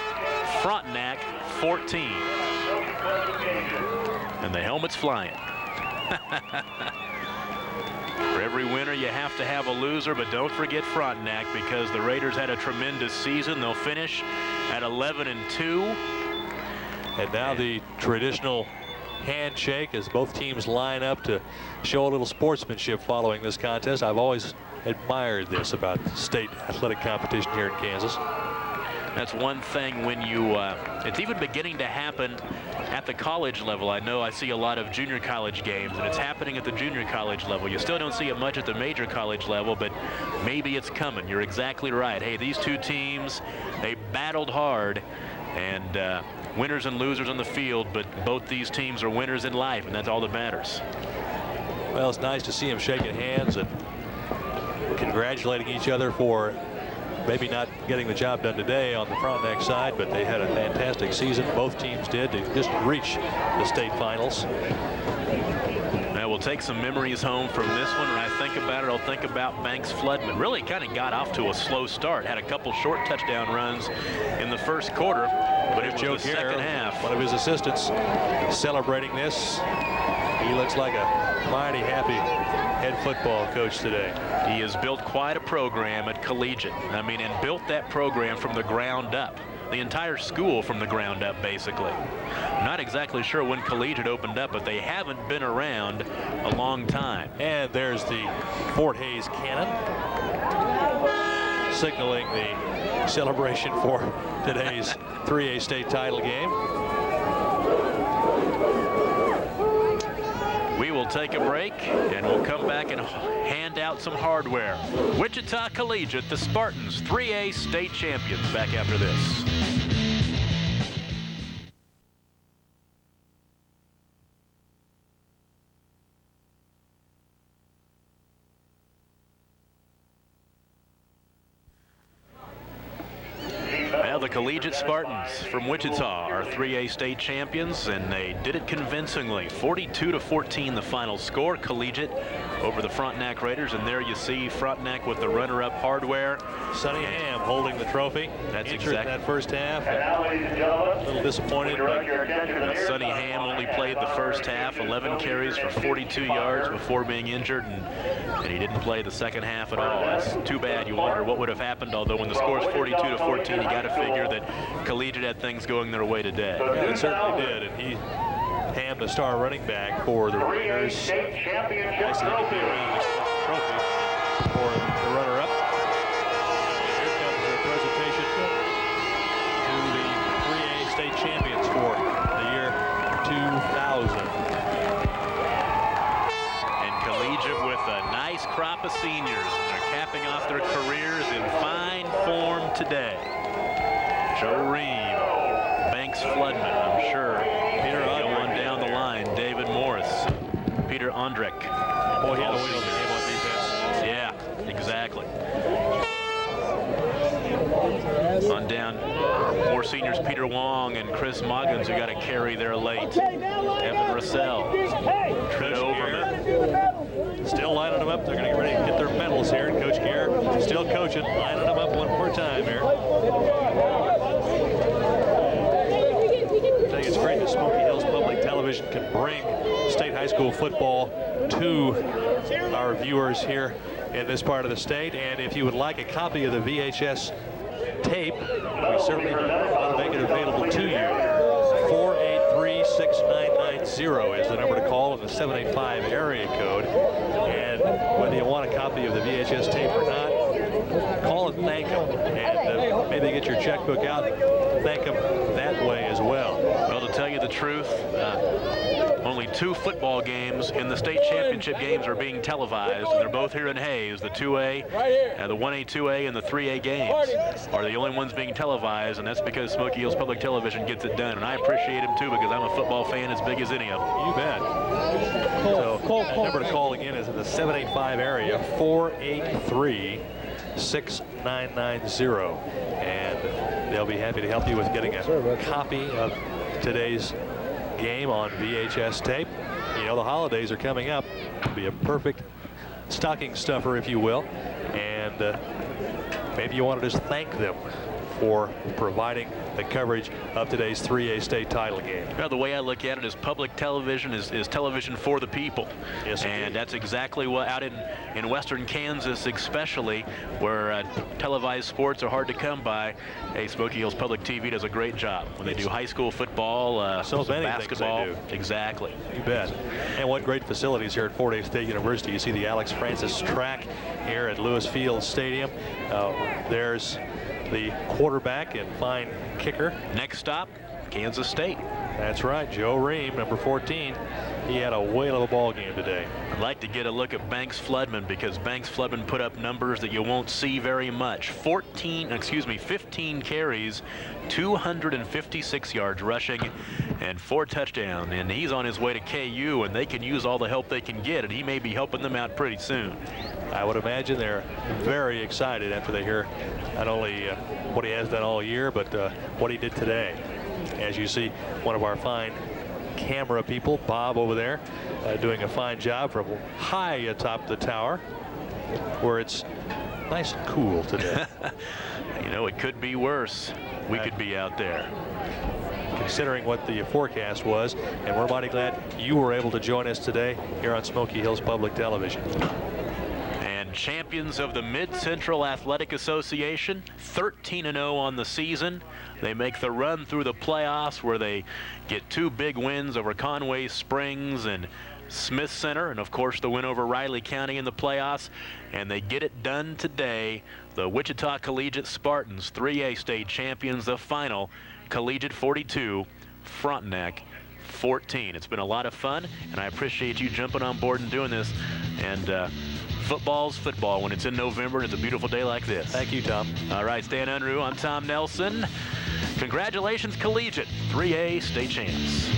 Frontenac 14. And the helmet's flying. For every winner, you have to have a loser, but don't forget Frontenac, because the Raiders had a tremendous season. They'll finish at 11-2. And now the traditional handshake as both teams line up to show a little sportsmanship following this contest. I've always admired this about state athletic competition here in Kansas. That's one thing when you, it's even beginning to happen at the college level. I know I see a lot of junior college games, and it's happening at the junior college level. You still don't see it much at the major college level, but maybe it's coming. You're exactly right. Hey, these two teams, they battled hard, and winners and losers on the field, but both these teams are winners in life, and that's all that matters. Well, it's nice to see them shaking hands and congratulating each other for maybe not getting the job done today on the Frontenac side, but they had a fantastic season. Both teams did to just reach the state finals. Now we'll take some memories home from this one. When I think about it, I'll think about Banks Floodman. Really kind of got off to a slow start. Had a couple short touchdown runs in the first quarter, but it was the second half. One of his assistants celebrating this. He looks like a mighty happy head football coach today. He has built quite a program at Collegiate. I mean, and built that program from the ground up. The entire school from the ground up, basically. Not exactly sure when Collegiate opened up, but they haven't been around a long time. And there's the Fort Hays cannon, signaling the celebration for today's 3A state title game. We will take a break, and we'll come back and hand out some hardware. Wichita Collegiate, the Spartans, 3A state champions. Back after this. Now the Collegiate Spartans from Wichita are 3A state champions, and they did it convincingly. 42-14 the final score. Collegiate over the Frontenac Raiders, and there you see Frontenac with the runner-up hardware. Sonny Ham holding the trophy. That's injured exactly in that first half. A little disappointed. Sonny Ham only played the first half, 11 carries for 42 yards before being injured, and he didn't play the second half at all. That's too bad. You wonder what would have happened, although when the score is 42-14, you got to figure that Collegiate had things going their way today. Yeah, it certainly did, and Ham, the star running back for the Raiders. Nice to get the trophy for the runner-up. Here comes the presentation to the 3A state champions for the year 2000. And Collegiate with a nice crop of seniors. They're capping off their careers in fine form today. Joe Reed, Banks Floodman, I'm sure. Peter on down the line, David Morris. Peter Ondrek. Boy, he had a wheel of the game on defense. Yeah, exactly. On down, more seniors, Peter Wong and Chris Moggins, who got a carry there late. Evan Russell, Trent Overman. Still lining them up. They're going to get ready to get their medals here. And Coach Gare still coaching, lining them up one more time here. I tell you, it's great that Smoky Hills Public Television can bring state high school football to our viewers here in this part of the state. And if you would like a copy of the VHS tape, we certainly want to make it available to you. 483-6990 is the number to call in the 785 area code. And whether you want a copy of the VHS tape or not, call and thank them. And maybe get your checkbook out, thank them that way as well. Well, to tell you the truth, only 2 football games in the state championship games are being televised, and they're both here in Hayes. The 2A, the 1A, 2A, and the 3A games are the only ones being televised, and that's because Smoky Hills Public Television gets it done. And I appreciate them, too, because I'm a football fan as big as any of them. You bet. So the number to call again is in the 785 area, 483-6990. And they'll be happy to help you with getting a copy of today's game on VHS tape. You know, the holidays are coming up. It'll be a perfect stocking stuffer, if you will. And maybe you want to just thank them for providing the coverage of today's 3A state title game. Well, the way I look at it is public television is television for the people. Yes, and indeed. That's exactly what out in western Kansas, especially where televised sports are hard to come by. Hey, Smoky Hills Public TV does a great job when they do high school football, so many basketball. things they do. Exactly. You bet. And what great facilities here at Fort Hays State University. You see the Alex Francis track here at Lewis Field Stadium. There's the quarterback and fine kicker. Next stop, Kansas State. That's right, Joe Ream, number 14. He had a whale of a ball game today. I'd like to get a look at Banks Floodman, because Banks Floodman put up numbers that you won't see very much. 15 carries, 256 yards rushing, and 4 touchdowns. And he's on his way to KU, and they can use all the help they can get, and he may be helping them out pretty soon. I would imagine they're very excited after they hear not only what he has done all year, but what he did today. As you see, one of our fine camera people, Bob over there, doing a fine job from high atop the tower, where it's nice and cool today. You know, it could be worse. We could be out there. Considering what the forecast was, and we're mighty glad you were able to join us today here on Smoky Hills Public Television. Champions of the Mid-Central Athletic Association, 13-0 on the season. They make the run through the playoffs, where they get 2 big wins over Conway Springs and Smith Center, and of course the win over Riley County in the playoffs. And they get it done today. The Wichita Collegiate Spartans, 3A state champions, the final, Collegiate 42, Frontenac 14. It's been a lot of fun, and I appreciate you jumping on board and doing this. And football's football when it's in November and it's a beautiful day like this. Thank you, Tom. All right, Stan Unruh, I'm Tom Nelson. Congratulations, Collegiate, 3A state champs.